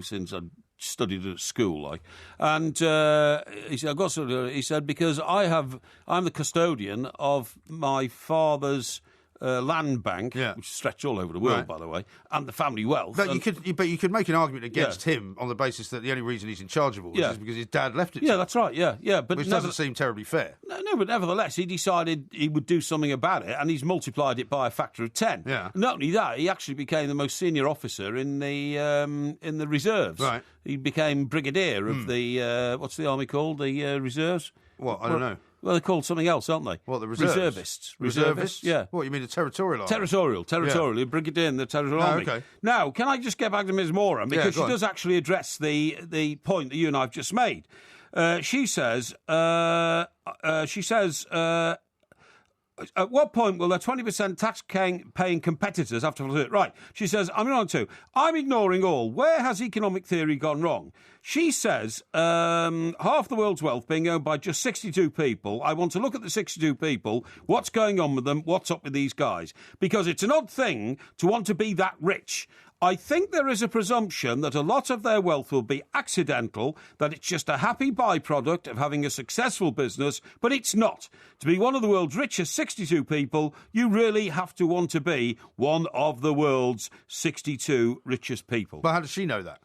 since I'd studied at school, and he said, he said, because I'm the custodian of my father's land bank, which stretched all over the world, by the way, and the family wealth. But you could make an argument against him on the basis that the only reason he's in charge of all this is because his dad left it. Yeah, that's right. Yeah, but which doesn't seem terribly fair. No, but nevertheless, he decided he would do something about it, and he's multiplied it by a factor of 10. Yeah. Not only that, he actually became the most senior officer in the reserves. Right. He became brigadier of the what's the army called? The reserves. What? I don't know. Well, they're called something else, aren't they? What, the reserves? Reservists, yeah. What, you mean the territorial army? Territorial. Yeah. Brigadier in the territorial army. Okay. Now, can I just get back to Ms. Moran? Because she does actually address the point that you and I have just made. She says, at what point will their 20% tax-paying competitors have to follow it? Right. She says, I'm ignoring all. Where has economic theory gone wrong? She says, half the world's wealth being owned by just 62 people. I want to look at the 62 people. What's going on with them? What's up with these guys? Because it's an odd thing to want to be that rich. I think there is a presumption that a lot of their wealth will be accidental, that it's just a happy byproduct of having a successful business, but it's not. To be one of the world's richest 62 people, you really have to want to be one of the world's 62 richest people. But how does she know that?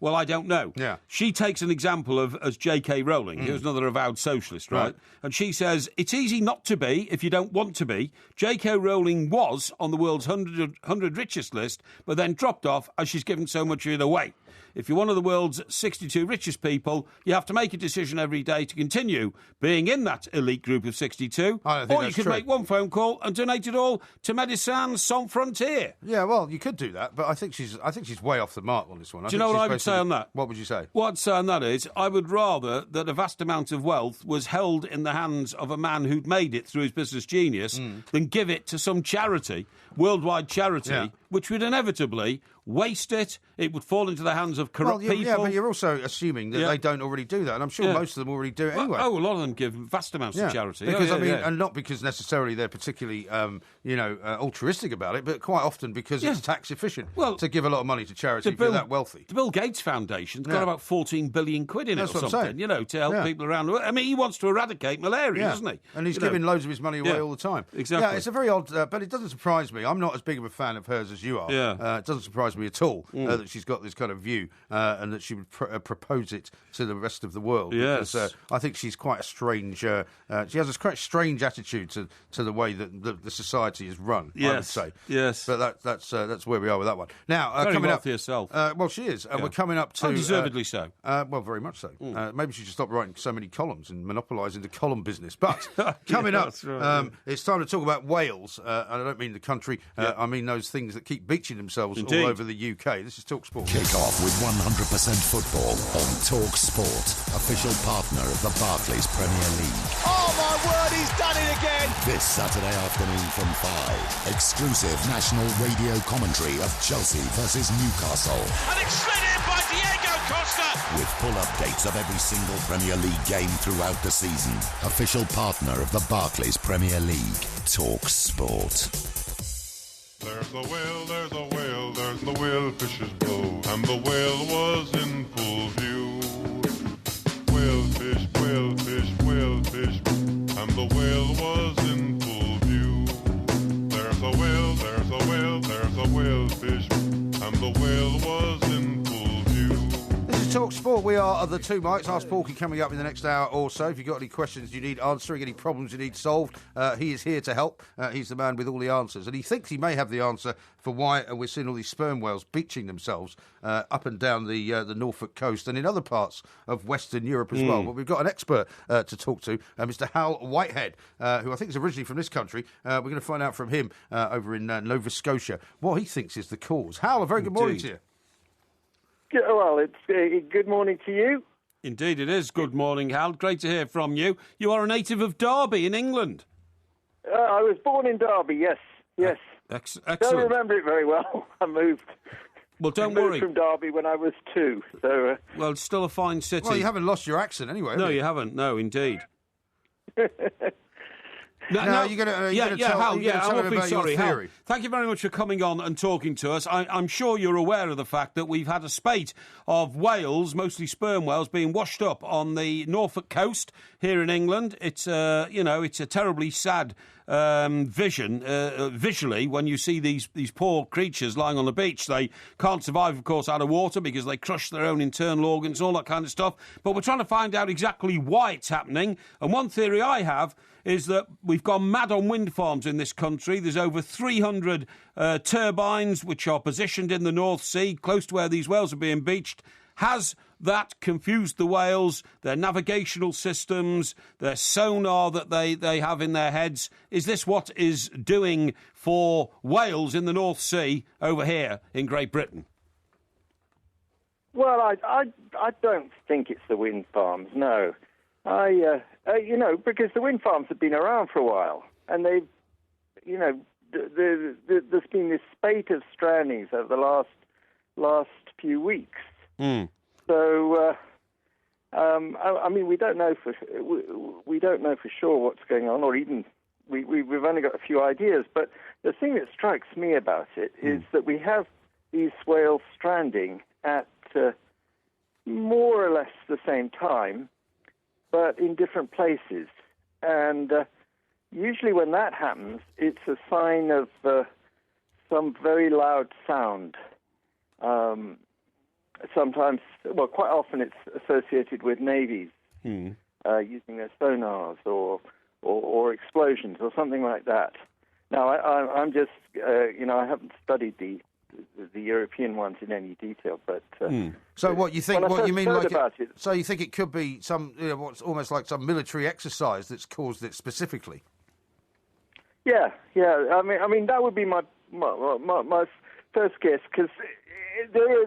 Well, I don't know. Yeah. She takes an example as J.K. Rowling, who's another avowed socialist, right? And she says, it's easy not to be if you don't want to be. J.K. Rowling was on the world's 100 richest list, but then dropped off as she's given so much of it away. If you're one of the world's 62 richest people, you have to make a decision every day to continue being in that elite group of 62. Or you could make one phone call and donate it all to Médecins Sans Frontières. Yeah, well, you could do that, but I think she's way off the mark on this one. Do you know what I would say on that? What would you say? What I'd say on that is, I would rather that a vast amount of wealth was held in the hands of a man who'd made it through his business genius than give it to some charity, worldwide charity, which would inevitably waste it. It would fall into the hands of corrupt people. Yeah, but you're also assuming that they don't already do that, and I'm sure most of them already do it anyway. A lot of them give vast amounts to charity. Because, and not because necessarily they're particularly, altruistic about it, but quite often because it's tax efficient to give a lot of money to charity if you're that wealthy. The Bill Gates Foundation's got about 14 billion quid in it or something, to help people around the world. I mean, he wants to eradicate malaria, doesn't he? And he's giving loads of his money away all the time. Exactly. Yeah, it's a very odd, but it doesn't surprise me. I'm not as big of a fan of hers as you are. Yeah. It doesn't surprise me at all that she's got this kind of view and that she would propose it to the rest of the world. Yes. Because, I think she's quite a strange... she has a quite strange attitude to the way that the society is run, I would say. Yes. But that's where we are with that one. Now, very coming wealthy up... herself. Well, she is. And we're coming up to... Undeservedly so. Well, very much so. Maybe she should stop writing so many columns and monopolising the column business. But coming up, right, it's time to talk about Wales. And I don't mean the country. I mean those things that keep beaching themselves all over the UK. This is TalkSport. Kick off with 100% football on TalkSport, official partner of the Barclays Premier League. Oh my word, he's done it again! This Saturday afternoon from 5, exclusive national radio commentary of Chelsea versus Newcastle. And it's slid in by Diego Costa! With full updates of every single Premier League game throughout the season. Official partner of the Barclays Premier League, TalkSport. There's a whale, there's a whale, there's the whale fish's blow, and the whale was in full view. Whale fish, whale fish, whale fish, and the whale was in full view. There's a whale, there's a whale, there's a whale fish, and the whale was in full view. This is TalkSport. We are the two mics. Ask Porky coming up in the next hour or so. If you've got any questions you need answering, any problems you need solved, he is here to help. He's the man with all the answers. And he thinks he may have the answer for why we're seeing all these sperm whales beaching themselves up and down the Norfolk coast and in other parts of Western Europe as well. But we've got an expert to talk to, Mr. Hal Whitehead, who I think is originally from this country. We're going to find out from him over in Nova Scotia what he thinks is the cause. Hal, a very good morning to you. Well, it's good morning to you. Indeed it is. Good morning, Hal. Great to hear from you. You are a native of Derby in England. I was born in Derby, yes. Excellent. Don't remember it very well. I moved. Well, don't worry. From Derby when I was 2. So. Well, it's still a fine city. Well, you haven't lost your accent anyway. No, you haven't. No, indeed. You're going to tell Hal, I'm about sorry, your theory. Hal, thank you very much for coming on and talking to us. I'm sure you're aware of the fact that we've had a spate of whales, mostly sperm whales, being washed up on the Norfolk coast here in England. It's it's a terribly sad vision visually when you see these poor creatures lying on the beach. They can't survive, of course, out of water because they crush their own internal organs and all that kind of stuff. But we're trying to find out exactly why it's happening. And one theory I have is that we've gone mad on wind farms in this country. There's over 300 turbines which are positioned in the North Sea, close to where these whales are being beached. Has that confused the whales, their navigational systems, their sonar that they have in their heads? Is this what is doing for whales in the North Sea over here in Great Britain? Well, I don't think it's the wind farms, no. Because the wind farms have been around for a while, and they've, there's been this spate of strandings over the last few weeks. Mm. So, we don't know for sure what's going on, or even we've only got a few ideas. But the thing that strikes me about it is that we have these whales stranding at more or less the same time, but in different places. And usually when that happens, it's a sign of some very loud sound. Sometimes, well, quite often it's associated with navies using their sonars or explosions or something like that. Now, I'm just, I haven't studied the European ones in any detail, but so what you think? What you mean? So you think it could be some, what's almost like some military exercise that's caused it specifically? Yeah. I mean that would be my first guess, because there are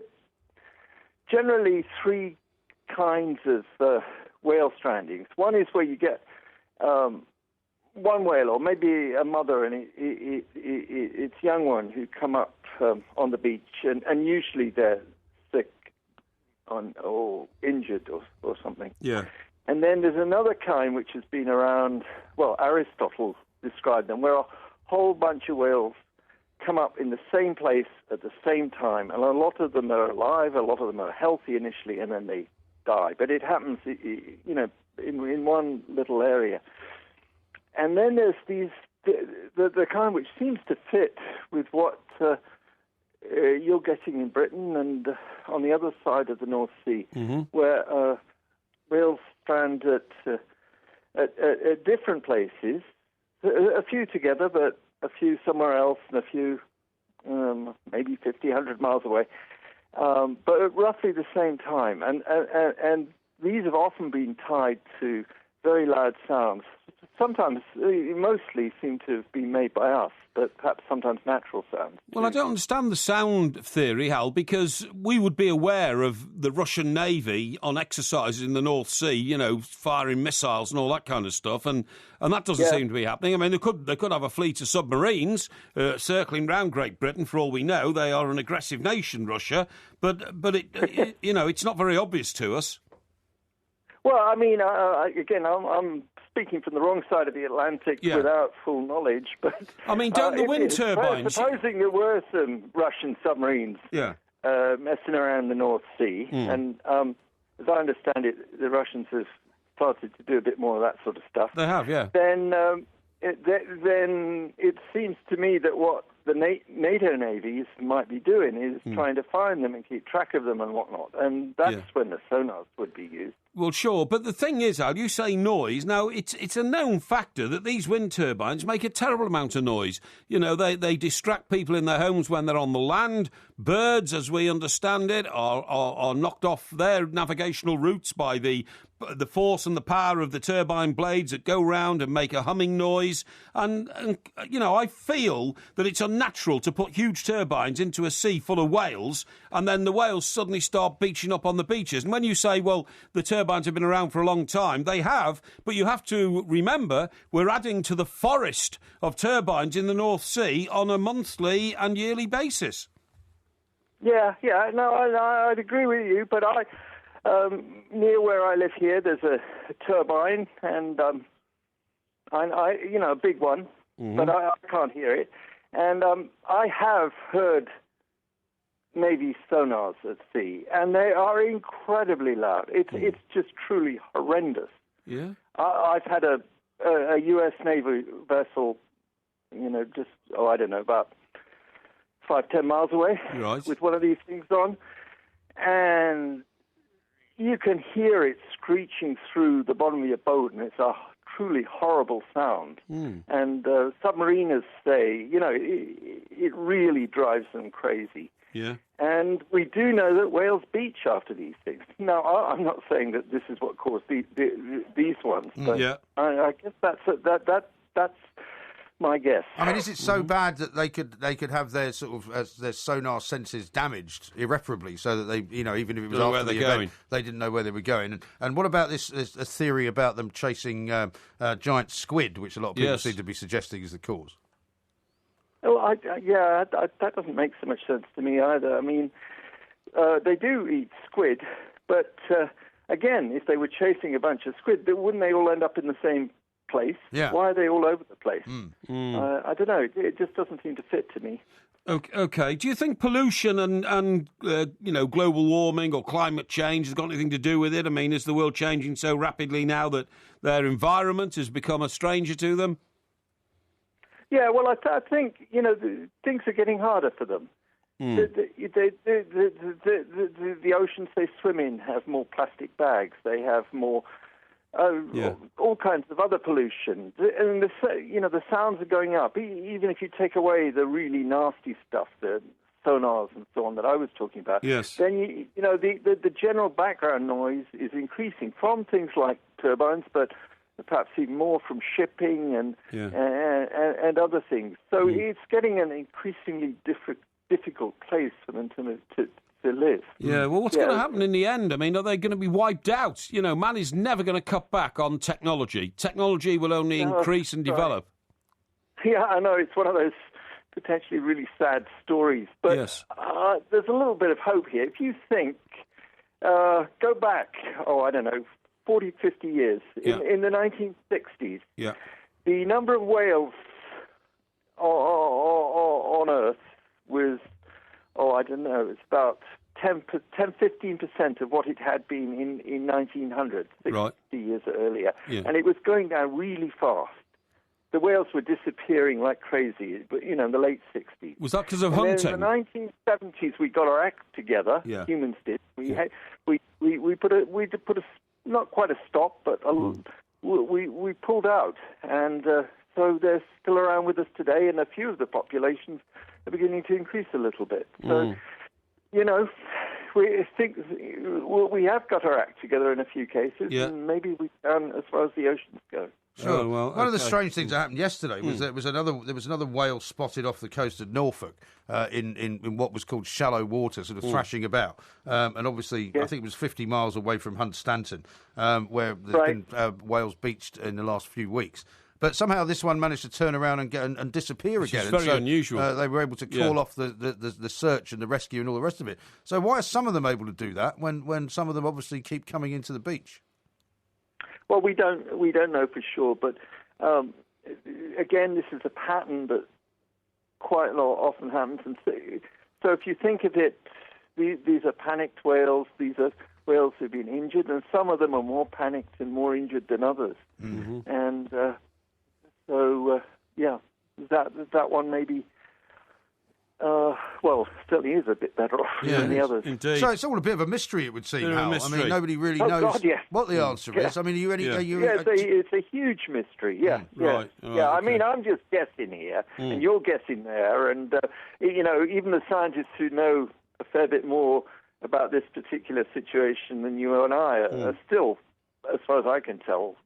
generally 3 kinds of whale strandings. One is where you get one whale, or maybe a mother and its young one, who come up on the beach, and usually they're sick or injured or something. Yeah. And then there's another kind which has been around, well, Aristotle described them, where a whole bunch of whales come up in the same place at the same time, and a lot of them are alive, a lot of them are healthy initially, and then they die. But it happens, in one little area. And then there's the kind which seems to fit with what you're getting in Britain and on the other side of the North Sea, where whales strand at different places, a few together, but a few somewhere else, and a few maybe 50, 100 miles away, but at roughly the same time. And these have often been tied to very loud sounds. Sometimes, mostly seem to have been made by us, but perhaps sometimes natural sounds. Well, I don't understand the sound theory, Hal, because we would be aware of the Russian Navy on exercises in the North Sea, firing missiles and all that kind of stuff, and that doesn't seem to be happening. I mean, they could have a fleet of submarines circling around Great Britain, for all we know. They are an aggressive nation, Russia, but it's not very obvious to us. Well, I mean, again, I'm speaking from the wrong side of the Atlantic without full knowledge, but I mean, don't the wind turbines? Supposing there were some Russian submarines messing around the North Sea, and as I understand it, the Russians have started to do a bit more of that sort of stuff. They have, yeah. Then it seems to me that what the NATO navies might be doing is trying to find them and keep track of them and whatnot, and that's when the sonars would be used. Well, sure, but the thing is, Al, you say noise. Now, it's a known factor that these wind turbines make a terrible amount of noise. They distract people in their homes when they're on the land. Birds, as we understand it, are knocked off their navigational routes by the force and the power of the turbine blades that go round and make a humming noise. And I feel that it's unnatural to put huge turbines into a sea full of whales and then the whales suddenly start beaching up on the beaches. And when you say, well, the turbine turbines have been around for a long time. They have, but you have to remember we're adding to the forest of turbines in the North Sea on a monthly and yearly basis. Yeah, no, I'd agree with you, but near where I live here, there's a turbine, and I a big one, but I can't hear it. And I have heard Navy sonars at sea, and they are incredibly loud. It's just truly horrendous. Yeah, I've had a U.S. Navy vessel, just about 5-10 miles away, right, with one of these things on, and you can hear it screeching through the bottom of your boat, and it's a truly horrible sound. And submariners say, it really drives them crazy. Yeah. And we do know that whales beach after these things. Now, I'm not saying that this is what caused these ones, but I guess that's my guess. I mean, is it so bad that they could have their their sonar senses damaged irreparably, so that they, even if it was after the event, they didn't know where they were going? And what about this theory about them chasing giant squid, which a lot of people seem to be suggesting is the cause? Well, that doesn't make so much sense to me either. I mean, they do eat squid, but again, if they were chasing a bunch of squid, wouldn't they all end up in the same place? Yeah. Why are they all over the place? I don't know. It just doesn't seem to fit to me. Okay. Do you think pollution and global warming or climate change has got anything to do with it? I mean, is the world changing so rapidly now that their environment has become a stranger to them? Yeah, well, I think things are getting harder for them. The oceans they swim in have more plastic bags. They have more. All kinds of other pollution, and the sounds are going up. Even if you take away the really nasty stuff, the sonars and so on that I was talking about, then the general background noise is increasing from things like turbines, but perhaps even more from shipping and other things. So it's getting an increasingly difficult place for them to live. Yeah, well, what's going to happen in the end? I mean, are they going to be wiped out? Man is never going to cut back on technology. Technology will only increase and develop. Yeah, I know. It's one of those potentially really sad stories. But there's a little bit of hope here. If you think, go back, 40, 50 years, in the 1960s, the number of whales on Earth was, it's about 10-15% of what it had been in 1900, 60 years earlier. Yeah. And it was going down really fast. The whales were disappearing like crazy, but, in the late 60s. Was that because of hunting? In the 1970s, we got our act together. Yeah. Humans did. We put a not quite a stop, but we pulled out. And so they're still around with us today, and a few of the populations are beginning to increase a little bit. So, we think we have got our act together in a few cases, and maybe we can as far as the oceans go. Sure. One of the strange things that happened yesterday was there was another whale spotted off the coast of Norfolk in what was called shallow water, sort of thrashing about, and obviously I think it was 50 miles away from Hunstanton, where there's been whales beached in the last few weeks. But somehow this one managed to turn around and disappear again. It's very unusual. They were able to call off the search and the rescue and all the rest of it. So why are some of them able to do that when some of them obviously keep coming into the beach? Well, we don't know for sure, but again, this is a pattern that quite a lot often happens. And so if you think of it, these are panicked whales. These are whales who've been injured, and some of them are more panicked and more injured than others. Mm-hmm. And that one maybe. Certainly is a bit better off than the others. Indeed. So it's all a bit of a mystery, it would seem, Hal. I mean, nobody really knows what the answer is. I mean, it's a huge mystery. Yeah, right. Okay. I mean, I'm just guessing here, and you're guessing there, and even the scientists who know a fair bit more about this particular situation than you and I are still, as far as I can tell,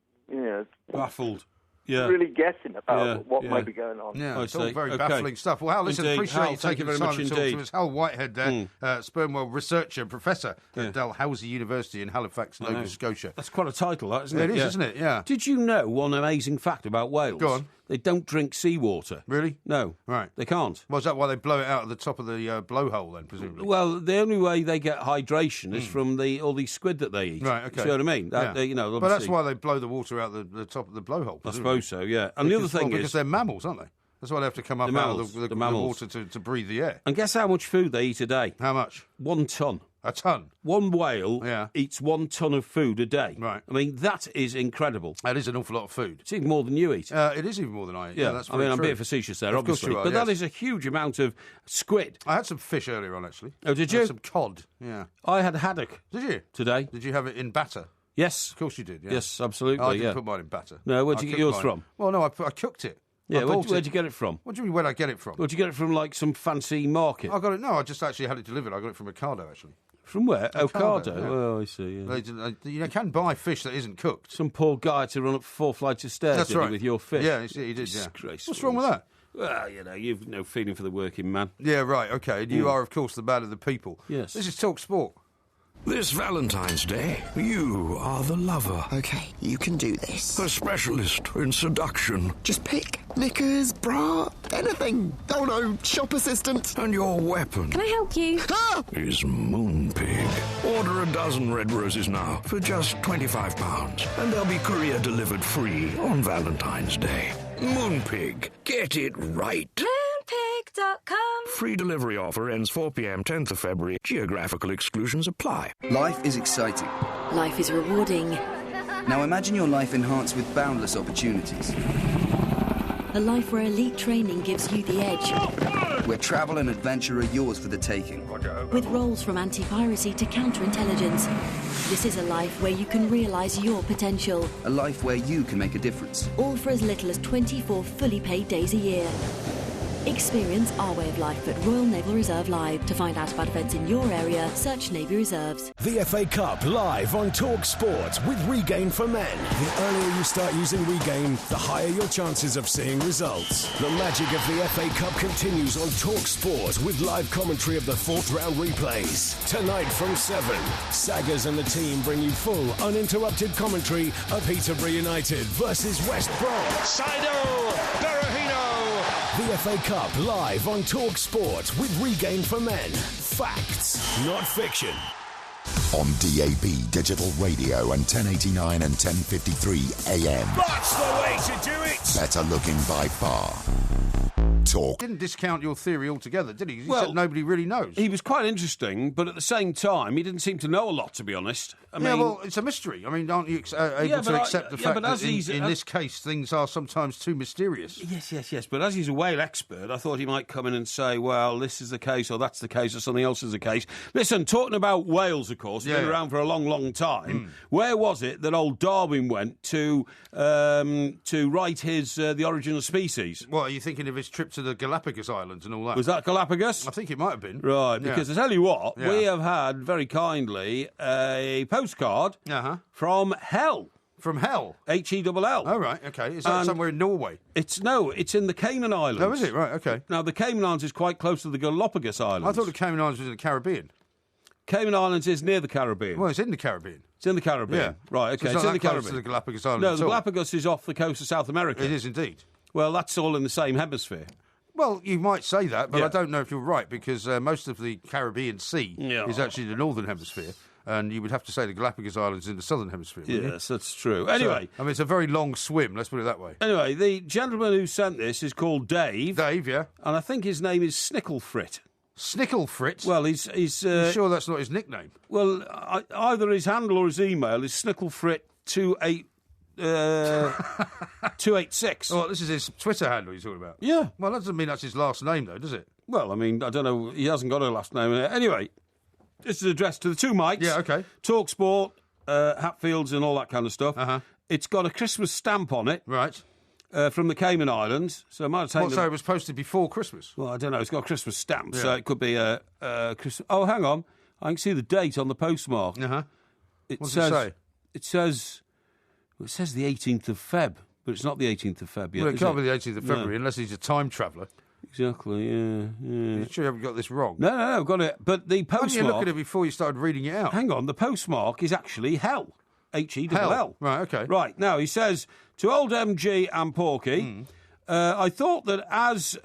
baffled. really guessing about what might be going on. Yeah, it's all very baffling stuff. Well, Hal, listen, appreciate you taking the time to talk to us. Hal Whitehead there, Spermwell researcher, professor at Dalhousie University in Halifax, Nova Scotia. That's quite a title, that, isn't it? It is, isn't it? Yeah. Did you know one amazing fact about Wales? Go on. They don't drink seawater. Really? No. Right. They can't. Well, is that why they blow it out of the top of the blowhole then, presumably? Well, the only way they get hydration is from all these squid that they eat. Right, okay. See what I mean? But that's why they blow the water out the top of the blowhole, presumably. I suppose so, yeah. And the other thing is... Because they're mammals, aren't they? That's why they have to come up out of the water to breathe the air. And guess how much food they eat a day? How much? 1 ton. A ton? One whale eats 1 ton of food a day. Right. I mean, that is incredible. That is an awful lot of food. It's even more than you eat. It is even more than I eat. Yeah, that's very true. I'm being facetious there, obviously. But that is a huge amount of squid. I had some fish earlier on, actually. Oh, did you? I had some cod, yeah. I had haddock. Did you? Today. Did you have it in batter? Yes. Of course you did, yeah. Yes, absolutely, I didn't put mine in batter. No, where'd you get yours from? Well, no, I cooked it. Yeah, where'd you get it from? What do you mean, where'd I get it from? Where'd you get it from, like some fancy market? I got it, no, I just actually had it delivered. I got it from Ocado, actually. From where? Ocado? Yeah. Oh, I see, yeah. You can buy fish that isn't cooked. Some poor guy to run up 4 flights of stairs with your fish. Yeah, he did, yeah. What's wrong with that? Well, you've no feeling for the working man. Yeah, right, OK. And you are, of course, the man of the people. Yes. This is Talk Sport. This Valentine's Day, you are the lover. OK, you can do this. A specialist in seduction. Just pick knickers, bra, anything. Oh no, shop assistant. And your weapon... Can I help you? ...is Moonpig. Order a dozen red roses now for just £25. And they'll be courier delivered free on Valentine's Day. Moonpig. Get it right. Moonpig.com. Free delivery offer ends 4 p.m. 10th of February. Geographical exclusions apply. Life is exciting. Life is rewarding. Now imagine your life enhanced with boundless opportunities. A life where elite training gives you the edge. Where travel and adventure are yours for the taking. With roles from anti-piracy to counterintelligence. This is a life where you can realise your potential. A life where you can make a difference. All for as little as 24 fully paid days a year. Experience our way of life at Royal Naval Reserve Live. To find out about events in your area, search Navy Reserves. The FA Cup live on Talk Sport with Regain for Men. The earlier you start using Regain, the higher your chances of seeing results. The magic of the FA Cup continues on Talk Sport with live commentary of the 4th round replays. Tonight from 7, Saggers and the team bring you full, uninterrupted commentary of Peterborough United versus West Brom. Saido Berahino. The FA Cup live on Talk Sport with Regain for Men. Facts, not fiction. On DAB Digital Radio and 1089 and 1053 AM. That's the way to do it! Better looking by far. Talk. Didn't discount your theory altogether, did he? He said nobody really knows. He was quite interesting, but at the same time, he didn't seem to know a lot, to be honest. I mean, well, it's a mystery. I mean, aren't you able to accept the fact that in this case, things are sometimes too mysterious? Yes. But as he's a whale expert, I thought he might come in and say, well, this is the case, or that's the case, or something else is the case. Listen, talking about whales, of course, been around for a long, long time. Where was it that old Darwin went to write his The Origin of Species? What, are you thinking of his trip to the Galapagos Islands and all that? Was that Galapagos? I think it might have been. Right, because I tell you what, we have had, very kindly, a postcard from hell. From hell? H-E-L-L. Oh, right, OK. Is that somewhere in Norway? It's in the Cayman Islands. Oh, is it? Right, OK. Now, the Cayman Islands is quite close to the Galapagos Islands. I thought the Cayman Islands was in the Caribbean. Cayman Islands is near the Caribbean. Well, it's in the Caribbean. It's in the Caribbean. Yeah. Right, OK. So it's in not the close Caribbean. to the Galapagos Islands. No, the Galapagos is off the coast of South America. It is indeed. Well, that's all in the same hemisphere. Well, you might say that, but I don't know if you're right, because most of the Caribbean Sea is actually the northern hemisphere, and you would have to say the Galapagos Islands in the southern hemisphere. Yes, that's true. Anyway. So, I mean, it's a very long swim, let's put it that way. Anyway, the gentleman who sent this is called Dave. Dave, yeah. And I think his name is Snicklefrit. Snicklefrit? Well, he's you sure that's not his nickname? Well, either his handle or his email is Snicklefrit286. Oh, this is his Twitter handle you're talking about? Yeah. Well, that doesn't mean that's his last name, though, does it? Well, I mean, I don't know. He hasn't got a last name. Anyway, this is addressed to the two mics. Yeah, OK. Talk Sport, Hatfields and all that kind of stuff. It's got a Christmas stamp on it. Right. From the Cayman Islands. So it might have taken... So it was posted before Christmas? Well, I don't know. It's got a Christmas stamp, so it could be a Christmas... Oh, hang on. I can see the date on the postmark. What does it say? It says the 18th of Feb. But it's not the 18th of February. Well, it can't be the 18th of February unless he's a time traveller. Exactly, yeah. You sure you haven't got this wrong? No, I've got it. But the postmark... Why didn't you look at it before you started reading it out? Hang on, the postmark is actually Hell. H-E-L-L. Right, OK. Right, now, he says, to old MG and Porky, I thought that as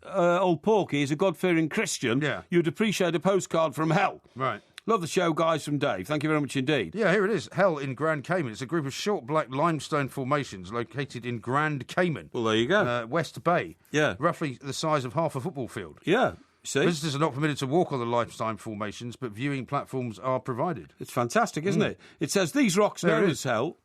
old Porky is a God-fearing Christian, you'd appreciate a postcard from Hell. Right. Love the show, guys, from Dave. Thank you very much indeed. Yeah, here it is. Hell in Grand Cayman. It's a group of short black limestone formations located in Grand Cayman. Well, there you go. West Bay. Yeah. Roughly the size of half a football field. Yeah. See? Visitors are not permitted to walk on the limestone formations, but viewing platforms are provided. It's fantastic, isn't it? It says these rocks known as Hell...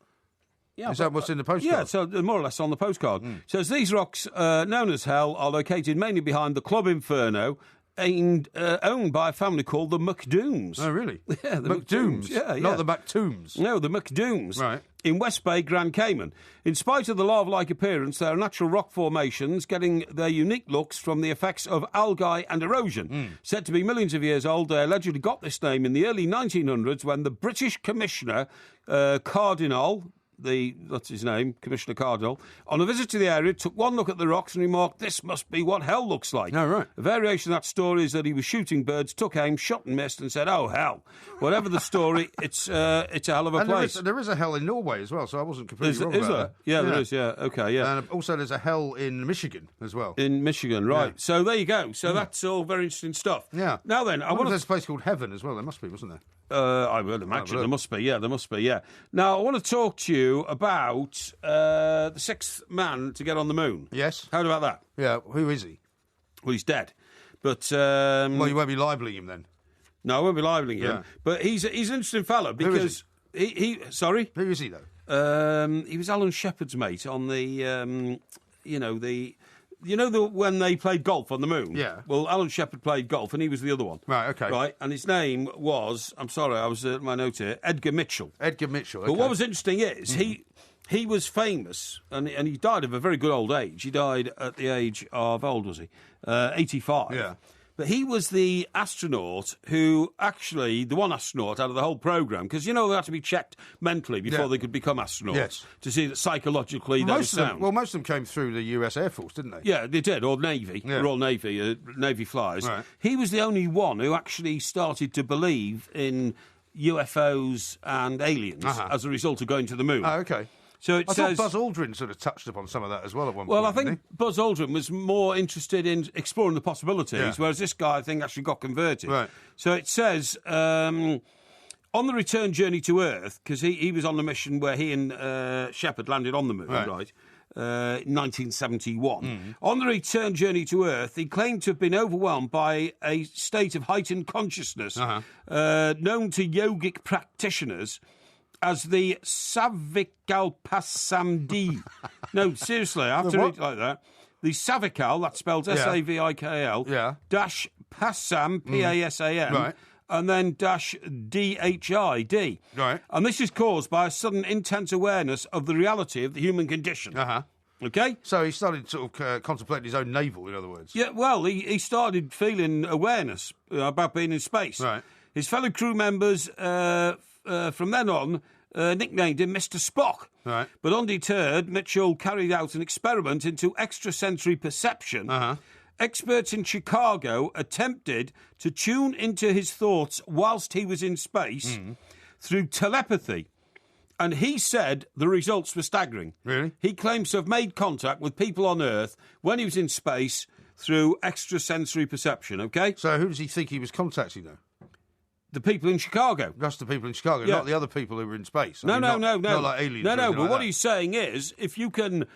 Yeah, is that what's in the postcard? Yeah, so more or less on the postcard. It says these rocks, known as Hell, are located mainly behind the Club Inferno, and owned by a family called the McDooms. Oh, really? Yeah, the McDooms. Yeah. Not the McTombs. No, the McDooms. Right. In West Bay, Grand Cayman. In spite of the lava-like appearance, they are natural rock formations getting their unique looks from the effects of algae and erosion. Said to be millions of years old, they allegedly got this name in the early 1900s when the British Commissioner, Cardinal... that's his name, Commissioner Cardinal, on a visit to the area, took one look at the rocks and remarked, this must be what hell looks like. Oh, right. A variation of that story is that he was shooting birds, took aim, shot and missed, and said, oh, hell. Whatever the story, it's a hell of a place. There is a hell in Norway as well, so I wasn't completely wrong about that. Yeah, there is, yeah. Okay, yeah. And also there's a hell in Michigan as well. In Michigan, right. Yeah. So there you go. So that's all very interesting stuff. Yeah. Now then, there's a place called Heaven as well. There must be, wasn't there? I would imagine there must be, yeah. Now, I want to talk to you about the sixth man to get on the moon. Yes. How about that? Yeah, who is he? Well, he's dead. But well, you won't be libeling him then? No, I won't be libeling him. But he's an interesting fellow because... He sorry? Who is he, though? He was Alan Shepard's mate on the, when they played golf on the moon? Yeah. Well, Alan Shepard played golf, and he was the other one. Right, OK. Right, and his name was, I'm sorry, I was at my note here, Edgar Mitchell. Edgar Mitchell, OK. But what was interesting is he was famous, and he died of a very good old age. He died at the age of, how old was he? 85. Yeah. But he was the astronaut who actually, the one astronaut out of the whole programme, because, they had to be checked mentally before they could become astronauts to see that psychologically they were sound. Most of them came through the US Air Force, didn't they? Yeah, they did, or Navy. Yeah. They're all Navy flyers. Right. He was the only one who actually started to believe in UFOs and aliens as a result of going to the moon. Oh, OK. So I thought Buzz Aldrin sort of touched upon some of that as well at one point. Well, I think Buzz Aldrin was more interested in exploring the possibilities, whereas this guy, I think, actually got converted. Right. So it says, on the return journey to Earth, because he was on the mission where he and Shepard landed on the moon, right? 1971. On the return journey to Earth, he claimed to have been overwhelmed by a state of heightened consciousness known to yogic practitioners as the Savikalpasamdi. No, seriously, I have to read it like that. The Savikal, that's spelled S-A-V-I-K-L, dash Passam, P-A-S-A-M, right. and then dash D-H-I-D. Right. And this is caused by a sudden intense awareness of the reality of the human condition. OK? So he started sort of contemplating his own navel, in other words. Yeah, well, he started feeling awareness about being in space. Right. His fellow crew members... from then on, nicknamed him Mr. Spock. Right. But undeterred, Mitchell carried out an experiment into extrasensory perception. Experts in Chicago attempted to tune into his thoughts whilst he was in space through telepathy. And he said the results were staggering. Really? He claims to have made contact with people on Earth when he was in space through extrasensory perception, OK? So who does he think he was contacting, though? The people in Chicago. Just the people in Chicago, not the other people who were in space. No. Not like aliens. No, but like what that. he's saying is, if you can,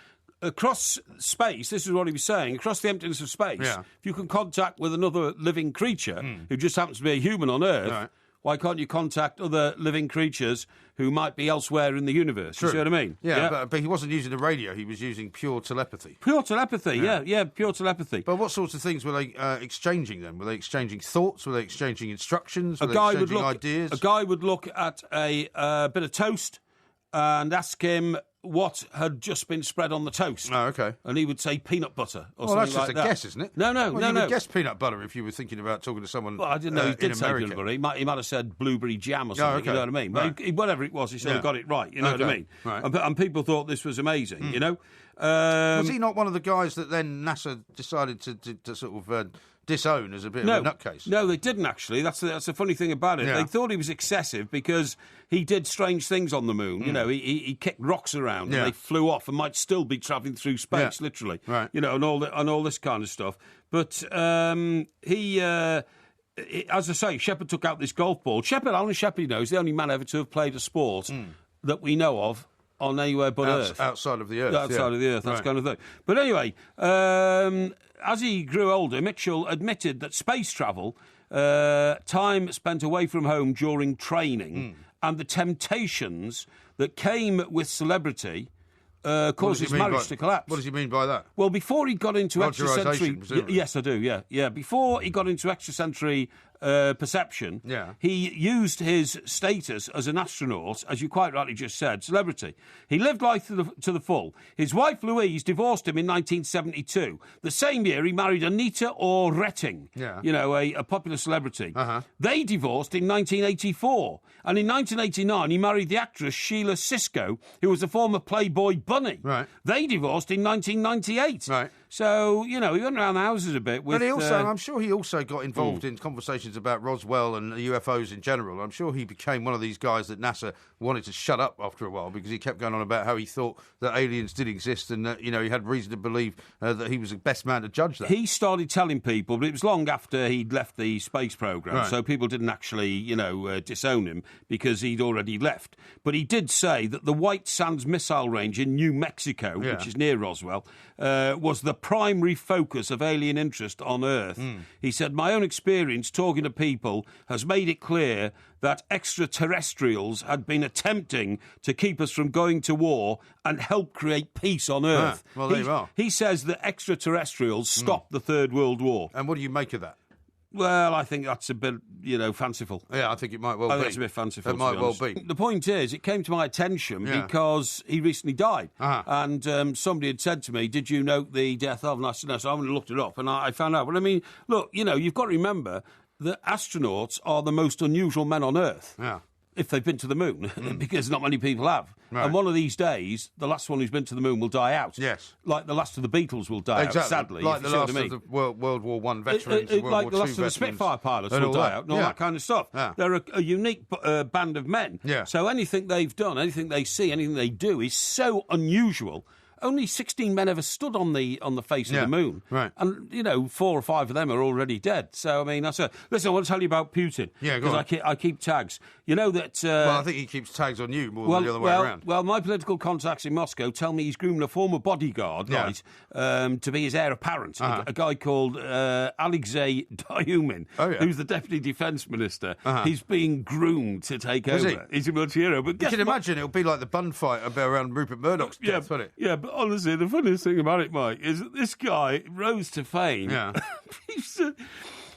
across space, this is what he was saying, across the emptiness of space, if you can contact with another living creature who just happens to be a human on Earth, why can't you contact other living creatures who might be elsewhere in the universe? True. You see what I mean? Yeah. But he wasn't using the radio, he was using pure telepathy. Pure telepathy, yeah, pure telepathy. But what sorts of things were they exchanging then? Were they exchanging thoughts? Were they exchanging instructions? Were they exchanging ideas? A guy would look at a bit of toast and ask him what had just been spread on the toast. Oh, OK. And he would say peanut butter or something that's like just that. a guess, isn't it? No. You would guess peanut butter if you were thinking about talking to someone Well, I didn't know he did say America. peanut butter. He might have said blueberry jam or something, okay. you know what I mean? Right. But whatever it was, he sort of got it right, you know what I mean? Right. And people thought this was amazing, you know? Was he not one of the guys that then NASA decided to sort of disown as a bit of a nutcase? No, they didn't actually. That's the funny thing about it. Yeah. They thought he was excessive because he did strange things on the moon. You know, he kicked rocks around and they flew off and might still be travelling through space, literally. Right. You know, and all this kind of stuff. But he. As I say, Shepherd took out this golf ball. Alan Shepherd, you know, is the only man ever to have played a sport that we know of on anywhere but Earth. Outside of the Earth. Outside of the Earth, that kind of thing. But anyway, as he grew older, Mitchell admitted that space travel, time spent away from home during training, and the temptations that came with celebrity caused his marriage to collapse. What does he mean by that? Well, before he got into extrasensory... presumably. Yes, I do, yeah. Before he got into extrasensory perception, he used his status as an astronaut, as you quite rightly just said, celebrity. He lived life to the full. His wife, Louise, divorced him in 1972. The same year, he married Anita Retting, you know, a popular celebrity. They divorced in 1984. And in 1989, he married the actress Sheila Cisco, who was a former Playboy bunny. Right. They divorced in 1998. Right. So, you know, he went around the houses a bit with... But he also, I'm sure he also got involved in conversations about Roswell and UFOs in general. I'm sure he became one of these guys that NASA wanted to shut up after a while because he kept going on about how he thought that aliens did exist and that, you know, he had reason to believe that he was the best man to judge that. He started telling people, but it was long after he'd left the space programme, so people didn't actually, you know, disown him because he'd already left. But he did say that the White Sands missile range in New Mexico, which is near Roswell, was the primary focus of alien interest on Earth. He said, my own experience talking to people has made it clear that extraterrestrials had been attempting to keep us from going to war and help create peace on Earth. Well, there you are. He says that extraterrestrials stopped the Third World War. And what do you make of that? Well, I think that's a bit, you know, fanciful. Yeah, I think it might well be. I think it's a bit fanciful. It might well be. The point is, it came to my attention because he recently died. And somebody had said to me, did you note the death of? And I said, no, so I looked it up and I found out. But I mean, look, you know, you've got to remember that astronauts are the most unusual men on Earth. Yeah. If they've been to the moon, because not many people have. Right. And one of these days, the last one who's been to the moon will die out. Yes. Like the last of the Beatles will die out, sadly. Like the last of the World War I veterans, World like War the last II of the Spitfire pilots will die out, and all that kind of stuff. Yeah. They're a unique band of men. Yeah. So anything they've done, anything they see, anything they do is so unusual. Only 16 men ever stood on the face of the moon. Right. And, you know, 4 or 5 of them are already dead. So, I mean, that's a... Listen, I want to tell you about Putin. Yeah, go on. Because I keep tags. You know that... well, I think he keeps tags on you more than the other way around. Well, my political contacts in Moscow tell me he's grooming a former bodyguard, right, to be his heir apparent. A guy called Alexei Dyumin, who's the Deputy Defence Minister. He's being groomed to take over. He's a much hero. But you can imagine it'll be like the bun fight around Rupert Murdoch's death, won't it? Yeah, but honestly, the funniest thing about it, Mike, is that this guy rose to fame. Yeah.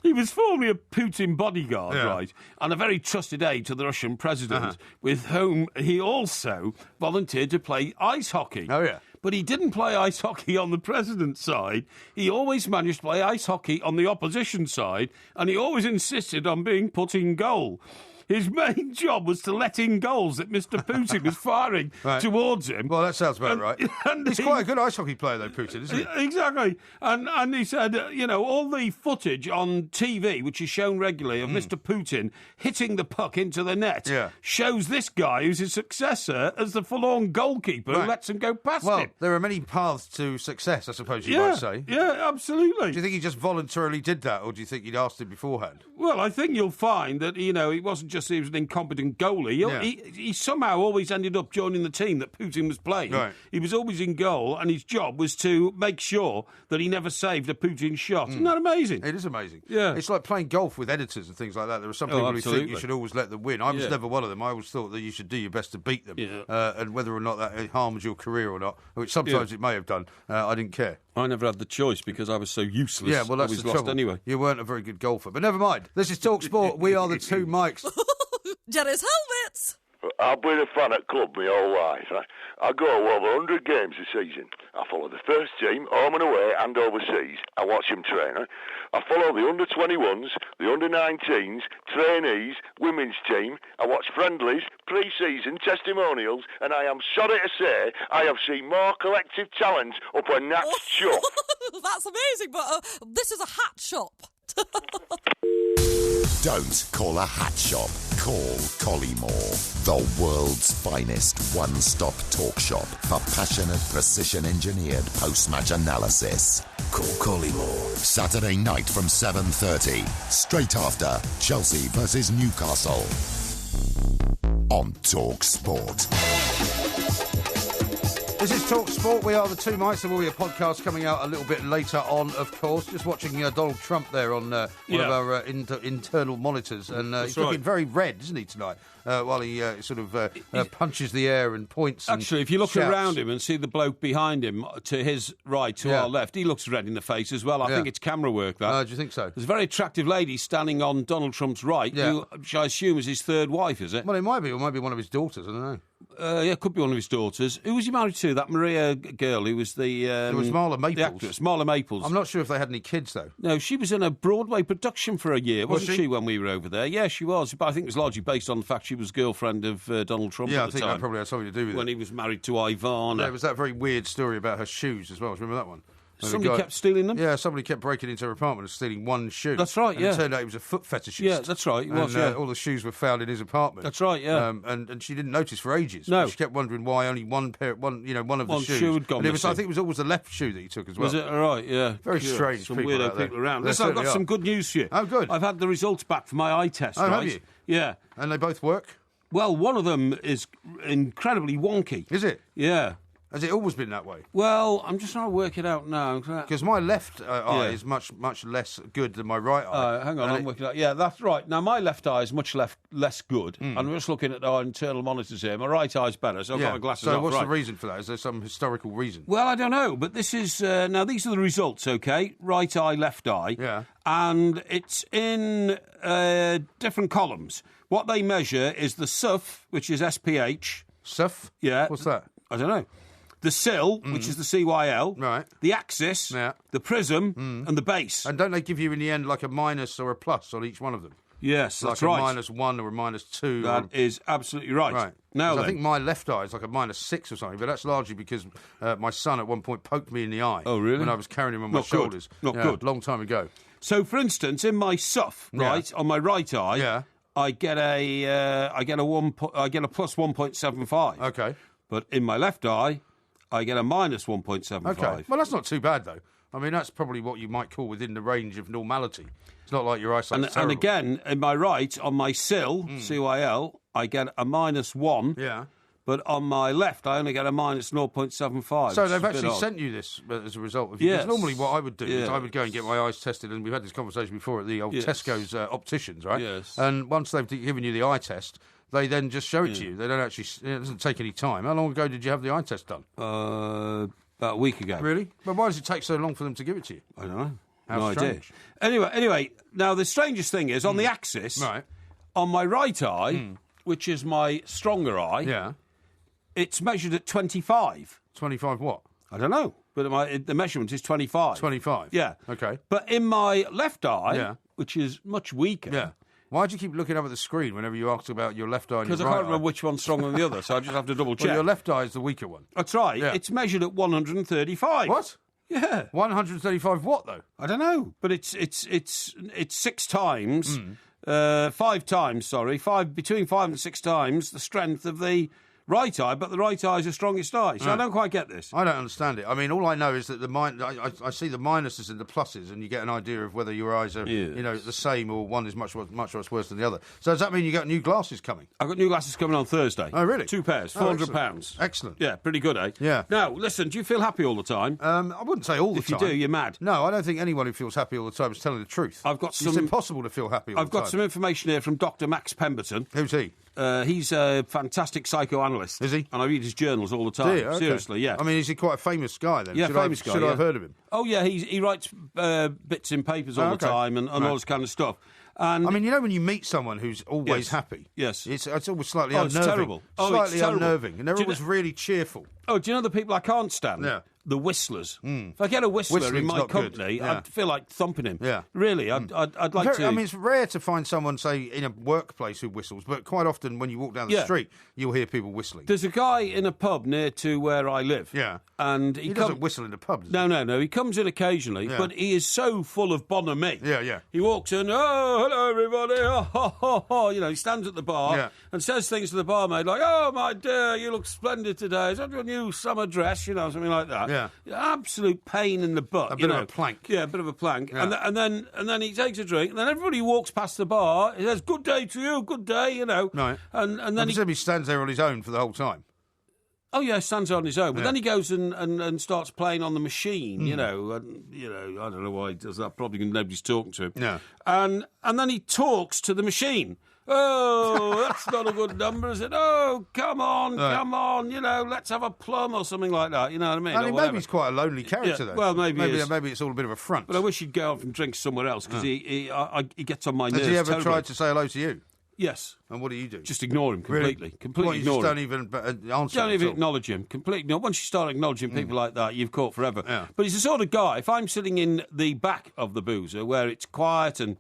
He was formerly a Putin bodyguard, right, and a very trusted aide to the Russian president, with whom he also volunteered to play ice hockey. Oh, yeah. But he didn't play ice hockey on the president's side. He always managed to play ice hockey on the opposition side, and he always insisted on being put in goal. His main job was to let in goals that Mr. Putin was firing towards him. Well, that sounds about right. And he's quite a good ice hockey player, though, Putin, isn't he? Exactly. And he said, you know, all the footage on TV, which is shown regularly, of Mr. Putin hitting the puck into the net, shows this guy who's his successor as the forlorn goalkeeper who lets him go past him. Well, there are many paths to success, I suppose you might say. Yeah, absolutely. Do you think he just voluntarily did that, or do you think he'd asked him beforehand? Well, I think you'll find that, you know, it wasn't just he was an incompetent goalie. He somehow always ended up joining the team that Putin was playing. Right. He was always in goal, and his job was to make sure that he never saved a Putin shot. Isn't that amazing? It is amazing. Yeah. It's like playing golf with editors and things like that. There are some people who think you should always let them win. I was never one of them. I always thought that you should do your best to beat them. Yeah. And whether or not that harms your career or not, which sometimes it may have done, I didn't care. I never had the choice because I was so useless. Yeah, well, that's the trouble. Anyway. You weren't a very good golfer. But never mind. This is Talk Sport. We are the two Mikes. Jerry's helmets. I've been a fan at club my whole life. I go over 100 games a season. I follow the first team, home and away and overseas. I watch them train. I follow the under-21s, the under-19s, trainees, women's team. I watch friendlies, pre-season, testimonials, and I am sorry to say I have seen more collective talent up a Nat's chuck. That's amazing, but this is a hat shop. Don't call a hat shop. Call Collymore, the world's finest one-stop talk shop for passionate, precision-engineered post-match analysis. Call Collymore. Saturday night from 7:30, straight after Chelsea versus Newcastle on Talk Sport. This is Talk Sport. We are the Two Mics. There will be a podcast coming out a little bit later on, of course. Just watching Donald Trump there on one of our internal monitors. And he's looking very red, isn't he, tonight? While he sort of punches the air and points. Actually, if you look around him and see the bloke behind him, to his right, to our left, he looks red in the face as well. I think it's camera work, that. Do you think so? There's a very attractive lady standing on Donald Trump's right, which I assume is his third wife, is it? Well, it might be, or might be one of his daughters, I don't know. Yeah, could be one of his daughters. Who was he married to? That Maria girl who was the... it was Marla Maples. The actress, Marla Maples. I'm not sure if they had any kids, though. No, she was in a Broadway production for a year, wasn't she, when we were over there? Yeah, she was. But I think it was largely based on the fact she was girlfriend of Donald Trump at the time. Yeah, I think that probably had something to do with it. When he was married to Ivana. There was that very weird story about her shoes as well. Remember that one? Somebody kept stealing them? Yeah, somebody kept breaking into her apartment and stealing one shoe. That's right, and it turned out he was a foot fetishist. Yeah, that's right, he was, all the shoes were found in his apartment. That's right, yeah. And she didn't notice for ages. No. She kept wondering why only one of the shoes. Shoe had gone and I think it was always the left shoe that he took as well. Was it? All right, yeah. Very strange some people weirdo out there. people around. Listen, I've got some good news for you. Oh, good. I've had the results back for my eye test, right? Have you? Yeah. And they both work? Well, one of them is incredibly wonky. Is it? Yeah. Has it always been that way? Well, I'm just trying to work it out now. Because my left eye is much less good than my right eye. Hang on, I'm working out. Yeah, that's right. Now, my left eye is much less good. I'm just looking at our internal monitors here. My right eye's better, so I've got my glasses off. So what's the reason for that? Is there some historical reason? Well, I don't know, but this is... now, these are the results, OK? Right eye, left eye. Yeah. And it's in different columns. What they measure is the SUF, which is SPH. SUF? Yeah. What's that? I don't know. The SIL, which is the CYL, right? The axis, the prism, and the base. And don't they give you in the end like a minus or a plus on each one of them? Yes, that's right. Like a -1 or a -2. That is absolutely right. Right. Now, I think my left eye is like a -6 or something, but that's largely because my son at one point poked me in the eye. Oh, really? When I was carrying him on my shoulders. Not good. Long time ago. So, for instance, in my SUF, right, on my right eye, I get a plus 1.75. Okay. But in my left eye, I get a minus 1.75. Okay. Well, that's not too bad, though. I mean, that's probably what you might call within the range of normality. It's not like your eyesight's terrible. And again, in my right, on my SIL, CYL, I get a -1. Yeah. But on my left, I only get a minus 0.75. So they've actually sent you this as a result of you. Yes. Because normally what I would do is I would go and get my eyes tested, and we've had this conversation before at the old Tesco's opticians, right? Yes. And once they've given you the eye test, they then just show it to you. They don't actually... It doesn't take any time. How long ago did you have the eye test done? About a week ago. Really? But why does it take so long for them to give it to you? I don't know. How strange. Idea. Anyway, now the strangest thing is, on the axis, on my right eye, which is my stronger eye, it's measured at 25. 25 what? I don't know. But the measurement is 25. 25? Yeah. Okay. But in my left eye, which is much weaker... Yeah. Why do you keep looking up at the screen whenever you ask about your left eye and your right eye? Because I can't remember which one's stronger than the other, so I just have to double check. Well, your left eye is the weaker one. That's right. Yeah. It's measured at 135. What? Yeah. 135 what, though? I don't know. But it's 6 times, 5 times, sorry, between 5 and 6 times the strength of the right eye, but the right eye is the strongest eye. So I don't quite get this. I don't understand it. I mean, all I know is that I see the minuses and the pluses, and you get an idea of whether your eyes are, the same, or one is much worse than the other. So does that mean you got new glasses coming? I've got new glasses coming on Thursday. Oh, really? 2 pairs, £400. Excellent. Yeah, pretty good, eh? Yeah. Now, listen, do you feel happy all the time? I wouldn't say all the time. If you do, you're mad. No, I don't think anyone who feels happy all the time is telling the truth. It's impossible to feel happy all the time. I've got some information here from Dr. Max Pemberton. Who's he? He's a fantastic psychoanalyst. Is he? And I read his journals all the time. Okay. Seriously, yeah. I mean, is he quite a famous guy then? Yeah, famous guy. Should I have heard of him? Oh, yeah, he writes bits in papers all the time and all this kind of stuff. And I mean, you know when you meet someone who's always happy? Yes. It's always slightly unnerving. It's terrible. Slightly it's terrible. unnerving. And they're always really cheerful. Oh, do you know the people I can't stand? Yeah. The whistlers. If I get a whistler in my company, I'd feel like thumping him. Yeah. Really, I'd like to. I mean, it's rare to find someone, say, in a workplace who whistles, but quite often when you walk down the street, you'll hear people whistling. There's a guy in a pub near to where I live. Yeah. And he doesn't whistle in the pub, does he? No. He comes in occasionally, but he is so full of bonhomie. Yeah. He walks in, oh, hello, everybody. Oh, ho, ho, ho. You know, he stands at the bar and says things to the barmaid like, oh, my dear, you look splendid today. Is that your new summer dress? You know, something like that. Yeah. Absolute pain in the butt. A bit of a plank. Yeah, a bit of a plank. Yeah. And then he takes a drink, and then everybody walks past the bar. He says, good day to you, good day, you know. Right. And then he stands there on his own for the whole time. Oh yeah, stands on his own, but then he goes and starts playing on the machine, you know. And, you know, I don't know why he does that. Probably because nobody's talking to him. No. And then he talks to the machine. Oh, that's not a good number, is it? Oh, come on, you know, let's have a plum or something like that. You know what I mean? I mean, maybe he's quite a lonely character, though. Well, maybe it's all a bit of a front. But I wish he'd go off and drink somewhere else because he gets on my nerves. Has he ever terribly. tried to say hello to you? Yes. And what do you do? Just ignore him completely. Really? Completely ignore him. Don't even answer Don't even all. acknowledge him. Completely ignore. Once you start acknowledging people like that, you've caught forever. Yeah. But he's the sort of guy, if I'm sitting in the back of the boozer where it's quiet and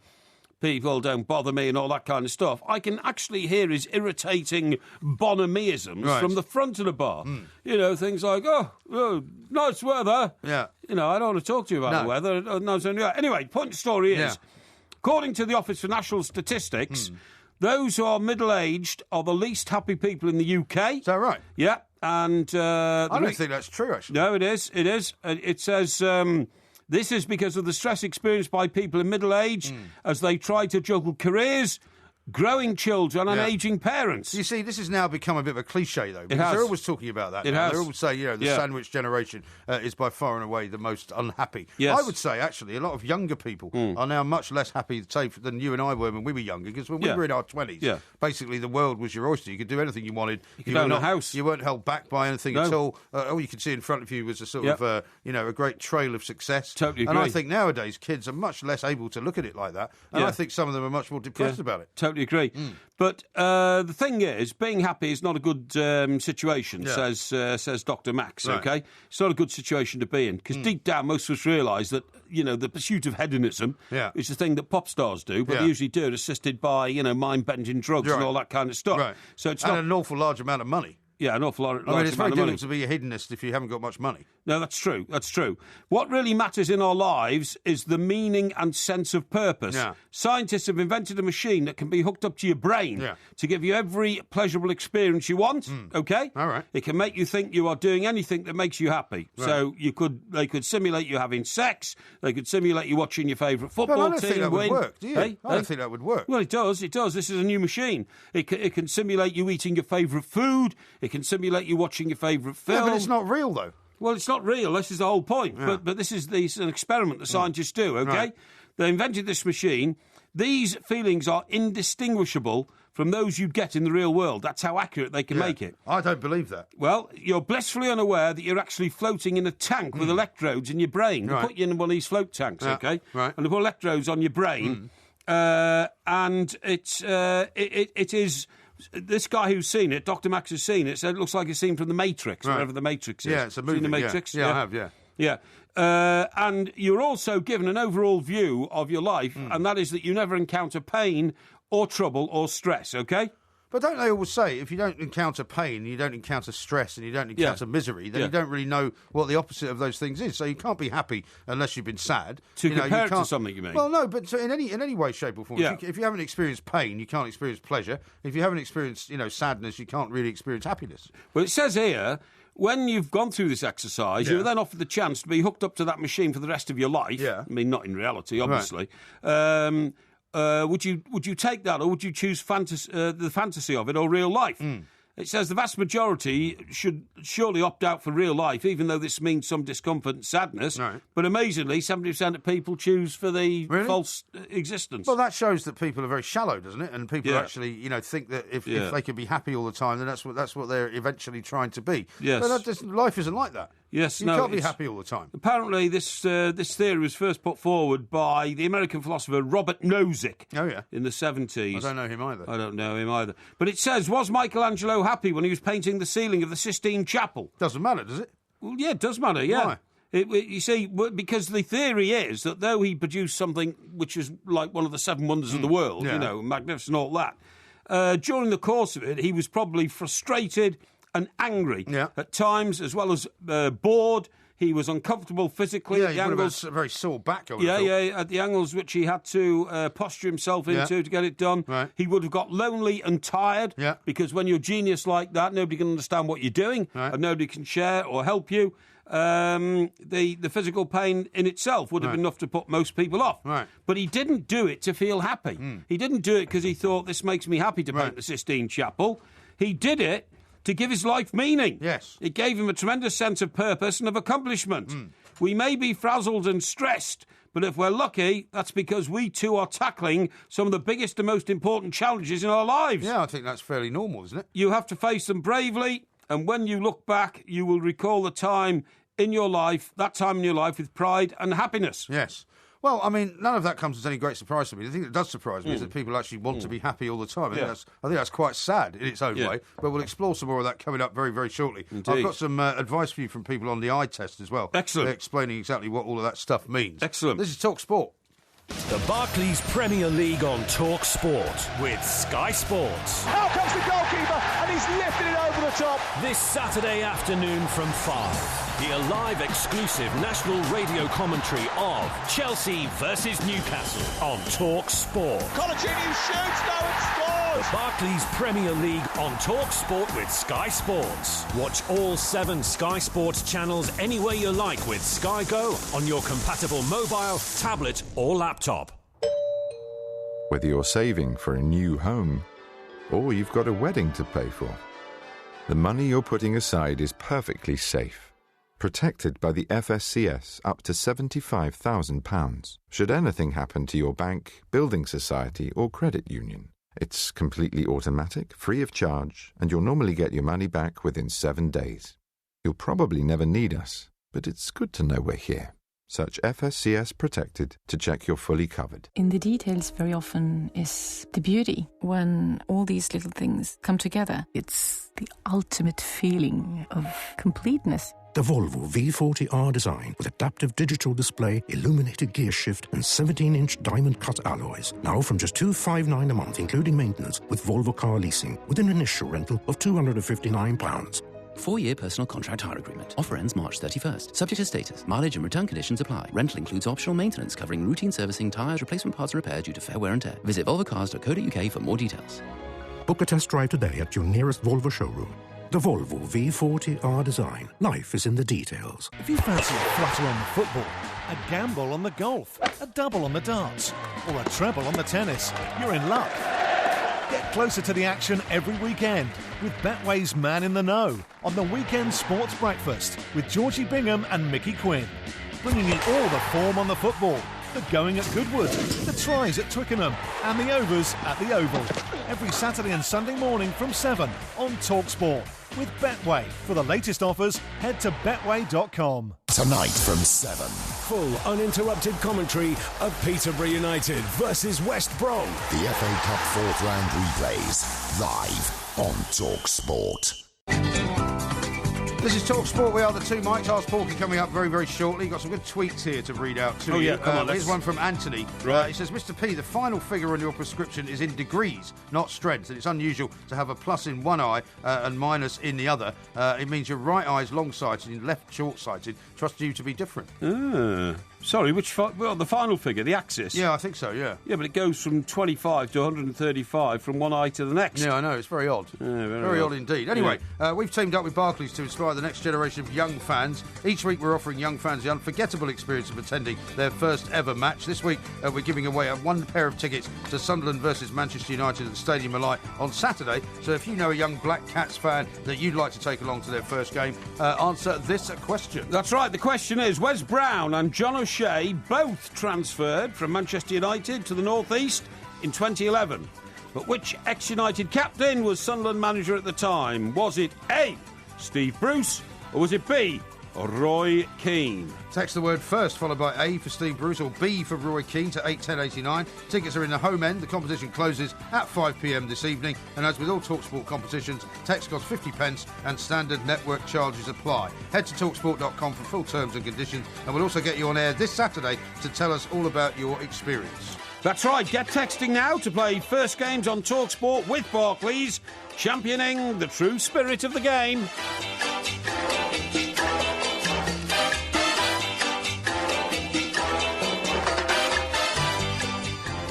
people don't bother me and all that kind of stuff, I can actually hear his irritating bonhomieisms from the front of the bar. You know, things like, oh, nice weather. Yeah. You know, I don't want to talk to you about the weather. No, anyway, point of the story is, according to the Office for National Statistics, those who are middle-aged are the least happy people in the UK. Is that right? Yeah. And I don't think that's true, actually. No, it is. It is. It says this is because of the stress experienced by people in middle age as they try to juggle careers, growing children and ageing parents. You see, this has now become a bit of a cliche, though, because they're always talking about that. It has. They always say, you know, the sandwich generation is by far and away the most unhappy. Yes. I would say, actually, a lot of younger people are now much less happy, say, than you and I were when we were younger, because when we were in our 20s, basically the world was your oyster. You could do anything you wanted. You could own a house. You weren't held back by anything at all. All you could see in front of you was a sort of, you know, a great trail of success. Totally agree. And I think nowadays kids are much less able to look at it like that, and I think some of them are much more depressed about it. Totally agree. But the thing is, being happy is not a good situation, says Dr. Max, OK? It's not a good situation to be in, because deep down most of us realise that, you know, the pursuit of hedonism is the thing that pop stars do, but they usually do it assisted by, you know, mind-bending drugs and all that kind of stuff. Right. So it's and not an awful large amount of money. Yeah, an awful lot. I mean, it's very difficult to be a hedonist if you haven't got much money. No, that's true. That's true. What really matters in our lives is the meaning and sense of purpose. Yeah. Scientists have invented a machine that can be hooked up to your brain to give you every pleasurable experience you want. Okay? All right. It can make you think you are doing anything that makes you happy. Right. So they could simulate you having sex. They could simulate you watching your favourite football team. I don't think that would work, do you? Hey? I don't think that would work. Well, it does. It does. This is a new machine. It can simulate you eating your favourite food. It can simulate you watching your favourite film. Yeah, but it's not real, though. Well, it's not real. This is the whole point. Yeah. But this is an experiment that scientists do, OK? Right. They invented this machine. These feelings are indistinguishable from those you'd get in the real world. That's how accurate they can make it. I don't believe that. Well, you're blissfully unaware that you're actually floating in a tank with electrodes in your brain. They put you in one of these float tanks, OK? Right. And they put electrodes on your brain. And it is... This guy who's seen it, Dr. Max has seen it, said it looks like a scene from The Matrix, whatever The Matrix is. Yeah, it's a movie. Seen The Matrix? Yeah, I have, yeah. Yeah. And you're also given an overall view of your life, and that is that you never encounter pain or trouble or stress, OK? But don't they always say, if you don't encounter pain, you don't encounter stress, and you don't encounter misery, then you don't really know what the opposite of those things is. So you can't be happy unless you've been sad. Compare it to something, you mean? Well, no, but in any way, shape or form. Yeah. If you haven't experienced pain, you can't experience pleasure. If you haven't experienced, sadness, you can't really experience happiness. Well, it says here, when you've gone through this exercise, you're then offered the chance to be hooked up to that machine for the rest of your life. Yeah. I mean, not in reality, obviously. Right. Would you take that, or would you choose the fantasy of it or real life? It says the vast majority should surely opt out for real life, even though this means some discomfort and sadness. Right. But amazingly, 70% of people choose for the false existence. Well, that shows that people are very shallow, doesn't it? And people actually, think that if they could be happy all the time, then that's what they're eventually trying to be. Yes. But life isn't like that. Yes, you can't be happy all the time. Apparently, this theory was first put forward by the American philosopher Robert Nozick. Oh, yeah. In the 70s. I don't know him either. I don't know him either. But it says, was Michelangelo happy when he was painting the ceiling of the Sistine Chapel? Doesn't matter, does it? Well, yeah, it does matter, yeah. Why? You see, because the theory is that though he produced something which is like one of the 7 wonders of the world, yeah. Magnificent, all that, during the course of it, he was probably frustrated and angry at times, as well as bored. He was uncomfortable physically. Yeah, he would have a very sore back. At the angles which he had to posture himself into to get it done. Right. He would have got lonely and tired because when you're a genius like that, nobody can understand what you're doing and nobody can share or help you. The physical pain in itself would have been enough to put most people off. Right. But he didn't do it to feel happy. He didn't do it because he thought, this makes me happy to paint the Sistine Chapel. He did it to give his life meaning. Yes. It gave him a tremendous sense of purpose and of accomplishment. We may be frazzled and stressed, but if we're lucky, that's because we too are tackling some of the biggest and most important challenges in our lives. Yeah, I think that's fairly normal, isn't it? You have to face them bravely, and when you look back, you will recall that time in your life with pride and happiness. Yes. Well, I mean, none of that comes as any great surprise to me. The thing that does surprise me is that people actually want to be happy all the time. I think that's quite sad in its own way, but we'll explore some more of that coming up very, very shortly. Indeed. I've got some advice for you from people on the eye test as well. Excellent. Explaining exactly what all of that stuff means. Excellent. This is Talk Sport. The Barclays Premier League on Talk Sport with Sky Sports. Out comes the goalkeeper and he's lifted it over the top. This Saturday afternoon from 5. Hear live exclusive national radio commentary of Chelsea versus Newcastle on Talk Sport. Colaccini shoots, no, it scores! The Barclays Premier League on Talk Sport with Sky Sports. Watch all 7 Sky Sports channels anywhere you like with Sky Go on your compatible mobile, tablet or laptop. Whether you're saving for a new home or you've got a wedding to pay for, the money you're putting aside is perfectly safe. Protected by the FSCS up to £75,000. Should anything happen to your bank, building society or credit union, it's completely automatic, free of charge, and you'll normally get your money back within 7 days. You'll probably never need us, but it's good to know we're here. Search FSCS Protected to check you're fully covered. In the details very often is the beauty. When all these little things come together, it's the ultimate feeling of completeness. The Volvo V40R design with adaptive digital display, illuminated gear shift and 17-inch diamond-cut alloys. Now from just $259 a month, including maintenance, with Volvo Car Leasing, with an initial rental of £259. 4-year personal contract hire agreement. Offer ends March 31st. Subject to status. Mileage and return conditions apply. Rental includes optional maintenance covering routine servicing, tyres, replacement parts and repair due to fair wear and tear. Visit volvocars.co.uk for more details. Book a test drive today at your nearest Volvo showroom. The Volvo V40R design. Life is in the details. If you fancy a flutter on the football, a gamble on the golf, a double on the darts, or a treble on the tennis, you're in luck. Get closer to the action every weekend with Betway's Man in the Know on the Weekend Sports Breakfast with Georgie Bingham and Mickey Quinn. Bringing you all the form on the football, the going at Goodwood, the tries at Twickenham and the overs at the Oval. Every Saturday and Sunday morning from 7 on TalkSport. With Betway. For the latest offers, head to betway.com. Tonight from 7. Full uninterrupted commentary of Peterborough United versus West Brom. The FA Cup 4th round replays live on Talk Sport. This is Talk Sport. We are the two Mikes. Ask Porky coming up very, very shortly. Got some good tweets here to read out to you. Yeah, come on. Here's one from Anthony. Right. He says, Mr. P, the final figure on your prescription is in degrees, not strength, and it's unusual to have a plus in one eye and minus in the other. It means your right eye is long-sighted and left short-sighted. Trust you to be different. Sorry, the final figure, the axis? Yeah, I think so, yeah. Yeah, but it goes from 25 to 135 from one eye to the next. Yeah, I know, it's very odd. Yeah, very odd indeed. Anyway, we've teamed up with Barclays to inspire the next generation of young fans. Each week we're offering young fans the unforgettable experience of attending their first ever match. This week we're giving away one pair of tickets to Sunderland versus Manchester United at the Stadium of Light on Saturday. So if you know a young Black Cats fan that you'd like to take along to their first game, answer this question. That's right, the question is, Wes Brown and John O'Shea both transferred from Manchester United to the North East in 2011. But which ex-United captain was Sunderland manager at the time? Was it A, Steve Bruce, or was it B, Roy Keane. Text the word first, followed by A for Steve Bruce or B for Roy Keane to 81089. Tickets are in the home end. The competition closes at 5 p.m. this evening. And as with all TalkSport competitions, text costs 50p and standard network charges apply. Head to talksport.com for full terms and conditions. And we'll also get you on air this Saturday to tell us all about your experience. That's right. Get texting now to play First Games on TalkSport with Barclays, championing the true spirit of the game.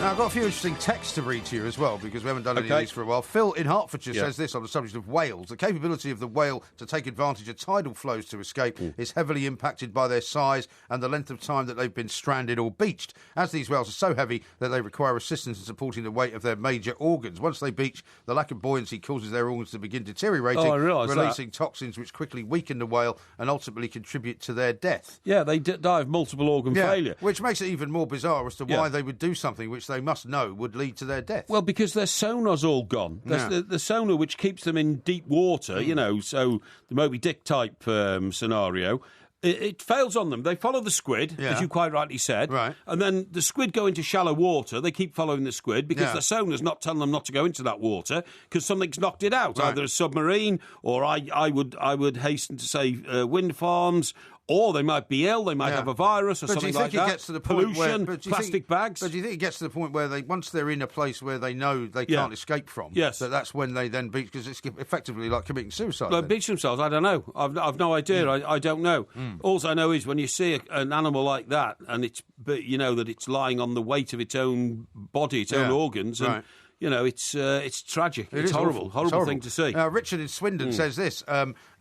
Now, I've got a few interesting texts to read to you as well, because we haven't done any of these for a while. Phil in Hertfordshire says this on the subject of whales. The capability of the whale to take advantage of tidal flows to escape is heavily impacted by their size and the length of time that they've been stranded or beached, as these whales are so heavy that they require assistance in supporting the weight of their major organs. Once they beach, the lack of buoyancy causes their organs to begin deteriorating, releasing toxins which quickly weaken the whale and ultimately contribute to their death. Yeah, they die of multiple organ failure. Which makes it even more bizarre as to why they would do something which they must know would lead to their death. Well, because their sonar's all gone. The sonar which keeps them in deep water, so the Moby Dick type scenario, it fails on them. They follow the squid, as you quite rightly said, and then the squid go into shallow water. They keep following the squid because the sonar's not telling them not to go into that water because something's knocked it out, either a submarine or I would hasten to say wind farms. Or they might be ill, they might have a virus or something like that. Do you think it gets to the point pollution, plastic bags? But do you think it gets to the point where once they're in a place where they know they can't escape from, that's when they then beach, because it's effectively like committing suicide? Like beach themselves? I don't know. I've no idea. I don't know. All I know is when you see an animal like that, and you know that it's lying on the weight of its own body, its own organs, and it's tragic. It's horrible. Horrible thing to see. Richard in Swindon says this.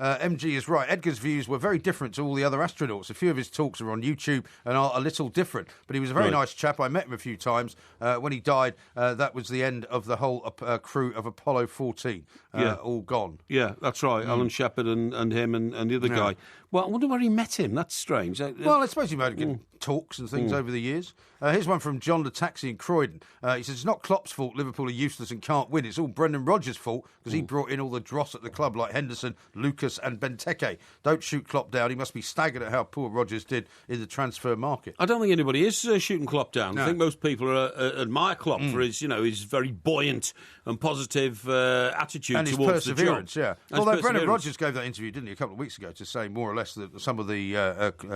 MG is right. Edgar's views were very different to all the other astronauts. A few of his talks are on YouTube and are a little different. But he was a very nice chap. I met him a few times. When he died, that was the end of the whole crew of Apollo 14. All gone. Yeah, that's right. Alan Shepard and him and the other guy. Well, I wonder where he met him. That's strange. Well, I suppose he might have given talks and things over the years. Here's one from John the Taxi in Croydon. He says, it's not Klopp's fault Liverpool are useless and can't win. It's all Brendan Rodgers' fault because he brought in all the dross at the club like Henderson, Lucas and Benteke. Don't shoot Klopp down. He must be staggered at how poor Rodgers did in the transfer market. I don't think anybody is shooting Klopp down. No. I think most people admire Klopp for his very buoyant and positive attitude and towards his perseverance, the job. Although Brendan Rodgers gave that interview, didn't he, a couple of weeks ago, to say more or less that some of the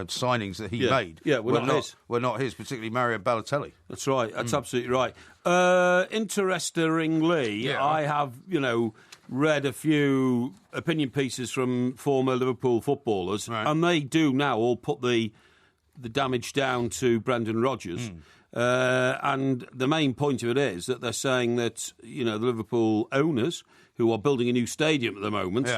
signings that he made were not his, particularly Mario Balotelli. That's right. That's absolutely right. Interestingly, I have, read a few opinion pieces from former Liverpool footballers, and they do now all put the damage down to Brendan Rodgers. And the main point of it is that they're saying that, the Liverpool owners, who are building a new stadium at the moment,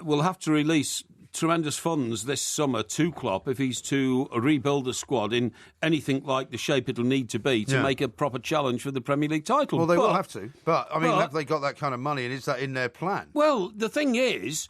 will have to release tremendous funds this summer to Klopp if he's to rebuild the squad in anything like the shape it'll need to be to make a proper challenge for the Premier League title. Well, they will have to. But, have they got that kind of money, and is that in their plan? Well, the thing is,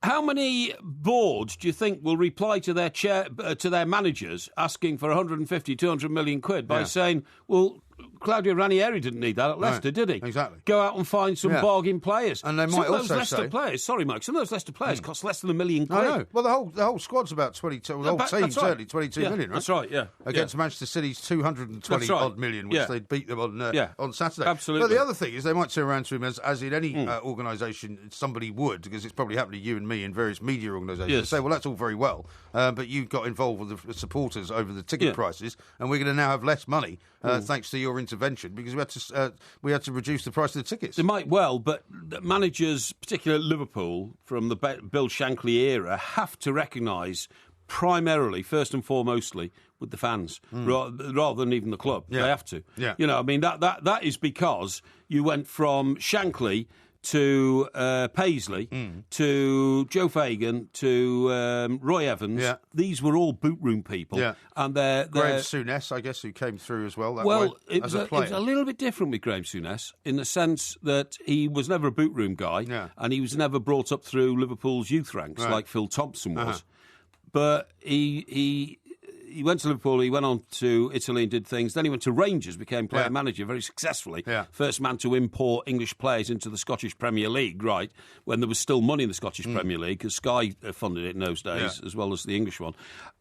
how many boards do you think will reply to their to their managers asking for 150, 200 million quid by saying, well, Claudio Ranieri didn't need that at Leicester, did he? Exactly. Go out and find some bargain players. And they might also Leicester players, sorry, Mike, some of those Leicester players cost less than £1 million. I know. Well, the whole squad's about 22. The whole team certainly 22 million, right? That's right. Yeah. Against Manchester City's 220 odd million, which they beat them on Saturday. Absolutely. But the other thing is they might turn around to him as in any organisation somebody would, because it's probably happened to you and me in various media organisations. Yes. Say, well, that's all very well, but you got involved with the supporters over the ticket prices, and we're going to now have less money thanks to your intervention, because we had to reduce the price of the tickets. They might well, but managers, particularly at Liverpool, from the Bill Shankly era, have to recognise primarily, first and foremostly, with the fans, rather than even the club. They have to. Yeah. That is because you went from Shankly to Paisley, to Joe Fagan, to Roy Evans. Yeah. These were all boot room people. Yeah. And they're Graham Souness, I guess, who came through as well that way as a player. It was a little bit different with Graham Souness in the sense that he was never a boot room guy, and he was never brought up through Liverpool's youth ranks like Phil Thompson was. But he he went to Liverpool, he went on to Italy and did things. Then he went to Rangers, became player manager very successfully. Yeah. First man to import English players into the Scottish Premier League, right, when there was still money in the Scottish Premier League, because Sky funded it in those days, as well as the English one.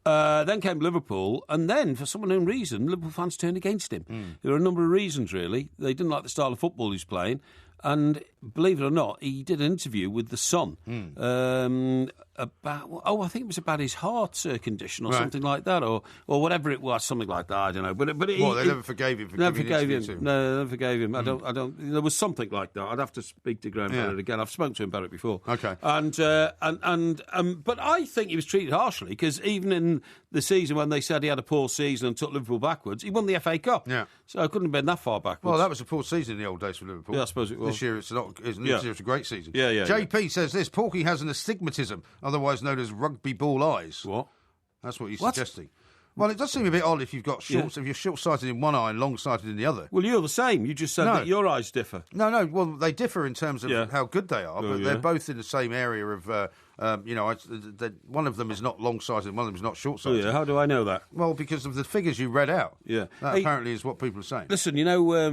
Then came Liverpool, and then, for some unknown reason, Liverpool fans turned against him. There were a number of reasons, really. They didn't like the style of football he's playing. And believe it or not, he did an interview with The Sun about, I think it was about his heart condition or something like that, or whatever it was, something like that. I don't know. But they never forgave him. Never forgave him. No, they never forgave him. I don't. There was something like that. I'd have to speak to Graham about it again. I've spoken to him about it before. Okay. But I think he was treated harshly, because even in the season when they said he had a poor season and took Liverpool backwards, he won the FA Cup. Yeah. So it couldn't have been that far backwards. Well, that was a poor season in the old days for Liverpool. Yeah, I suppose it was. This year it's not. This year it's a great season. Yeah. JP says this: Porky has an astigmatism, otherwise known as rugby ball eyes. What? That's what he's suggesting. Well, it does seem a bit odd if you've got if you're short-sighted in one eye and long-sighted in the other. Well, you're the same. You just said that your eyes differ. No. Well, they differ in terms of how good they are, but they're both in the same area of. One of them is not long-sighted and one of them is not short-sighted. Oh, yeah. How do I know that? Well, because of the figures you read out. Yeah. That apparently is what people are saying. Listen,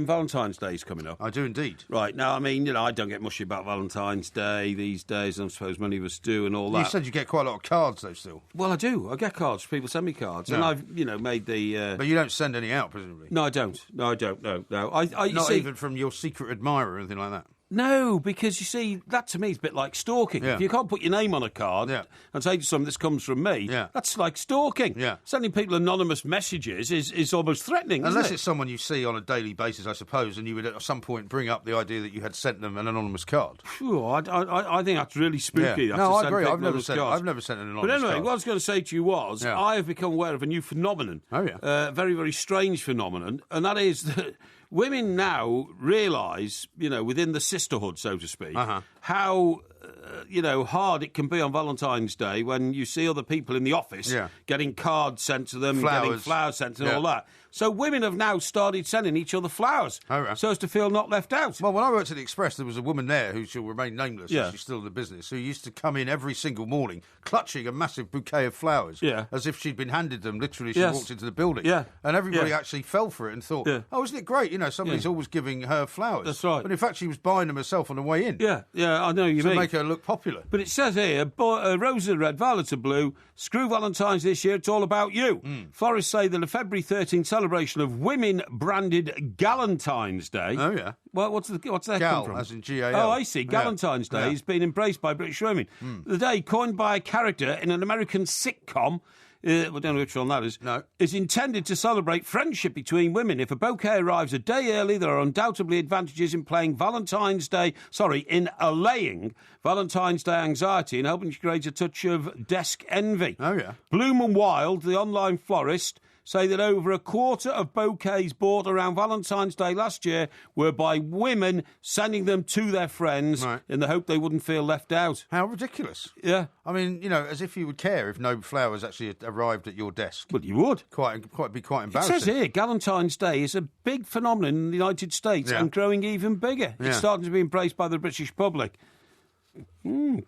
Valentine's Day is coming up. I do indeed. Right. Now, I mean, I don't get mushy about Valentine's Day these days. I suppose many of us do and all that. You said you get quite a lot of cards, though, still. Well, I do. I get cards. People send me cards. And I've, made the... But you don't send any out, presumably? No, I don't. No. Not even from your secret admirer or anything like that? No, because you see, that to me is a bit like stalking. Yeah. If you can't put your name on a card and say to someone, this comes from me, that's like stalking. Yeah. Sending people anonymous messages is almost threatening, Unless isn't it? It's someone you see on a daily basis, I suppose, and you would at some point bring up the idea that you had sent them an anonymous card. Sure, I think that's really spooky. Yeah. No, I agree. I've never sent an anonymous card. But anyway, what I was going to say to you was, I have become aware of a new phenomenon. Oh, yeah. Very, very strange phenomenon, and that is that women now realise, within the sisterhood, so to speak, how, hard it can be on Valentine's Day when you see other people in the office getting cards sent to them, getting flowers sent to them, all that. So women have now started sending each other flowers so as to feel not left out. Well, when I worked at the Express, there was a woman there who shall remain nameless, she's still in the business, who used to come in every single morning clutching a massive bouquet of flowers as if she'd been handed them literally as she walked into the building. Yeah. And everybody actually fell for it and thought, oh, isn't it great? Somebody's always giving her flowers. That's right. But in fact, she was buying them herself on the way in. Yeah, I know you mean. To make her look popular. But it says here, roses are red, violets are blue, screw Valentine's this year, it's all about you. Forrest say that a February 13th celebration of women-branded Galentine's Day... Oh, yeah. Well, what's that come from? As in G-A-L. Oh, I see. Galentine's Day has been embraced by British women. The day, coined by a character in an American sitcom... we don't know which one that is. No. Is intended to celebrate friendship between women. If a bouquet arrives a day early, there are undoubtedly advantages in allaying Valentine's Day anxiety and helping to create a touch of desk envy. Oh, yeah. Bloom and Wild, the online florist, say that over a quarter of bouquets bought around Valentine's Day last year were by women sending them to their friends in the hope they wouldn't feel left out. How ridiculous. Yeah. I mean, as if you would care if no flowers actually arrived at your desk. Well, you would. Be quite embarrassing. It says here, Galentine's Day is a big phenomenon in the United States and growing even bigger. It's starting to be embraced by the British public.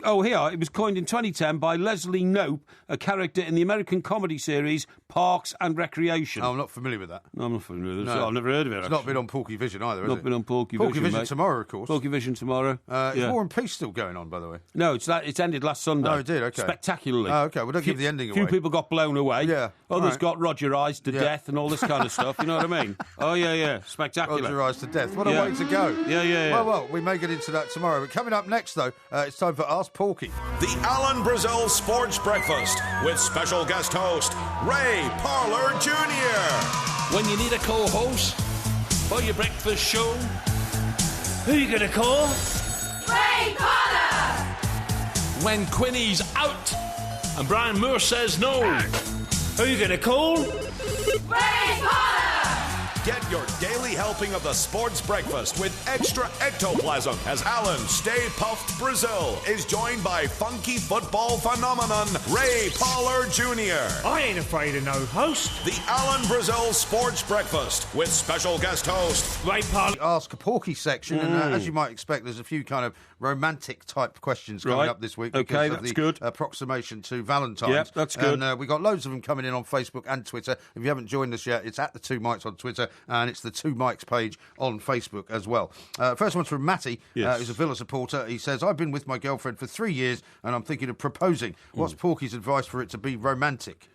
Oh, here, it was coined in 2010 by Leslie Knope, a character in the American comedy series Parks and Recreation. Oh, I'm not familiar with that. No, I'm not familiar with it. No. I've never heard of it, It's not been on Porky Vision either, has it? Not been on Porky Vision, Porky Vision tomorrow, of course. Porky Vision tomorrow. Is War and Peace still going on, by the way? No, it's ended last Sunday. Oh, it did, okay. Spectacularly. Oh, okay, well, don't give the ending away. A few people got blown away. Yeah. Others got Roger Eyes to death and all this kind of stuff, you know what I mean? Oh, yeah, spectacular. Roger Eyes to death. What a way to go. Yeah. Well, we may get into that tomorrow. But coming up next, though, it's time for Ask Porky. The Alan Brazil Sports Breakfast with special guest host Ray Parlour Jr. When you need a co-host for your breakfast show, who are you going to call? Ray Parlour! When Quinny's out and Brian Moore says no, who are you going to call? Ray Parlour! Get your daily helping of the sports breakfast with extra ectoplasm as Alan Stay Puffed Brazil is joined by funky football phenomenon Ray Parlour Jr. I ain't afraid of no host. The Alan Brazil Sports Breakfast with special guest host Ray Parlour. Ask Porky section, and as you might expect, there's a few kind of romantic type questions coming up this week because of the approximation to Valentine's. Yep, that's good. And we got loads of them coming in on Facebook and Twitter. If you haven't joined us yet, it's at the Two Mics on Twitter, and it's the Two Mics page on Facebook as well. First one's from Matty, who's a Villa supporter. He says, I've been with my girlfriend for 3 years, and I'm thinking of proposing. What's Porky's advice for it to be romantic?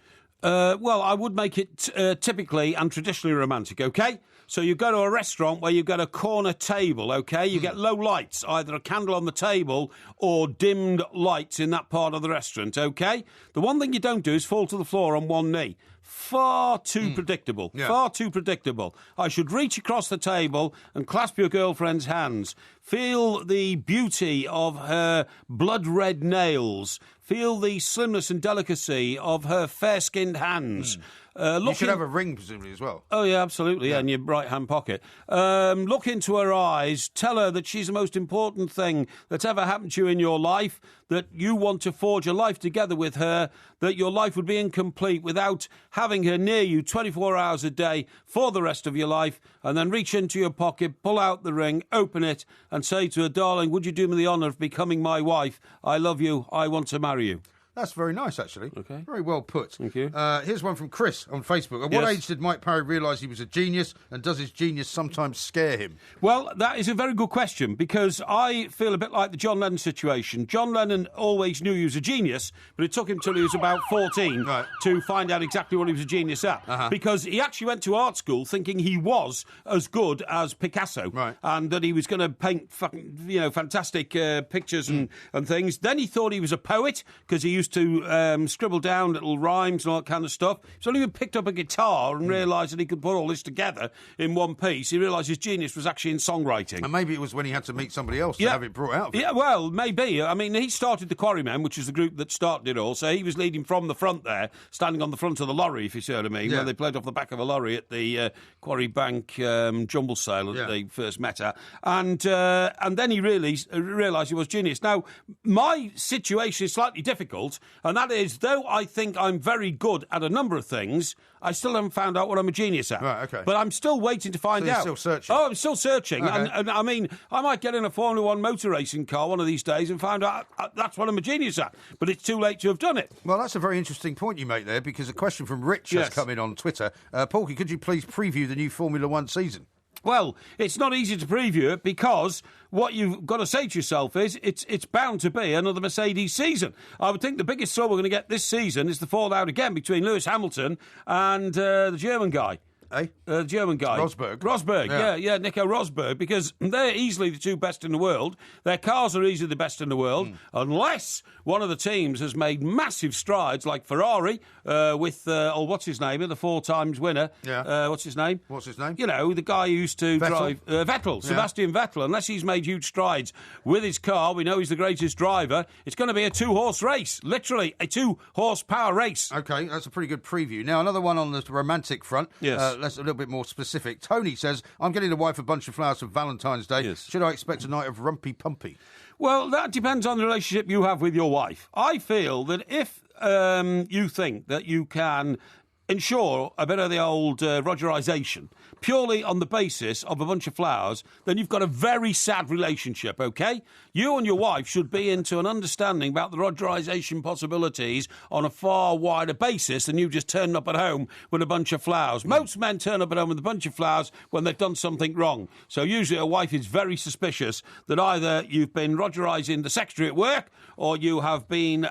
Well, I would make it typically and traditionally romantic, OK? So you go to a restaurant where you've got a corner table, OK? You get low lights, either a candle on the table or dimmed lights in that part of the restaurant, OK? The one thing you don't do is fall to the floor on one knee. Far too predictable. Yeah. Far too predictable. I should reach across the table and clasp your girlfriend's hands. Feel the beauty of her blood-red nails. Feel the slimness and delicacy of her fair-skinned hands. You should have a ring, presumably, as well. Oh, yeah, absolutely, in your right-hand pocket. Look into her eyes. Tell her that she's the most important thing that's ever happened to you in your life, that you want to forge a life together with her, that your life would be incomplete without having her near you 24 hours a day for the rest of your life, and then reach into your pocket, pull out the ring, open it, and say to her, darling, would you do me the honour of becoming my wife? I love you. I want to marry you. That's very nice, actually. Okay. Very well put. Thank you. Here's one from Chris on Facebook. At what age did Mike Parry realise he was a genius, and does his genius sometimes scare him? Well, that is a very good question, because I feel a bit like the John Lennon situation. John Lennon always knew he was a genius, but it took him till he was about 14 to find out exactly what he was a genius at. Because he actually went to art school thinking he was as good as Picasso, and that he was going to paint fantastic pictures and things. Then he thought he was a poet, because he used to scribble down little rhymes and all that kind of stuff. So when he picked up a guitar and realised that he could put all this together in one piece, he realised his genius was actually in songwriting. And maybe it was when he had to meet somebody else to have it brought out of him. Yeah, well, maybe. I mean, he started the Quarrymen, which is the group that started it all, so he was leading from the front there, standing on the front of the lorry, if you see what I mean, where they played off the back of a lorry at the Quarry Bank jumble sale that they first met at. And then he really realised he was genius. Now, my situation is slightly difficult, and that is, though I think I'm very good at a number of things, I still haven't found out what I'm a genius at. Right, okay. But I'm still waiting to find out. You're still searching? Oh, I'm still searching. Okay. And I mean, I might get in a Formula One motor racing car one of these days and find out that's what I'm a genius at. But it's too late to have done it. Well, that's a very interesting point you make there, because a question from Rich has come in on Twitter. Porky, could you please preview the new Formula One season? Well, it's not easy to preview it, because what you've got to say to yourself is it's bound to be another Mercedes season. I would think the biggest throw we're going to get this season is the fallout again between Lewis Hamilton and the German guy. The German guy. Rosberg, yeah, Nico Rosberg, because they're easily the two best in the world. Their cars are easily the best in the world, unless one of the teams has made massive strides, like Ferrari, with, what's his name, the 4 times winner. Yeah. What's his name? What's his name? You know, the guy who used to drive... Vettel, Sebastian Vettel. Unless he's made huge strides with his car, we know he's the greatest driver. It's going to be a 2-horse race, literally a 2-horsepower race. OK, that's a pretty good preview. Now, another one on the romantic front. Yes. Let's a little bit more specific. Tony says, I'm getting the wife a bunch of flowers for Valentine's Day. Yes. Should I expect a night of rumpy pumpy? Well, that depends on the relationship you have with your wife. I feel that if you think that you can ensure a bit of the old Rogerisation purely on the basis of a bunch of flowers, then you've got a very sad relationship, OK? You and your wife should be into an understanding about the Rogerisation possibilities on a far wider basis than you just turning up at home with a bunch of flowers. Most men turn up at home with a bunch of flowers when they've done something wrong. So usually a wife is very suspicious that either you've been Rogerising the secretary at work, or you have been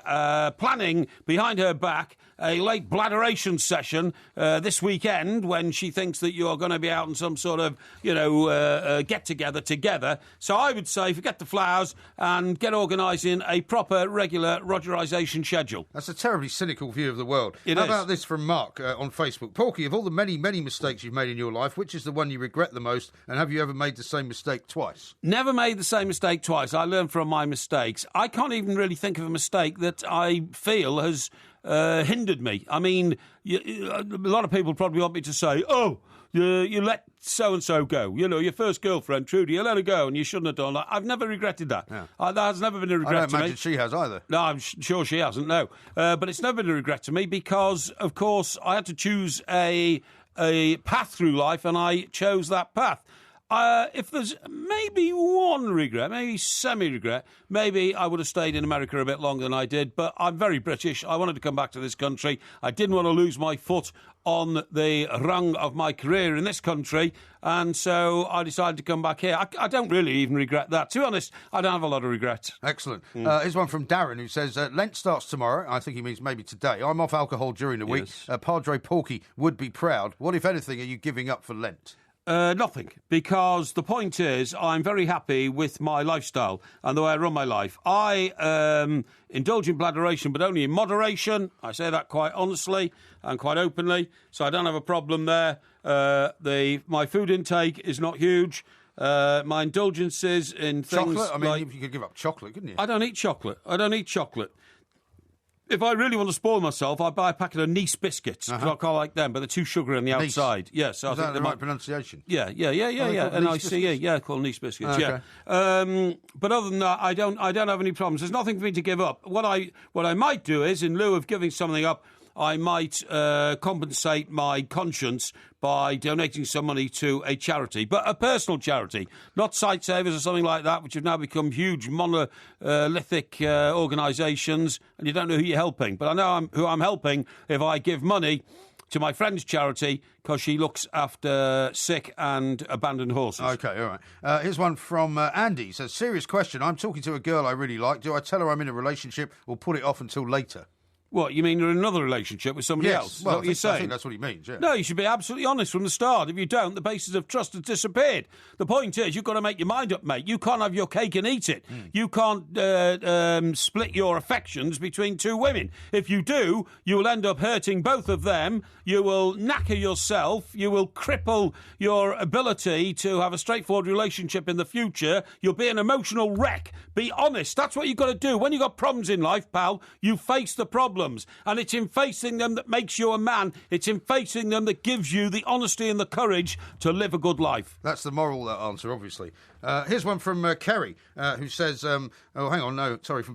planning behind her back a late bladderation session this weekend when she thinks that you're going to be out on some sort of, get-together together. So I would say forget the flowers and get organising a proper, regular Rogerisation schedule. That's a terribly cynical view of the world. How about this from Mark on Facebook? Porky, of all the many, many mistakes you've made in your life, which is the one you regret the most, and have you ever made the same mistake twice? Never made the same mistake twice. I learn from my mistakes. I can't even really think of a mistake that I feel has hindered me. I mean, a lot of people probably want me to say, you let so-and-so go. You know, your first girlfriend, Trudy, you let her go and you shouldn't have done that. I've never regretted that. Yeah. That has never been a regret to me. I don't imagine she has either. No, I'm sure she hasn't, no. But it's never been a regret to me because, of course, I had to choose a path through life and I chose that path. If there's maybe one regret, maybe semi-regret, maybe I would have stayed in America a bit longer than I did, but I'm very British. I wanted to come back to this country. I didn't want to lose my foot on the rung of my career in this country, and so I decided to come back here. I don't really even regret that. To be honest, I don't have a lot of regrets. Excellent. Here's one from Darren who says, Lent starts tomorrow. I think he means maybe today. I'm off alcohol during the week. Padre Porky would be proud. What, if anything, are you giving up for Lent? Nothing, because the point is I'm very happy with my lifestyle and the way I run my life. I indulge in bladderation, but only in moderation. I say that quite honestly and quite openly, so I don't have a problem there. My food intake is not huge. My indulgences in things chocolate? I mean, like, you could give up chocolate, couldn't you? I don't eat chocolate. If I really want to spoil myself, I buy a packet of Nice biscuits, because I quite like them, but they're too sugary on the outside. Yes, I think the right pronunciation? Yeah. N-I-C-E, yeah, called Nice biscuits, yeah. But other than that, I don't have any problems. There's nothing for me to give up. What I might do is, in lieu of giving something up, I might compensate my conscience by donating some money to a charity, but a personal charity, not Sightsavers or something like that, which have now become huge monolithic organisations, and you don't know who you're helping. But I know who I'm helping if I give money to my friend's charity, because she looks after sick and abandoned horses. OK, all right. Here's one from Andy. He says, serious question. I'm talking to a girl I really like. Do I tell her I'm in a relationship or put it off until later? What, you mean you're in another relationship with somebody else? Well, what you're saying? I think that's what he means, yeah. No, you should be absolutely honest from the start. If you don't, the basis of trust has disappeared. The point is, you've got to make your mind up, mate. You can't have your cake and eat it. You can't split your affections between two women. If you do, you will end up hurting both of them. You will knacker yourself. You will cripple your ability to have a straightforward relationship in the future. You'll be an emotional wreck. Be honest. That's what you've got to do. When you've got problems in life, pal, you face the problem. And it's in facing them that makes you a man. It's in facing them that gives you the honesty and the courage to live a good life. That's the moral answer, obviously. Here's one from Kerry, who says, from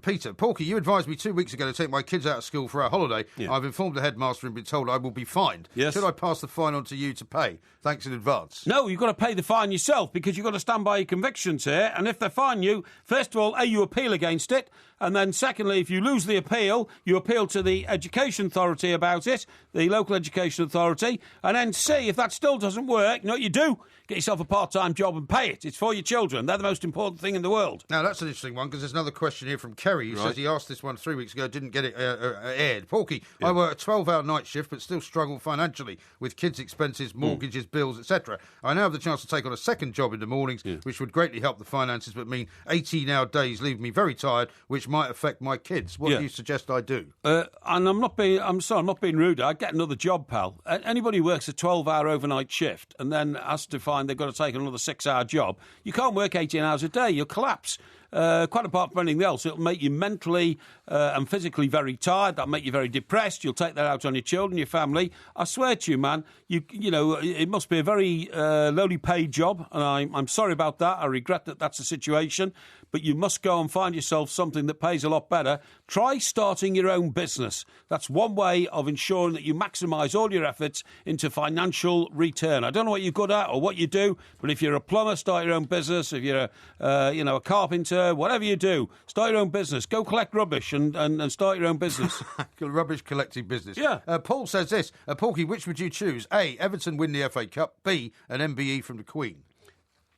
Peter. Porky, you advised me 2 weeks ago to take my kids out of school for our holiday. Yeah. I've informed the headmaster and been told I will be fined. Yes. Should I pass the fine on to you to pay? Thanks in advance. No, you've got to pay the fine yourself, because you've got to stand by your convictions here. And if they fine you, first of all, you appeal against it. And then secondly, if you lose the appeal, you appeal to the education authority about it, the local education authority. And then C, if that still doesn't work, you know what you do? Get yourself a part-time job and pay it. It's for your children. They're the most important thing in the world. Now, that's an interesting one, because there's another question here from Kerry, who says he asked this one 3 weeks ago, didn't get it aired. Porky, I work a 12-hour night shift, but still struggle financially with kids' expenses, mortgages, bills, etc. I now have the chance to take on a second job in the mornings, which would greatly help the finances, but mean 18-hour days leave me very tired, which might affect my kids. What do you suggest I do? And I'm not being rude. I'd get another job, pal. Anybody who works a 12-hour overnight shift and then has to find they've got to take another 6-hour job, you can't work 18 hours a day. You'll collapse. Quite apart from anything else, it'll make you mentally and physically very tired. That'll make you very depressed. You'll take that out on your children, your family. I swear to you, man, you know, it must be a very lowly paid job, and I'm sorry about that. I regret that that's the situation, but you must go and find yourself something that pays a lot better. Try starting your own business. That's one way of ensuring that you maximise all your efforts into financial return. I don't know what you're good at or what you do, but if you're a plumber, start your own business. If you're a carpenter, whatever you do, start your own business. Go collect rubbish and start your own business. Rubbish collecting business. Yeah. Paul says this, Porky, which would you choose? A, Everton win the FA Cup. B, an MBE from the Queen.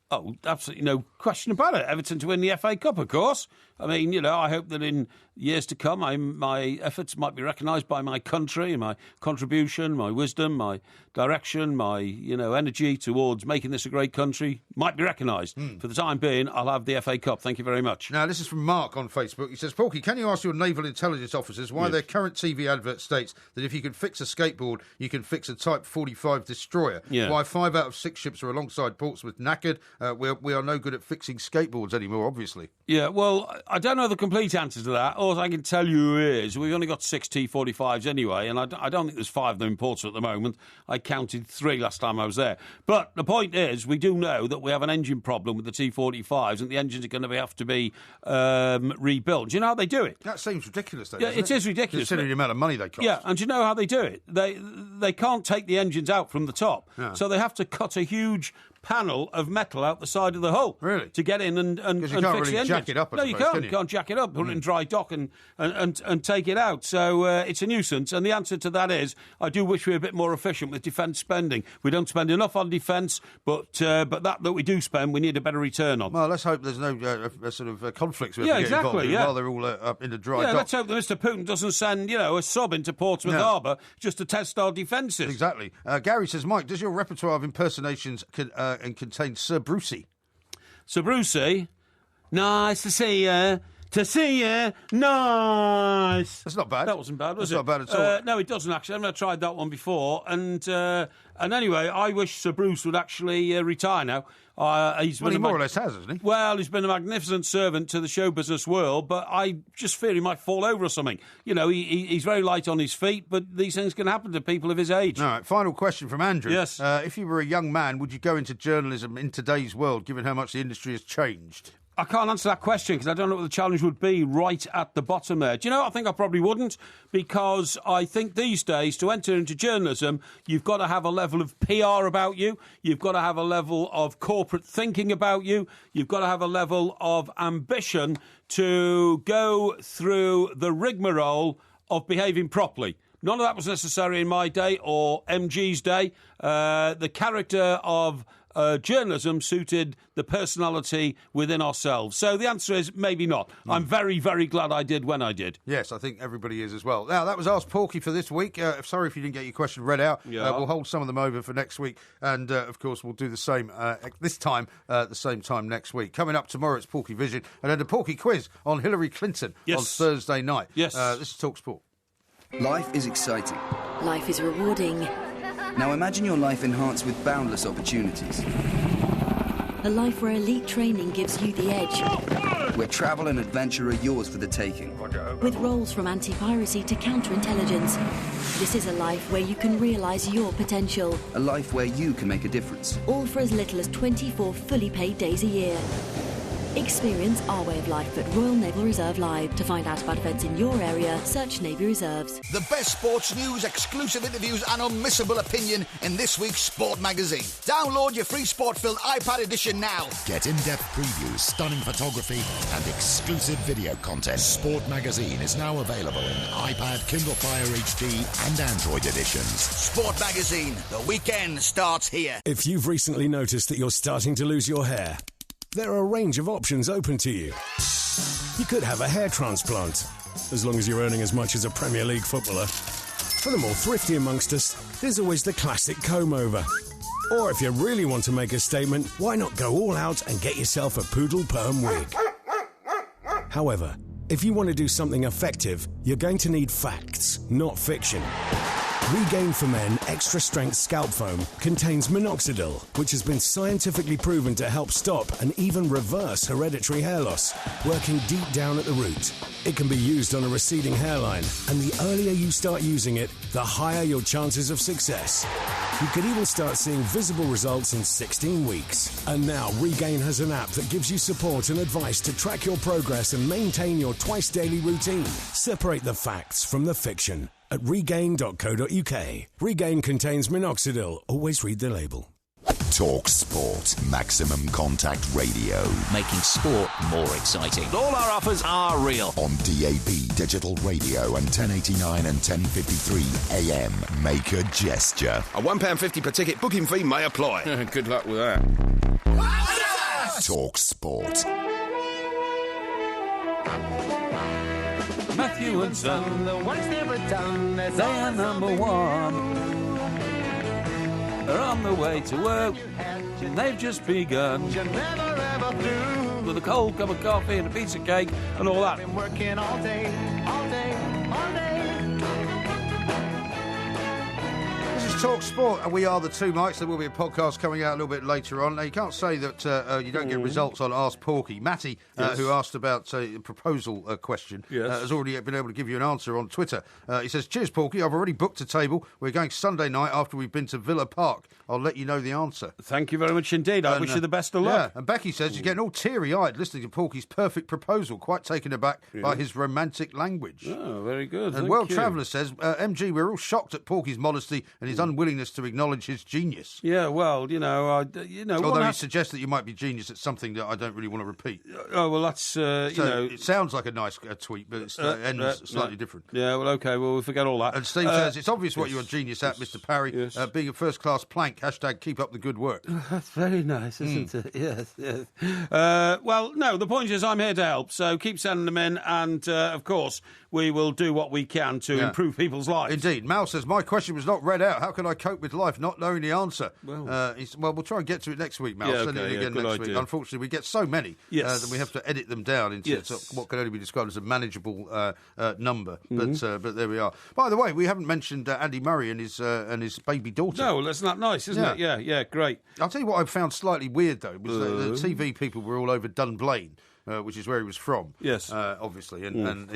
Oh, absolutely no question about it. Everton to win the FA Cup, of course. I mean, you know, I hope that in years to come, my efforts might be recognised by my country, and my contribution, my wisdom, my direction, my, you know, energy towards making this a great country might be recognised. For the time being, I'll have the FA Cup. Thank you very much. Now, this is from Mark on Facebook. He says, Porky, can you ask your naval intelligence officers why their current TV advert states that if you can fix a skateboard, you can fix a Type 45 destroyer? Yeah. Why 5 out of 6 ships are alongside Portsmouth knackered? We are no good at fixing skateboards anymore, obviously. Yeah, well, I don't know the complete answer to that. all I can tell you is we've only got 6 T45s anyway, and I don't think there's 5 of them in Portsmouth at the moment. I counted 3 last time I was there. But the point is, we do know that we have an engine problem with the T45s, and the engines are going to have to be rebuilt. Do you know how they do it? That seems ridiculous, though. Yeah, it is ridiculous. Considering the amount of money they cost. Yeah, and do you know how they do it? They can't take the engines out from the top, so they have to cut a huge panel of metal out the side of the hull. Really? To get in and you fix can't the really engine. jack it up, I suppose, you can't. can You can't jack it up, put it in dry dock and take it out. So it's a nuisance. And the answer to that is, I do wish we were a bit more efficient with defence spending. We don't spend enough on defence, but that we do spend, we need a better return on. Well, let's hope there's no sort of conflicts with exactly, while they're all up in the dry dock. Let's hope that Mr. Putin doesn't send, a sub into Portsmouth Harbour just to test our defences. Exactly. Gary says, Mike, does your repertoire of impersonations contain Sir Brucey? Sir Brucey, nice to see you. To see you, nice. That's not bad. That wasn't bad, was it? That's not bad at all. No, it doesn't actually. I've never tried that one before. And anyway, I wish Sir Bruce would actually retire now. He more or less has, hasn't he? Well, he's been a magnificent servant to the show business world, but I just fear he might fall over or something. He's very light on his feet, but these things can happen to people of his age. All right, final question from Andrew. Yes. If you were a young man, would you go into journalism in today's world, given how much the industry has changed? I can't answer that question because I don't know what the challenge would be right at the bottom there. Do you know what? I think I probably wouldn't, because I think these days to enter into journalism, you've got to have a level of PR about you. You've got to have a level of corporate thinking about you. You've got to have a level of ambition to go through the rigmarole of behaving properly. None of that was necessary in my day or MG's day. The character of journalism suited the personality within ourselves. So the answer is maybe not. I'm very, very glad I did when I did. Yes, I think everybody is as well. Now, that was Ask Porky for this week. Sorry if you didn't get your question read out. We'll hold some of them over for next week. And, of course, we'll do the same this time, at the same time next week. Coming up tomorrow, it's Porky Vision. And then the Porky Quiz on Hillary Clinton on Thursday night. Yes. This is Talk Sport. Life is exciting. Life is rewarding. Now imagine your life enhanced with boundless opportunities. A life where elite training gives you the edge. Where travel and adventure are yours for the taking. With roles from anti-piracy to counterintelligence. This is a life where you can realise your potential. A life where you can make a difference. All for as little as 24 fully paid days a year. Experience our way of life at Royal Naval Reserve Live. To find out about events in your area, search Navy Reserves. The best sports news, exclusive interviews and unmissable opinion in this week's Sport magazine. Download your free sport-filled iPad edition now. Get in-depth previews, stunning photography and exclusive video content. Sport magazine is now available in iPad, Kindle Fire HD and Android editions. Sport magazine. The weekend starts here. If you've recently noticed that you're starting to lose your hair, there are a range of options open to you. You could have a hair transplant, as long as you're earning as much as a Premier League footballer. For the more thrifty amongst us, there's always the classic comb-over. Or if you really want to make a statement, why not go all out and get yourself a poodle perm wig? However, if you want to do something effective, you're going to need facts, not fiction. Regain for Men Extra Strength Scalp Foam contains minoxidil, which has been scientifically proven to help stop and even reverse hereditary hair loss, working deep down at the root. It can be used on a receding hairline, and the earlier you start using it, the higher your chances of success. You could even start seeing visible results in 16 weeks. And now Regain has an app that gives you support and advice to track your progress and maintain your twice-daily routine. Separate the facts from the fiction at regain.co.uk. Regain contains minoxidil. Always read the label. Talk Sport. Maximum Contact Radio. Making sport more exciting. All our offers are real. On DAB Digital Radio and 1089 and 1053 AM. Make a gesture. A £1.50 per ticket booking fee may apply. Good luck with that. Talk Sport. Matthew and Son, the ones never done, they are number one. They're on the way to work, and they've just begun. With a cold cup of coffee and a piece of cake and all that. Been working all day, all day, all day. This is It's Talk Sport, and we are the two mics. There will be a podcast coming out a little bit later on. Now, you can't say that you don't get results on Ask Porky. Matty, who asked about a proposal question, has already been able to give you an answer on Twitter. He says, cheers, Porky. I've already booked a table. We're going Sunday night after we've been to Villa Park. I'll let you know the answer. Thank you very much indeed. I wish you the best of luck. Yeah. And Becky says she's getting all teary-eyed listening to Porky's perfect proposal, quite taken aback by his romantic language. Oh, very good. And World Traveller says, MG, we're all shocked at Porky's modesty and his unwillingness to acknowledge his genius. Yeah, well, although he suggests that you might be genius at something that I don't really want to repeat. Oh, well, that's, it sounds like a nice tweet, but it ends slightly different. Yeah, well, OK, well, we'll forget all that. And Steve says, it's obvious what you're a genius at, Mr. Parry. Yes. Being a first-class plank, # keep up the good work. That's very nice, isn't it? Yes. Well, no, the point is I'm here to help, so keep sending them in, and, of course, we will do what we can to improve people's lives. Indeed. Mal says, my question was not read out. How can I cope with life not knowing the answer? Well, we'll try and get to it next week, Mal. Send it again next week. Unfortunately, we get so many that we have to edit them down into what can only be described as a manageable number. Mm-hmm. But there we are. By the way, we haven't mentioned Andy Murray and his baby daughter. No, that's not nice, isn't it? Yeah, great. I'll tell you what I found slightly weird, though, was the TV people were all over Dunblane. Which is where he was from, obviously, and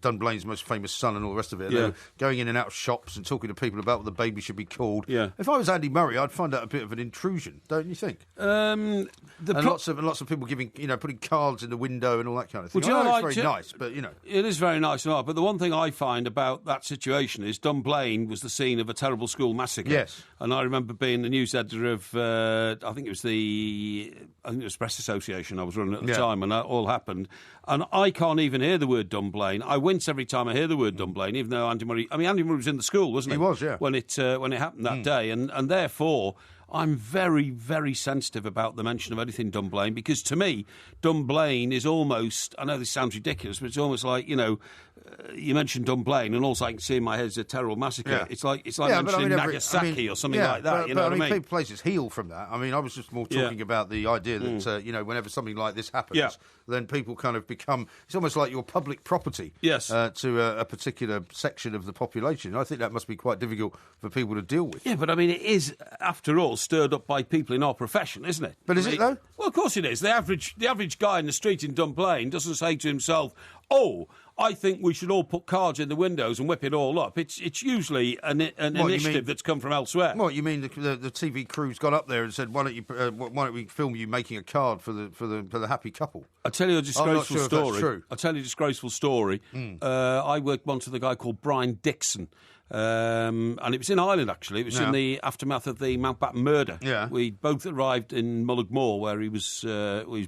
Dunblane's most famous son and all the rest of it. They were going in and out of shops and talking to people about what the baby should be called. Yeah. If I was Andy Murray, I'd find that a bit of an intrusion, don't you think? Lots of people putting cards in the window and all that kind of thing. Well, it's very nice, but it is very nice, but the one thing I find about that situation is Dunblane was the scene of a terrible school massacre. Yes, and I remember being the news editor of I think it was Press Association I was running at the time, and all happened, and I can't even hear the word Dunblane. I wince every time I hear the word Dunblane, even though Andy Murray was in the school, wasn't he? He was, when it happened that day, and therefore I'm very, very sensitive about the mention of anything Dunblane, because to me, Dunblane is almost, I know this sounds ridiculous, but it's almost like, you mentioned Dunblane and all I can see in my head is a terrible massacre. Yeah. It's like mentioning Nagasaki or something like that. But people places heal from that. I mean, I was just more talking about the idea that, whenever something like this happens, then people kind of become, it's almost like your public property to a particular section of the population. I think that must be quite difficult for people to deal with. Yeah, but I mean, it is, after all, stirred up by people in our profession, isn't it? But is it, though? Well, of course it is. The average guy in the street in Dunblane doesn't say to himself, oh, I think we should all put cards in the windows and whip it all up. It's usually an initiative that's come from elsewhere. What, you mean the TV crew's got up there and said, why don't we film you making a card for the happy couple? I'll tell you a disgraceful story. I'm not sure if that's true. I'll tell you a disgraceful story. I worked once with a guy called Brian Dixon. And it was in Ireland, actually. It was in the aftermath of the Mountbatten murder. Yeah. We both arrived in Mullaghmore, where he was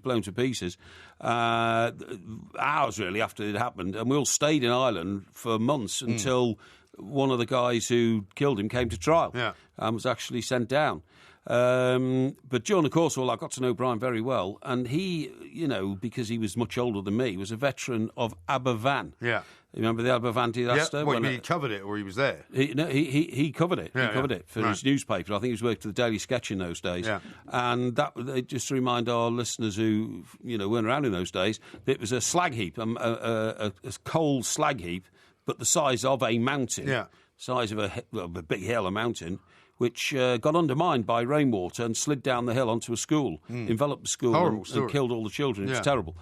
blown to pieces, hours, really, after it happened. And we all stayed in Ireland for months until one of the guys who killed him came to trial and was actually sent down. But during the course of all, I got to know Brian very well. And he, because he was much older than me, was a veteran of Aberfan. Yeah. You remember the Aberfan disaster? Yeah. What, you mean he covered it, or he was there? He covered it. He covered it for his newspaper. I think he was working for the Daily Sketch in those days. Yeah. And that, just to remind our listeners who weren't around in those days, it was a slag heap, a coal slag heap, but the size of a mountain, size of a big hill, a mountain, which got undermined by rainwater and slid down the hill onto a school, enveloped the school and killed all the children. It was terrible.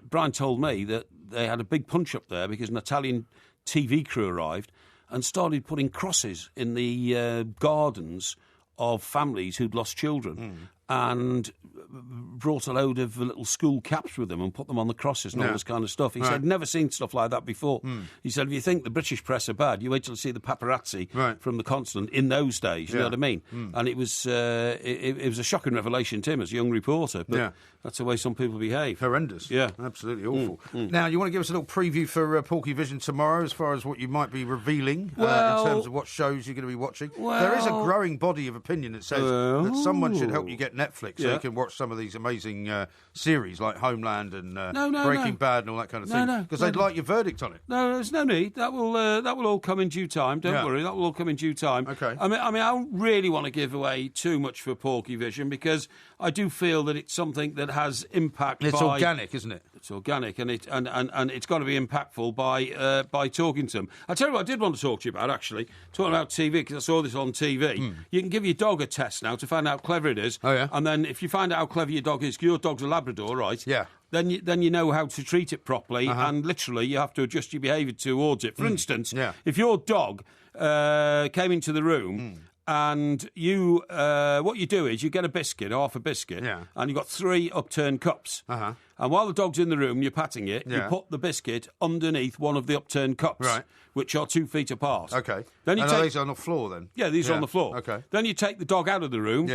Brian told me that they had a big punch up there because an Italian TV crew arrived and started putting crosses in the gardens of families who'd lost children and brought a load of little school caps with them and put them on the crosses and all this kind of stuff. He said, never seen stuff like that before. He said, if you think the British press are bad, you wait till you see the paparazzi from the continent in those days, you know what I mean? And it was it was a shocking revelation to him as a young reporter, but that's the way some people behave. Horrendous. Yeah. Absolutely awful. Now, you want to give us a little preview for Porky Vision tomorrow as far as what you might be revealing in terms of what shows you're going to be watching? There is a growing body of opinion that says that someone should help you get Netflix so you can watch some of these amazing series like Homeland and Breaking Bad and all that kind of thing? Because they'd like your verdict on it. No, there's no need. That will all come in due time. Don't worry, that will all come in due time. Okay. I mean, I don't really want to give away too much for Porky Vision because I do feel that it's something that has impact. It's organic, isn't it? It's organic, and it's got to be impactful by talking to them. I tell you what, I did want to talk to you about actually, talking about TV because I saw this on TV. You can give your dog a test now to find out how clever it is. Oh yeah. And then if you find out how clever your dog is, your dog's a Labrador, right? Yeah. Then you know how to treat it properly, and literally you have to adjust your behaviour towards it. For instance, if your dog came into the room. And you, what you do is you get a biscuit, half a biscuit, and you've got 3 upturned cups. And while the dog's in the room, you're patting it, you put the biscuit underneath one of the upturned cups, which are 2 feet apart. Okay. Then you take these are on the floor then? Yeah, these are on the floor. Okay. Then you take the dog out of the room.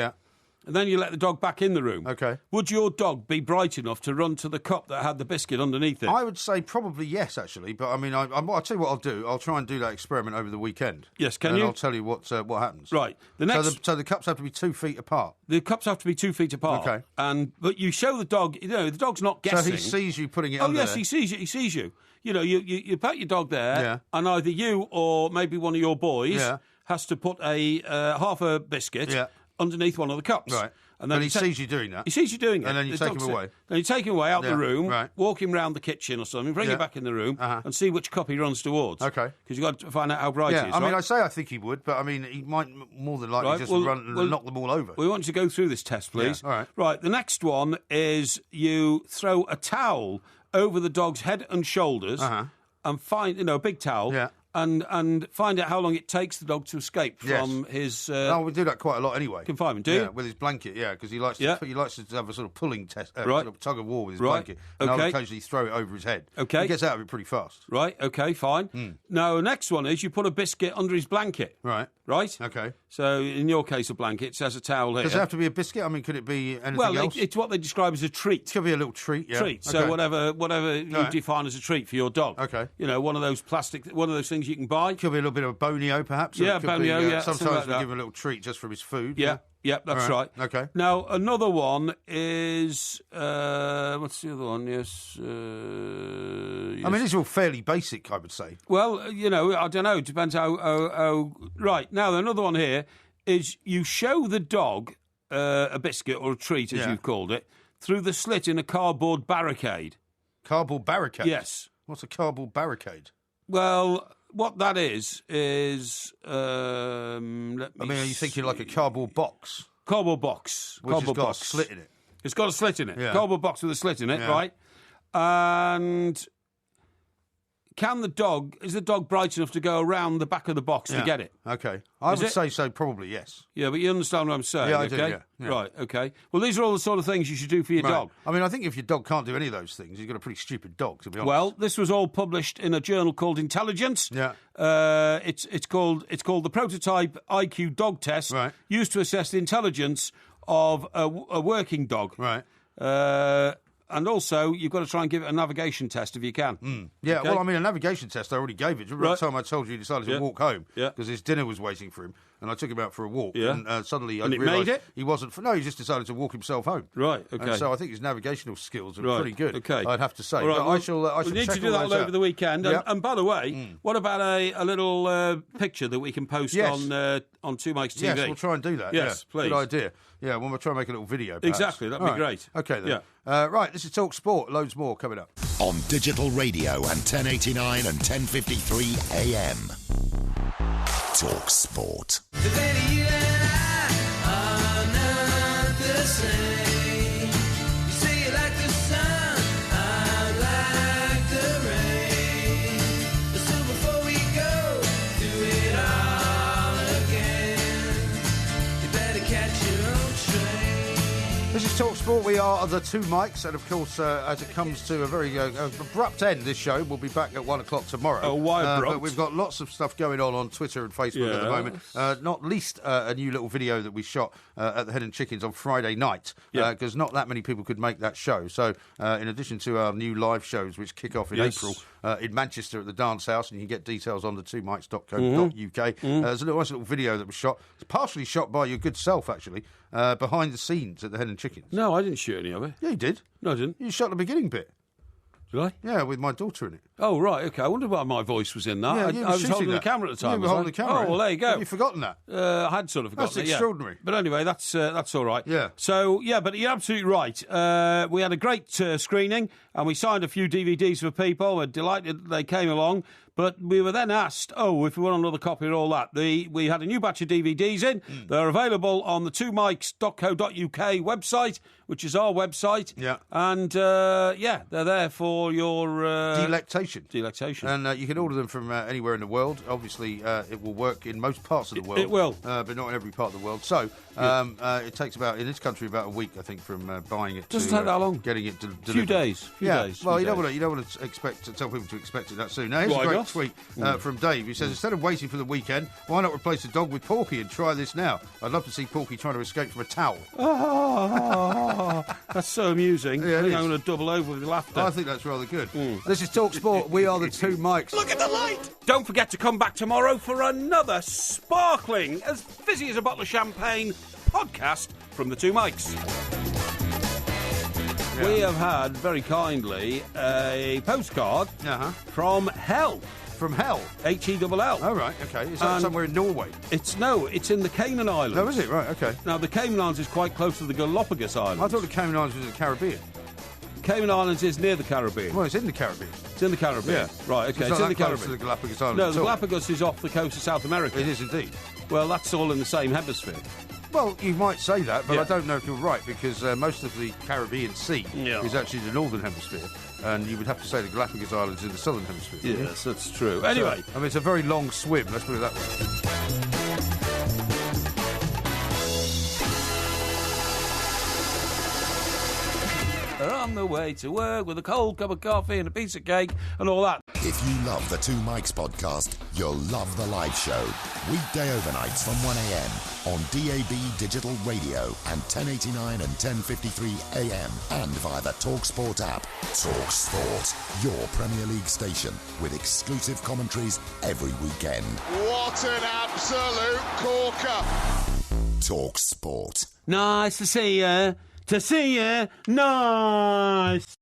And then you let the dog back in the room. Okay. Would your dog be bright enough to run to the cup that had the biscuit underneath it? I would say probably yes, actually. But, I mean, I'll tell you what I'll do. I'll try and do that experiment over the weekend. Yes, can and you? I'll tell you what happens. Right. So the cups have to be 2 feet apart? The cups have to be 2 feet apart. Okay. But you show the dog, the dog's not guessing. So he sees you putting it under yes, there? he sees you. You know, you pat your dog there, and either you or maybe one of your boys has to put a half a biscuit underneath one of the cups. Right. And then he sees you doing that? He sees you doing it. And then you take him away? Then you take him away out the room, walk him round the kitchen or something, bring him back in the room and see which cup he runs towards. Okay. Because you've got to find out how bright he is, I mean, I think he would, but I mean, he might more than likely just run and knock them all over. We want you to go through this test, please. Yeah, all right. Right, the next one is you throw a towel over the dog's head and shoulders and find, a big towel. Yeah. And find out how long it takes the dog to escape from his... we do that quite a lot anyway. Confinement, do you? Yeah, with his blanket, because he likes to have a sort of pulling test, right. sort of tug of war with his blanket. And I'll occasionally throw it over his head. Okay. He gets out of it pretty fast. Right, okay, fine. Now, next one is you put a biscuit under his blanket. Right. Right? Okay. So, in your case, a blanket, it says a towel here. Does it have to be a biscuit? I mean, could it be anything else? Well, it's what they describe as a treat. It could be a little treat, yeah. Treat, so whatever you define as a treat for your dog. Okay. One of those one of those things you can buy. Could be a little bit of bonio, perhaps. Yeah, bonio, sometimes we give him a little treat just from his food. Yeah, that's right. Okay. Now, another one is... what's the other one? Yes, I mean, these are all fairly basic, I would say. Well, I don't know. It depends how... Right. Now, another one here is you show the dog a biscuit or a treat, as you've called it, through the slit in a cardboard barricade. Cardboard barricade? Yes. What's a cardboard barricade? Well... What that is... are you thinking like a cardboard box? Cardboard box. Which has got a slit in it. It's got a slit in it. Yeah. Cardboard box with a slit in it, right? And is the dog bright enough to go around the back of the box to get it? Okay. I would say so, probably, yes. Yeah, but you understand what I'm saying, yeah, I okay? do, yeah. Right, okay. Well, these are all the sort of things you should do for your dog. I mean, I think if your dog can't do any of those things, you've got a pretty stupid dog, to be honest. Well, this was all published in a journal called Intelligence. Yeah. It's called the Prototype IQ Dog Test, used to assess the intelligence of a working dog. Right. And also, you've got to try and give it a navigation test if you can. Yeah, okay? well, I mean, a navigation test, I already gave it. Remember the time I told you he decided to walk home? Yeah. Because his dinner was waiting for him, and I took him out for a walk. Yeah. And suddenly I it realised made it? he wasn't... No, he just decided to walk himself home. Right, okay. And so I think his navigational skills are pretty good, okay. I'd have to say. Right, but I shall we need to do that all over the weekend. And by the way, what about a little picture that we can post on Two Mikes TV? Yes, we'll try and do that. Yes, please. Good idea. Yeah, we'll try and make a little video, perhaps. Exactly, that'd be great. Okay, then. Yeah. Right, this is Talk Sport. Loads more coming up. On digital radio and 1089 and 1053 AM. Talk Sport. Today you and I are not the same. You say you like the sun, I like the rain. So before we go, do it all again. You better catch your own train. This is Talk Sport. We are the Two Mikes, and of course, as it comes to a very abrupt end, this show will be back at 1 o'clock tomorrow. Oh, why abrupt? But we've got lots of stuff going on Twitter and Facebook at the moment. Not least a new little video that we shot at the Head and Chickens on Friday night, because not that many people could make that show. So, in addition to our new live shows, which kick off in April in Manchester at the Dance House, and you can get details on the twomikes.co.uk. There's a nice little video that was shot. It's partially shot by your good self, actually. behind the scenes at the Hen and Chickens. No, I didn't shoot any of it. Yeah, you did. No, I didn't. You shot the beginning bit. Did I? Yeah, with my daughter in it. Oh, right, OK. I wonder why my voice was in that. Yeah, I was holding the camera at the time. You were holding the camera. Oh, well, there you go. Have you forgotten that? I had sort of forgotten That's extraordinary. Yeah. But anyway, that's all right. Yeah. So, yeah, but you're absolutely right. We had a great screening, and we signed a few DVDs for people. We're delighted they came along. But we were then asked, if we want another copy of all that. We had a new batch of DVDs in. They're available on the twomikes.co.uk website, which is our website. Yeah. And, they're there for your... Delectation. And you can order them from anywhere in the world. Obviously, it will work in most parts of the world. It will. But not in every part of the world. So, it takes in this country, about a week, I think, from buying it Doesn't take that long. Getting it delivered. Few days. Well, you don't want to tell people to expect it that soon. Now, here's a great tweet from Dave. He says, instead of waiting for the weekend, why not replace the dog with Porky and try this now? I'd love to see Porky trying to escape from a towel. That's so amusing. Yeah, I think I'm going to double over with laughter. I think that's rather good. This is Talk Sport. We are the Two Mikes. Look at the light! Don't forget to come back tomorrow for another sparkling, as fizzy as a bottle of champagne podcast from the Two Mikes. Yeah. We have had, very kindly, a postcard from Hell. From Hell? H-E-L-L. Oh, right, OK. Is that somewhere in Norway? It's in the Cayman Islands. No, is it? Right, OK. Now, the Cayman Islands is quite close to the Galapagos Islands. I thought the Cayman Islands was in the Caribbean. Cayman Islands is near the Caribbean. Well, it's in the Caribbean. It's in the Caribbean. Yeah. Right, OK. It's in the close Caribbean. to the Galapagos Islands. No, the Galapagos is off the coast of South America. It is indeed. Well, that's all in the same hemisphere. Well, you might say that, but I don't know if you're right, because most of the Caribbean Sea is actually the northern hemisphere, and you would have to say the Galapagos Islands in the southern hemisphere. Yes, that's true. Anyway. So, it's a very long swim, let's put it that way. They're on the way to work with a cold cup of coffee and a piece of cake and all that. If you love the Two Mikes podcast, you'll love the live show. Weekday overnights from 1am on DAB Digital Radio and 1089 and 1053 AM and via the TalkSport app. TalkSport, your Premier League station with exclusive commentaries every weekend. What an absolute corker! TalkSport. Nice to see you. To see you. Nice.